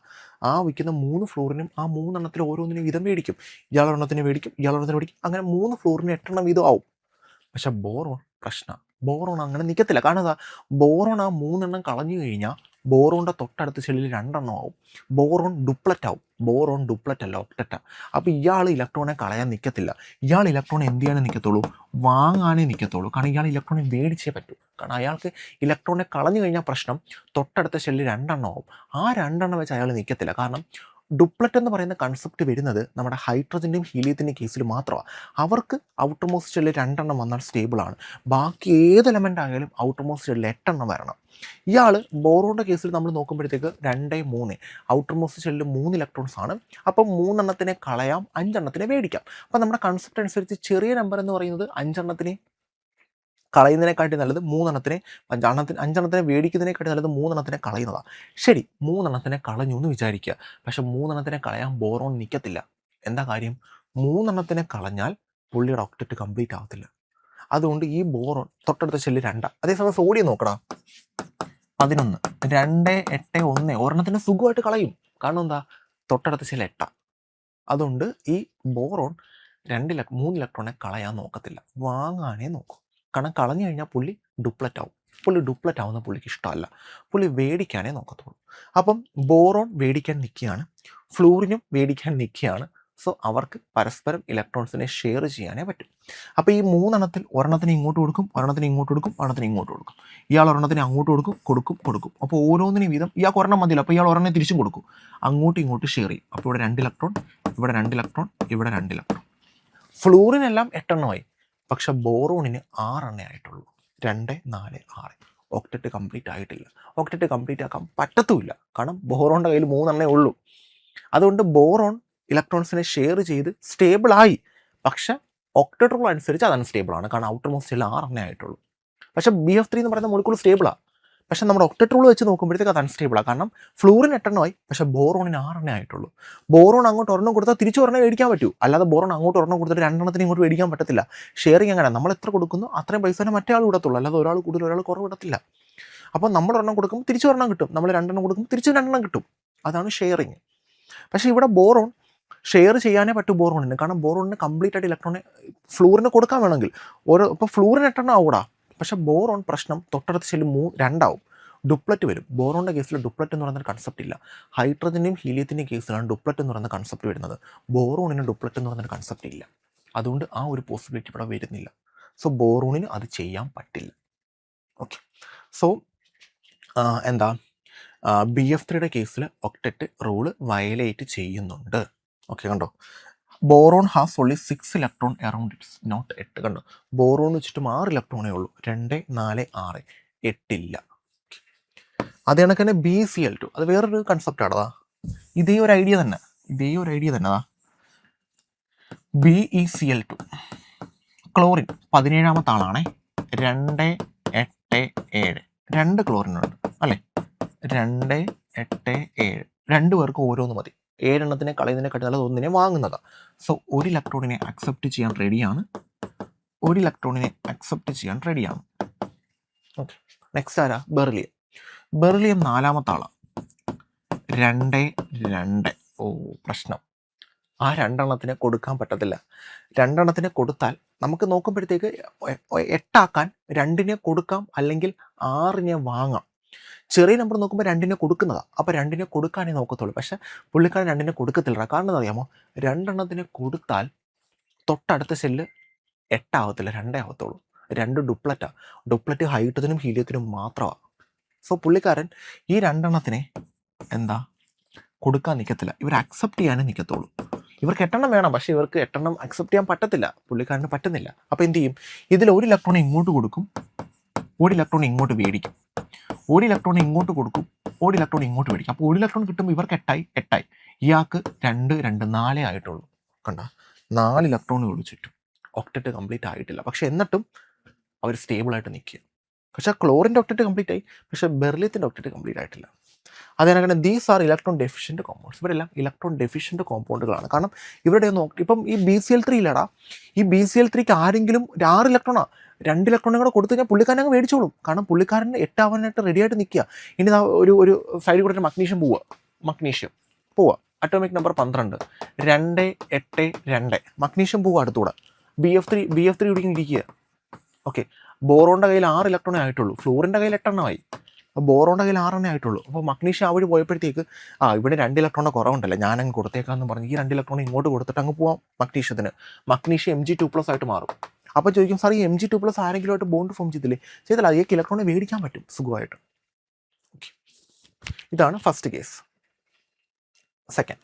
ആ വയ്ക്കുന്ന 3 ഫ്ലൂറിനും ആ 3 ഓരോന്നിനും വീതം മേടിക്കും. ഇയാളൊരെണ്ണത്തിന് മേടിക്കും, ഇയാളൊരെണ്ണത്തിന് മേടിക്കും, അങ്ങനെ 3 ഫ്ലൂറിന് 8 വീതം ആവും. പക്ഷെ ബോറോൺ പ്രശ്നമാണ്. ബോറോൺ അങ്ങനെ നിൽക്കത്തില്ല. കാരണം എന്താ? ബോറോൺ ആ 3 കളഞ്ഞു കഴിഞ്ഞാൽ ബോറോണിൻ്റെ തൊട്ടടുത്ത ഷെല്ലിൽ 2 ആവും. ബോറോൺ ഡുപ്ലറ്റ് ആവും. ബോറോൺ ഡുപ്ലറ്റ് അല്ല, ഒക്ടറ്റാ. അപ്പോൾ ഇയാൾ ഇലക്ട്രോണെ കളയാൻ നിൽക്കത്തില്ല. ഇയാൾ ഇലക്ട്രോണെ എന്ത് ചെയ്യാനേ നിൽക്കത്തുള്ളൂ? വാങ്ങാനേ നിൽക്കത്തുള്ളൂ. കാരണം ഇയാൾ ഇലക്ട്രോണെ മേടിച്ചേ പറ്റൂ. കാരണം അയാൾക്ക് ഇലക്ട്രോണെ കളഞ്ഞു കഴിഞ്ഞാൽ പ്രശ്നം തൊട്ടടുത്ത ഷെല്ലിൽ 2 ആവും. ആ 2 വെച്ച് അയാൾ നിൽക്കത്തില്ല. കാരണം ഡുപ്ലറ്റ് എന്ന് പറയുന്ന കൺസെപ്റ്റ് വരുന്നത് നമ്മുടെ ഹൈഡ്രജൻ്റെയും ഹീലിയത്തിൻ്റെയും കേസിൽ മാത്രമാണ്. അവർക്ക് ഔട്ടർ മോസ്റ്റ് ഷെല്ലിൽ 2 വന്നാൽ സ്റ്റേബിളാണ്. ബാക്കി ഏത് എലമെൻ്റ് ആയാലും ഔട്ടർ മോസ്റ്റ് ഷെല്ലിൽ 8 വരണം. ഇയാൾ ബോറോണിൻ്റെ കേസിൽ നമ്മൾ നോക്കുമ്പോഴത്തേക്ക് 2, 3 ഔട്ടർ മോസ്റ്റ് ഷെല്ലിൽ 3 ഇലക്ട്രോൺസ് ആണ്. അപ്പം 3 കളയാം, 5 മേടിക്കാം. അപ്പം നമ്മുടെ കൺസെപ്റ്റ് അനുസരിച്ച് ചെറിയ നമ്പർ എന്ന് പറയുന്നത് 5 കളയുന്നതിനെക്കാട്ടി നല്ലത് 3 5 മേടിക്കുന്നതിനെക്കാട്ടി നല്ലത് 3 കളയുന്നതാണ്. ശരി, 3 കളഞ്ഞു എന്ന് വിചാരിക്കുക. പക്ഷെ 3 കളയാൻ ബോറോൺ നിൽക്കത്തില്ല. എന്താ കാര്യം? 3 കളഞ്ഞാൽ പുള്ളിയുടെ ഒക്ടറ്റ് കംപ്ലീറ്റ് ആവത്തില്ല. അതുകൊണ്ട് ഈ ബോറോൺ തൊട്ടടുത്ത ഷെല്ല് 2. അതേസമയം സോഡിയം നോക്കടാ, 11, 2, 8, 1. ഒരെണ്ണത്തിന് സുഖമായിട്ട് കളയും. കാരണം എന്താ? തൊട്ടടുത്ത ഷെല്ല് 8. അതുകൊണ്ട് ഈ ബോറോൺ 3 ഇലക്ട്രോണെ കളയാൻ നോക്കത്തില്ല, വാങ്ങാനേ നോക്കും. കാരണം കളഞ്ഞു കഴിഞ്ഞാൽ പുള്ളി ഡുപ്ലറ്റ് ആവും. പുള്ളി ഡുപ്ലറ്റ് ആവുന്ന പുള്ളിക്ക് ഇഷ്ടമല്ല. പുള്ളി വേടിക്കാനേ നോക്കത്തുള്ളൂ. അപ്പം ബോറോൺ വേടിക്കാൻ നിൽക്കുകയാണ്, ഫ്ലൂറിനും വേടിക്കാൻ നിൽക്കുകയാണ്. സോ അവർക്ക് പരസ്പരം ഇലക്ട്രോൺസിനെ ഷെയർ ചെയ്യാനേ പറ്റും. അപ്പോൾ ഈ 3 ഒരെണ്ണത്തിന് ഇങ്ങോട്ട് കൊടുക്കും, ഒരെണ്ണത്തിന് ഇങ്ങോട്ട് കൊടുക്കും, ഒരെണ്ണത്തിന് ഇങ്ങോട്ട് കൊടുക്കും. ഇയാൾ ഒരെണ്ണത്തിന് അങ്ങോട്ട് കൊടുക്കും. അപ്പോൾ ഓരോന്നിനും വീതം ഇയാൾക്ക് ഒരെണ്ണം മതിയില്ല. അപ്പോൾ ഇയാൾ ഒരെണ്ണം തിരിച്ചും കൊടുക്കും. അങ്ങോട്ടും ഇങ്ങോട്ടും ഷെയർ ചെയ്യും. അപ്പോൾ ഇവിടെ 2 ഇലക്ട്രോൺ, ഇവിടെ 2 ഇലക്ട്രോൺ, ഇവിടെ 2 ഇലക്ട്രോൺ. ഫ്ലൂറിനെല്ലാം 8 പക്ഷെ ബോറോണിന് 6 ആയിട്ടുള്ളൂ. 2, 4, 6. ഒക്ടറ്റ് കംപ്ലീറ്റ് ആയിട്ടില്ല. ഒക്ടറ്റ് കംപ്ലീറ്റ് ആക്കാൻ പറ്റത്തുമില്ല. കാരണം ബോറോണിൻ്റെ കയ്യിൽ 3 ഉള്ളൂ. അതുകൊണ്ട് ബോറോൺ ഇലക്ട്രോൺസിനെ ഷെയർ ചെയ്ത് സ്റ്റേബിളായി. പക്ഷെ ഒക്ടറ്റ് റൂൾ അനുസരിച്ച് അത് അൺസ്റ്റേബിളാണ്. കാരണം ഔട്ടർ മോസ്റ്റ് 6 ആയിട്ടുള്ളൂ. പക്ഷെ BF3 എന്ന് പറയുന്ന മോളിക്കൂൾ സ്റ്റേബിളാണ്. പക്ഷെ നമ്മുടെ ഒക്ടറ്റ് റൂൾ വെച്ച് നോക്കുമ്പോഴത്തേക്ക് അത് അൺസ്റ്റേബിളാണ്. കാരണം ഫ്ലൂറിൻ 8 പക്ഷേ ബോറോണിന് 6 ആയിട്ടുള്ളൂ. ബോറോൺ അങ്ങോട്ട് ഒരെണ്ണം കൊടുത്താൽ തിരിച്ചു ഒരെണ്ണം മേടിക്കാൻ പറ്റൂ. അല്ലാതെ ബോറോൺ അങ്ങോട്ട് ഒരെണ്ണം കൊടുത്തിട്ട് 2 ഇങ്ങോട്ട് മേടിക്കാൻ പറ്റത്തില്ല. ഷെയറിങ് അങ്ങനെ, നമ്മൾ എത്ര കൊടുക്കുന്നു അത്രയും പൈസ തന്നെ മറ്റേ ആൾ വിടത്തുള്ളൂ. അല്ലാതെ ഒരാൾ കൂടുതൽ ഒരാൾ കുറവ് വിടത്തില്ല. അപ്പോൾ നമ്മൾ ഒരെണ്ണം കൊടുക്കുമ്പോൾ തിരിച്ചു ഒരെണ്ണം കിട്ടും, നമ്മൾ 2 കൊടുക്കുമ്പോൾ തിരിച്ചു 2 കിട്ടും. അതാണ് ഷെയറിങ്. പക്ഷേ ഇവിടെ ബോറോൺ ഷെയർ ചെയ്യാനേ പറ്റൂ ബോറോണിന്. കാരണം ബോറോണിന് കംപ്ലീറ്റ് ആയിട്ട് ഇലക്ട്രോണെ ഫ്ലൂറിന് കൊടുക്കാൻ വേണമെങ്കിൽ ഇപ്പോൾ ഫ്ലൂറിന് 8 ആവൂടാ. പക്ഷേ ബോറോൺ പ്രശ്നം തൊട്ടടുത്ത് ഷെല്ല് 2 ആവും. ഡുപ്ലറ്റ് വരും. ബോറോണിൻ്റെ കേസിൽ ഡുപ്ലറ്റ് എന്ന് പറയുന്ന കൺസെപ്റ്റ് ഇല്ല. ഹൈഡ്രജൻ്റെയും ഹീലിയത്തിൻ്റെയും കേസിലാണ് ഡുപ്ലറ്റ് എന്ന് പറയുന്ന കൺസെപ്റ്റ് വരുന്നത്. ബോറോണിന് ഡുപ്ലറ്റ് എന്ന് പറയുന്ന കൺസെപ്റ്റ് ഇല്ല. അതുകൊണ്ട് ആ ഒരു പോസിബിലിറ്റി ഇവിടെ വരുന്നില്ല. സോ ബോറോണിന് അത് ചെയ്യാൻ പറ്റില്ല. ഓക്കെ, സോ എന്താ BF3യുടെ കേസിൽ ഒക്ടറ്റ് റൂള് വയലേറ്റ് ചെയ്യുന്നുണ്ട്. ഓക്കെ, കണ്ടോ? Boron has only 6 electron around its, not 8. കണ്ടോ? ബോറോൺ വെച്ചിട്ടും 6 ഇലക്ട്രോണേ ഉള്ളൂ. 2, 4, 6, 8 ഇല്ല. അതേ കണക്ക് തന്നെ BeCl2, അത് വേറൊരു കൺസെപ്റ്റാണതാ. ഇതേ ഒരു ഐഡിയ തന്നെ BeCl2. ക്ലോറിൻ 17ാമത്തെ ആളാണേ. 2, 8, 7. 2 ക്ലോറിനുണ്ട് അല്ലേ? 2, 8, 7. 2 പേർക്ക് ഓരോന്ന് മതി. 7 കളയുന്നതിനെക്കാട്ടി നല്ലത് 1 വാങ്ങുന്നതാണ്. സോ ഒരു ഇലക്ട്രോണിനെ അക്സെപ്റ്റ് ചെയ്യാൻ റെഡിയാണ്. ഓക്കെ, നെക്സ്റ്റ് ആരാ? ബെറിലിയം 4ാമത്തെ ആളാണ്. 2, 2. ഓ, പ്രശ്നം. ആ 2 കൊടുക്കാൻ പറ്റത്തില്ല. 2 കൊടുത്താൽ നമുക്ക് നോക്കുമ്പോഴത്തേക്ക് 8 ആക്കാൻ 2 കൊടുക്കാം, അല്ലെങ്കിൽ 6 വാങ്ങാം. ചെറിയ നമ്പർ നോക്കുമ്പോൾ 2 കൊടുക്കുന്നതാണ്. അപ്പോൾ 2 കൊടുക്കാനേ നോക്കത്തുള്ളൂ. പക്ഷേ പുള്ളിക്കാരൻ 2 കൊടുക്കത്തില്ല. കാരണം അറിയാമോ? 2 കൊടുത്താൽ തൊട്ടടുത്ത ഷെല്ല് 8 ആവത്തില്ല, 2 ആവത്തുള്ളൂ. 2 ഡുപ്ലറ്റ് ഹൈഡ്രജനും ഹീലിയത്തിനും മാത്രമാണ്. സോ പുള്ളിക്കാരൻ ഈ 2 എന്താ കൊടുക്കാൻ നിൽക്കത്തില്ല. ഇവർ അക്സെപ്റ്റ് ചെയ്യാനേ നിൽക്കത്തുള്ളൂ. ഇവർക്ക് 8 വേണം, പക്ഷേ ഇവർക്ക് 8 അക്സെപ്റ്റ് ചെയ്യാൻ പറ്റത്തില്ല. പുള്ളിക്കാരന് പറ്റുന്നില്ല. അപ്പോൾ എന്ത് ചെയ്യും? ഇതിൽ ഒരു ഇലക്ട്രോൺ ഇങ്ങോട്ട് കൊടുക്കും, ഒരു ഇലക്ട്രോൺ ഇങ്ങോട്ട് മേടിക്കും. ഒരു ഇലക്ട്രോൺ ഇങ്ങോട്ട് കൊടുക്കും, ഒരു ഇലക്ട്രോൺ ഇങ്ങോട്ട് മേടിക്കും. അപ്പോൾ ഒരു ഇലക്ട്രോൺ കിട്ടുമ്പോൾ ഇവർക്ക് എട്ടായി. ഇയാൾക്ക് 2 2 4 ആയിട്ടുള്ളൂ. കണ്ട 4 ഇലക്ട്രോണേ ഉള്ളൂ ചുറ്റും. ഒക്ടറ്റ് കംപ്ലീറ്റ് ആയിട്ടില്ല. പക്ഷെ എന്നിട്ടും അവർ സ്റ്റേബിളായിട്ട് നിൽക്കുക. പക്ഷേ ക്ലോറിൻ്റെ ഒക്ടറ്റ് കംപ്ലീറ്റ് ആയി, പക്ഷേ ബെർലിയത്തിൻ്റെ ഒക്ടറ്റ് കംപ്ലീറ്റ് ആയിട്ടില്ല. അതിനങ്ങനെ these are electron deficient compounds. ഇവരെല്ലാം ഇലക്ട്രോൺ ഡെഫിഷ്യൻ്റ് കോമ്പൗണ്ടുകളാണ്. കാരണം ഇവരുടെ ഇപ്പം ഈ BCl3 ഇല്ലടാ, ഈ BCl3ക്ക് ആരെങ്കിലും 6 ഇലക്ട്രോണാണ്, 2 ഇലക്ട്രോണും കൂടെ കൊടുത്തു കഴിഞ്ഞാൽ പുള്ളിക്കാരൻ അങ്ങ് മേടിച്ചോളും. കാരണം പുള്ളിക്കാരന് 8 ആവാനായിട്ട് റെഡി ആയിട്ട് നിൽക്കുക. ഇനി ഒരു സൈഡിൽ കൂടെ മഗ്നീഷ്യം പോവുക അറ്റോമിക് നമ്പർ 12 2 8 2 മഗ്നീഷ്യം പോവുക അടുത്തൂടെ. BF3 ഇരിക്കുക. ഓക്കെ, ബോറോണിൻ്റെ കയ്യിൽ 6 ഇലക്ട്രോണേ ആയിട്ടുള്ളൂ, ഫ്ലൂറിൻ്റെ കയ്യിൽ 8 എണ്ണമായി, ബോറോണിൻ്റെ കയ്യിൽ 6 എണ്ണേ ആയിട്ടുള്ളൂ. അപ്പോൾ മഗ്നീഷ്യം അവിടെ പോയപ്പോഴത്തേക്ക് ഇവിടെ 2 ഇലക്ട്രോണിൻ്റെ കുറവുണ്ടല്ലോ, ഞാനങ്ങ് കൊടുത്തേക്കാന്ന് പറഞ്ഞ് ഈ 2 ഇലക്ട്രോൺ ഇങ്ങോട്ട് കൊടുത്തിട്ട് അങ്ങ് പോവാം മഗ്നീഷ്യത്തിന്. മഗ്നീഷ്യം Mg2+ ആയിട്ട് മാറും. അപ്പോൾ ചോദിക്കും, സാർ ഈ Mg2+ ആരെങ്കിലുമായിട്ട് ബോണ്ട് ഫോം ചെയ്തില്ല, ഈ ഇലക്ട്രോണെ മേടിക്കാൻ പറ്റും സുഖമായിട്ട്. ഓക്കെ, ഇതാണ് first case. Second,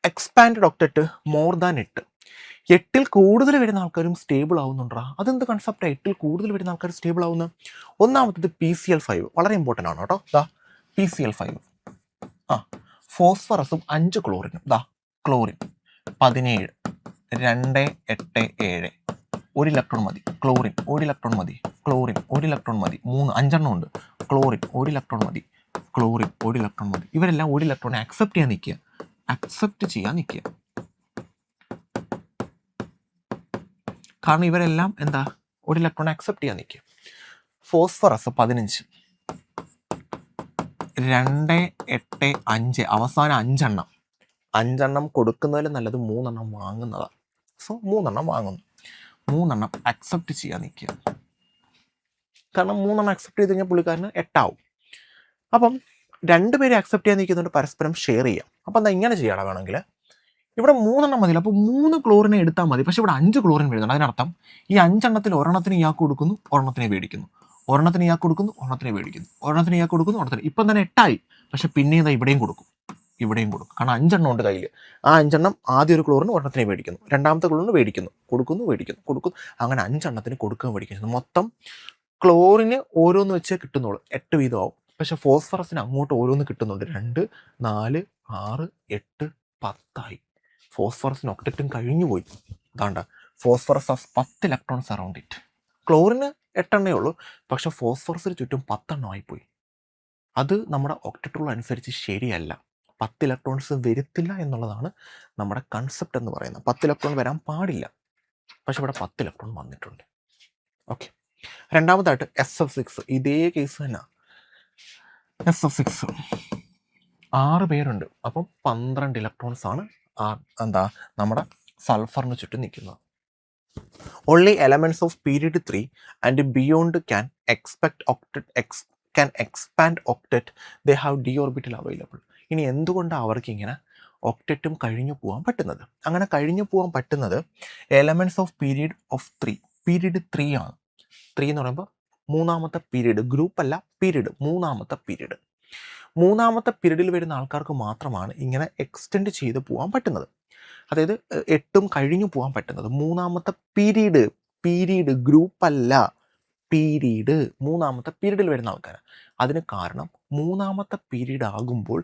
expand octet more than 8. 8ൽ കൂടുതൽ വരുന്ന ആൾക്കാരും സ്റ്റേബിൾ ആവുന്നുണ്ടാ. അതെന്ത് കൺസെപ്റ്റാണ് 8ൽ കൂടുതൽ വരുന്ന ആൾക്കാർ സ്റ്റേബിൾ ആവുന്നത്? ഒന്നാമത്തത് PCl5 വളരെ ഇമ്പോർട്ടൻ്റ് ആണ് കേട്ടോ. PCl5 ഫോസ്ഫറസും 5 ക്ലോറിനും. ക്ലോറിൻ 17 2 8 7 1 ഇലക്ട്രോൺ മതി. ക്ലോറിൻ 1 ഇലക്ട്രോൺ മതി. ക്ലോറിൻ 1 ഇലക്ട്രോൺ മതി. 5 ഉണ്ട്. ക്ലോറിൻ 1 ഇലക്ട്രോൺ മതി. ക്ലോറിൻ 1 ഇലക്ട്രോൺ മതി. ഇവരെല്ലാം 1 ഇലക്ട്രോണെ അക്സെപ്റ്റ് ചെയ്യാൻ നിൽക്കുക. കാരണം ഇവരെല്ലാം 1 ഇലക്ട്രോണെ അക്സെപ്റ്റ് ചെയ്യാൻ നിൽക്കുക. ഫോസ്ഫറസ് 15 2 8 5 അവസാനം 5 എണ്ണം കൊടുക്കുന്നതിലും നല്ലത് 3 എണ്ണം വാങ്ങുന്നതാണ്. സോ 3 എണ്ണം വാങ്ങുന്നു. 3 എണ്ണം അക്സെപ്റ്റ് ചെയ്യാൻ നിൽക്കുക. കാരണം 3 എണ്ണം അക്സെപ്റ്റ് ചെയ്ത് കഴിഞ്ഞാൽ പുള്ളിക്കാരന് 8 ആവും. അപ്പം 2 പേരെ അക്സെപ്റ്റ് ചെയ്യാൻ നിൽക്കുന്നുണ്ട്, പരസ്പരം ഷെയർ ചെയ്യാം. അപ്പം ഇങ്ങനെ ചെയ്യണം. വേണമെങ്കിൽ ഇവിടെ 3 എണ്ണം മതിയില്ല, അപ്പോൾ 3 ക്ലോറിനെ എടുത്താൽ മതി. പക്ഷേ ഇവിടെ 5 ക്ലോറിൻ വരുന്നുണ്ട്. അതിനർത്ഥം ഈ 5 എണ്ണത്തിൽ ഒരെണ്ണത്തിന് ഇയാൾക്ക് കൊടുക്കുന്നു, ഒരെണ്ണത്തിനെ മേടിക്കുന്നു, ഒരെണ്ണത്തിന് ഇയാൾക്ക് കൊടുക്കുന്നു, ഒരെണ്ണത്തിനെ മേടിക്കുന്നു, ഒരെണ്ണത്തിന് ഇയാൾക്ക് കൊടുക്കുന്നു, ഒരെണ്ണത്തിന്. ഇപ്പം തന്നെ 8 പക്ഷേ പിന്നെയും ഇവിടെയും കൊടുക്കും. കാരണം 5 എണ്ണം ഉണ്ട് കയ്യിൽ. ആ 5 എണ്ണം ആദ്യം ഒരു ക്ലോറിന് ഒരെണ്ണത്തിനെ മേടിക്കുന്നു, രണ്ടാമത്തെ ക്ലോറിന് മേടിക്കുന്നു, കൊടുക്കുന്നു. അങ്ങനെ 5 എണ്ണത്തിന് കൊടുക്കുകയും മേടിക്കുന്നു. മൊത്തം ക്ലോറിന് ഓരോന്ന് വെച്ചേ കിട്ടുന്നുള്ളൂ, 8 വീതമാവും. പക്ഷേ ഫോസ്ഫറസിന് അങ്ങോട്ട് ഓരോന്ന് കിട്ടുന്നുണ്ട്. 2 4 6 8 10 ഫോസ്ഫറസിന് ഒക്ടറ്റും കഴിഞ്ഞു പോയി. അതാണ്ട phosphorus has 10 electrons around it. ക്ലോറിന് 8 എണ്ണേ ഉള്ളൂ, പക്ഷേ ഫോസ്ഫറസിന് ചുറ്റും 10 എണ്ണം ആയിപ്പോയി. അത് നമ്മുടെ ഒക്ടറ്റ് റൂൾ അനുസരിച്ച് ശരിയല്ല. 10 ഇലക്ട്രോൺസ് വരുത്തില്ല എന്നുള്ളതാണ് നമ്മുടെ കൺസെപ്റ്റ് എന്ന് പറയുന്നത്. 10 ഇലക്ട്രോൺ വരാൻ പാടില്ല, പക്ഷെ ഇവിടെ 10 ഇലക്ട്രോൺ വന്നിട്ടുണ്ട്. ഓക്കെ, രണ്ടാമതായിട്ട് SF6. ഇതേ കേസ് തന്നെ. SF6 6 പേരുണ്ട്. അപ്പം 12 ഇലക്ട്രോൺസ് ആണ് നമ്മുടെ സൾഫറിന് ചുറ്റും നിൽക്കുന്നത്. Only elements of period 3 and beyond can expand octet. They have D orbital available. ഇനി എന്തുകൊണ്ടാണ് അവർക്ക് ഇങ്ങനെ ഒക്ടറ്റും കഴിഞ്ഞു പോകാൻ പറ്റുന്നത്? അങ്ങനെ കഴിഞ്ഞു പോകാൻ പറ്റുന്നത് എലമെന്റ്സ് ഓഫ് പീരീഡ് 3 ആണ്. 3 എന്ന് പറയുമ്പോൾ മൂന്നാമത്തെ പീരീഡ്, ഗ്രൂപ്പ് അല്ല, പീരീഡ്, മൂന്നാമത്തെ പീരീഡിൽ വരുന്ന ആൾക്കാർക്ക് മാത്രമാണ് ഇങ്ങനെ എക്സ്റ്റെൻഡ് ചെയ്ത് പോകാൻ പറ്റുന്നത്. അതായത് 8ഉം കഴിഞ്ഞു പോകാൻ പറ്റുന്നത് മൂന്നാമത്തെ പീരീഡ്, ഗ്രൂപ്പ് അല്ല, പീരീഡ്, മൂന്നാമത്തെ പീരീഡിൽ വരുന്ന ആൾക്കാർ. അതിന് കാരണം മൂന്നാമത്തെ പീരീഡ് ആകുമ്പോൾ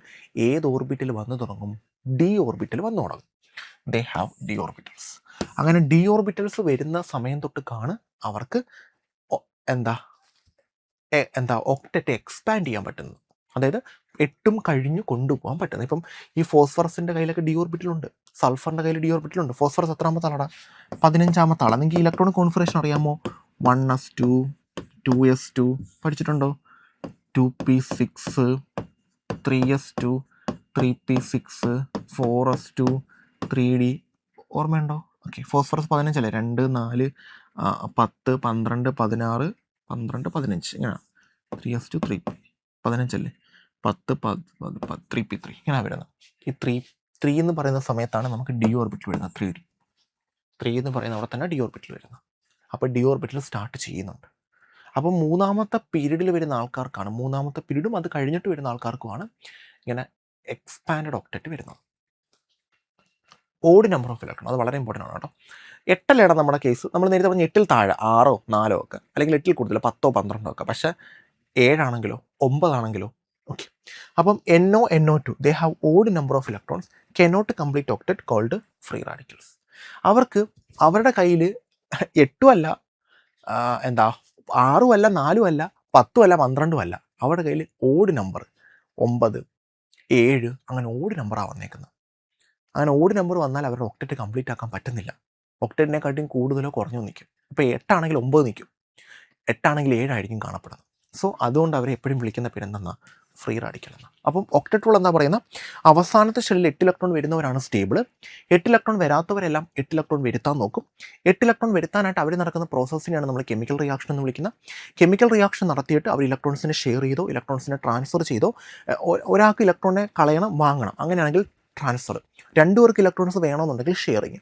ഏത് ഓർബിറ്റിൽ വന്നു തുടങ്ങും? ഡി ഓർബിറ്റിൽ വന്നു തുടങ്ങും. They have D orbitals. അങ്ങനെ ഡി ഓർബിറ്റൽസ് വരുന്ന സമയം തൊട്ട് അവർക്ക് ഒക്ടറ്റ് എക്സ്പാൻഡ് ചെയ്യാൻ പറ്റുന്നത്. അതായത് 8ഉം കഴിഞ്ഞു കൊണ്ടുപോകാൻ പറ്റുന്നത്. ഇപ്പം ഈ ഫോസ്ഫറസിൻ്റെ കയ്യിലൊക്കെ ഡി ഓർബിറ്റലുണ്ട്, സൾഫറിൻ്റെ കയ്യിൽ ഡി ഓർബിറ്റലുണ്ട്. ഫോസ്ഫറസ് എത്രാമത്തെ ആളാണ്? 15ാമത്തെ ആളാണ്. നിങ്ങൾക്ക് ഇലക്ട്രോണിക് കോൺഫിഗറേഷൻ അറിയാമോ? 1s2 2s2 പഠിച്ചിട്ടുണ്ടോ? 2p6 3s2 3p6 4s2 3d ഓർമ്മയുണ്ടോ? ഓക്കെ, ഫോസ്ഫറസ് 15 അല്ലേ? 2 4 10 12 16 12 15 ഇങ്ങനെ 3s2 3p 15 അല്ലേ? 10 3p3 ഇങ്ങനെ വരുന്നത്. ഈ 3 എന്ന് പറയുന്ന സമയത്താണ് നമുക്ക് ഡി ഓർബിറ്റൽ വരുന്നത്. 3 എന്ന് പറയുന്ന അവിടെ തന്നെ ഡി ഓർബിറ്റൽ വരുന്നത്. അപ്പോൾ ഡി ഓർബിറ്റൽ സ്റ്റാർട്ട് ചെയ്യുന്നുണ്ട്. അപ്പോൾ മൂന്നാമത്തെ പീരീഡിൽ വരുന്ന ആൾക്കാർക്കാണ്, മൂന്നാമത്തെ പീരീഡും അത് കഴിഞ്ഞിട്ട് വരുന്ന ആൾക്കാർക്കുമാണ് ഇങ്ങനെ എക്സ്പാൻഡ് ഒക്ടറ്റ് വരുന്നത്. ഓഡ് നമ്പർ ഓഫ് ഇലക്ട്രോൺ, അത് വളരെ ഇമ്പോർട്ടൻ്റ് ആണ് കേട്ടോ. 8 നമ്മുടെ കേസ്. നമ്മൾ നേരത്തെ പറഞ്ഞ 8ൽ താഴെ 6 4 ഒക്കെ, അല്ലെങ്കിൽ 8ൽ കൂടുതൽ 10 12 ഒക്കെ. പക്ഷേ 7 ആണെങ്കിലോ 9 ആണെങ്കിലോ ഓക്കെ. അപ്പം NO2 they have odd number of electrons cannot complete octet called free radicals. അവർക്ക് അവരുടെ കയ്യിൽ 8 അല്ല, എന്താ 6 അല്ല, 4 അല്ല, 10 അല്ല, 12 അല്ല, അവരുടെ കയ്യിൽ ഓഡ് നമ്പർ 9, 7 അങ്ങനെ ഓഡ് നമ്പറാണ് വന്നേക്കുന്നത്. അങ്ങനെ ഓഡ് നമ്പർ വന്നാൽ അവരുടെ ഒക്ടറ്റ് കംപ്ലീറ്റ് ആക്കാൻ പറ്റുന്നില്ല. ഒക്ടറ്റിനെക്കാട്ടിയും കൂടുതലോ കുറഞ്ഞോ നിൽക്കും. ഇപ്പോൾ 8 ആണെങ്കിൽ 9 നിൽക്കും, 8 ആണെങ്കിൽ 7 ആയിരിക്കും കാണപ്പെടുന്നത്. സോ അതുകൊണ്ട് അവരെ എപ്പോഴും വിളിക്കുന്ന പേരെന്തെന്നാ, ഫ്രീ റാഡിക്കൽ എന്നാണ്. അപ്പം ഒക്ടറ്റ് റൂൾ എന്താ പറയുന്നത്, അവസാനത്തെ ഷെല്ലിൽ 8 ഇലക്ട്രോൺ വരുന്നവരാണ് സ്റ്റേബിൾ, 8 ഇലക്ട്രോൺ വരാത്തവരെല്ലാം 8 ഇലക്ട്രോൺ വരുത്താൻ നോക്കും. 8 ഇലക്ട്രോൺ വരുത്താനായിട്ട് അവർ നടക്കുന്ന പ്രോസസ്സിനെയാണ് നമ്മൾ കെമിക്കൽ റിയാക്ഷൻ എന്ന് വിളിക്കുന്നത്. കെമിക്കൽ റിയാക്ഷൻ നടത്തിയിട്ട് അവർ ഇലക്ട്രോൺസിനെ ഷെയർ ചെയ്തോ ഇലക്ട്രോൺസിനെ ട്രാൻസ്ഫർ ചെയ്തോ, ഒരാൾക്ക് ഇലക്ട്രോണിനെ കളയണം, വാങ്ങണം, അങ്ങനെയാണെങ്കിൽ ട്രാൻസ്ഫർ, 2 പേർക്ക് ഇലക്ട്രോൺസ് വേണമെന്നുണ്ടെങ്കിൽ ഷെയറിങ്,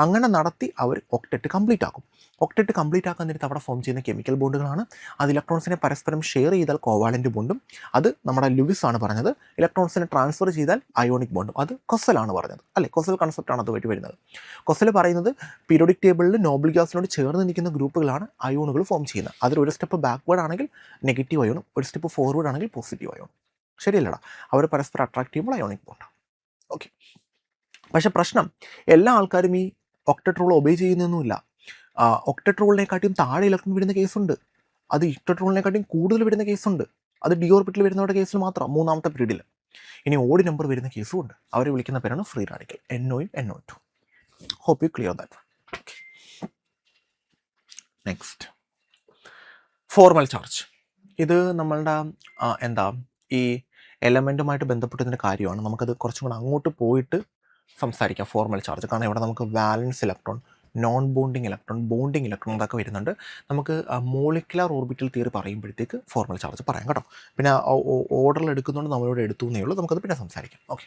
അങ്ങനെ നടത്തി അവർ ഒക്ടറ്റ് കംപ്ലീറ്റ് ആക്കും. ഒക്ടറ്റ് കംപ്ലീറ്റ് ആക്കാൻ നേരത്ത് അവിടെ ഫോം ചെയ്യുന്ന കെമിക്കൽ ബോണ്ടുകളാണ്. അത് ഇലക്ട്രോൺസിനെ പരസ്പരം ഷെയർ ചെയ്താൽ കോവാലൻ്റ് ബോണ്ടും, അത് നമ്മുടെ ലൂയിസ് ആണ് പറഞ്ഞത്. ഇലക്ട്രോൺസിനെ ട്രാൻസ്ഫർ ചെയ്താൽ അയോണിക് ബോണ്ടും, അത് കൊസലാണ് പറഞ്ഞത് അല്ലേ. കൊസൽ കൺസെപ്റ്റാണ് അതുമായിട്ട് വരുന്നത്. കൊസൽ പറയുന്നത് പീരിയോഡിക് ടേബിളിൽ നോബിൾ ഗ്യാസിനോട് ചേർന്ന് നിൽക്കുന്ന ഗ്രൂപ്പുകളാണ് അയോണുകൾ ഫോം ചെയ്യുന്നത്. അതിൽ ഒരു സ്റ്റെപ്പ് ബാക്ക്വേർഡ് ആണെങ്കിൽ നെഗറ്റീവ് അയോണും, ഒരു സ്റ്റെപ്പ് ഫോർവേഡ് ആണെങ്കിൽ പോസിറ്റീവ് അയോണും. ശരിയല്ലടാ, അവർ പരസ്പരം അട്രാക്ട് ചെയ്യുമ്പോൾ അയോണിക് ബോണ്ട്. ഓക്കെ. പക്ഷേ പ്രശ്നം, എല്ലാ ആൾക്കാരും ഈ ഒക്ടറ്റ് റൂൾ ഒബേ ചെയ്യുന്നൊന്നുമില്ല. ഒക്ടറ്റ് റൂളിനെക്കാട്ടിയും താഴെ ഇലക്ട്രോൺ വരുന്ന കേസുണ്ട്, അത് ഒക്ടറ്റ് റൂളിനെക്കാട്ടിയും കൂടുതൽ വരുന്ന കേസുണ്ട്. അത് ഡി ഓർബിറ്റിൽ വരുന്നവരുടെ കേസിൽ മാത്രം, മൂന്നാമത്തെ പീരീഡിൽ. ഇനി ഓഡ് നമ്പർ വരുന്ന കേസും ഉണ്ട്. അവരെ വിളിക്കുന്ന പേരാണ് ഫ്രീ റാഡിക്കൽ, NOയും NO2. Hope you clear that. Next, formal charge. ഇത് നമ്മളുടെ എന്താ ഈ എലമെൻറ്റുമായിട്ട് ബന്ധപ്പെട്ടതിൻ്റെ കാര്യമാണ്. നമുക്കത് കുറച്ചും കൂടെ അങ്ങോട്ട് പോയിട്ട് സംസാരിക്കാം ഫോർമൽ ചാർജ്. കാരണം ഇവിടെ നമുക്ക് വാലൻസ് electron, non bonding electron, bonding electron അതൊക്കെ വരുന്നുണ്ട്. നമുക്ക് മോളിക്കുലർ ഓർബിറ്റൽ തിയറി പറയുമ്പോഴത്തേക്ക് ഫോർമൽ ചാർജ് പറയാം കേട്ടോ. പിന്നെ ഓർഡറിൽ എടുക്കുന്നതുകൊണ്ട് നമ്മളോട് എടുത്തു എന്നേ ഉള്ളൂ, നമുക്കത് പിന്നെ സംസാരിക്കാം. ഓക്കെ.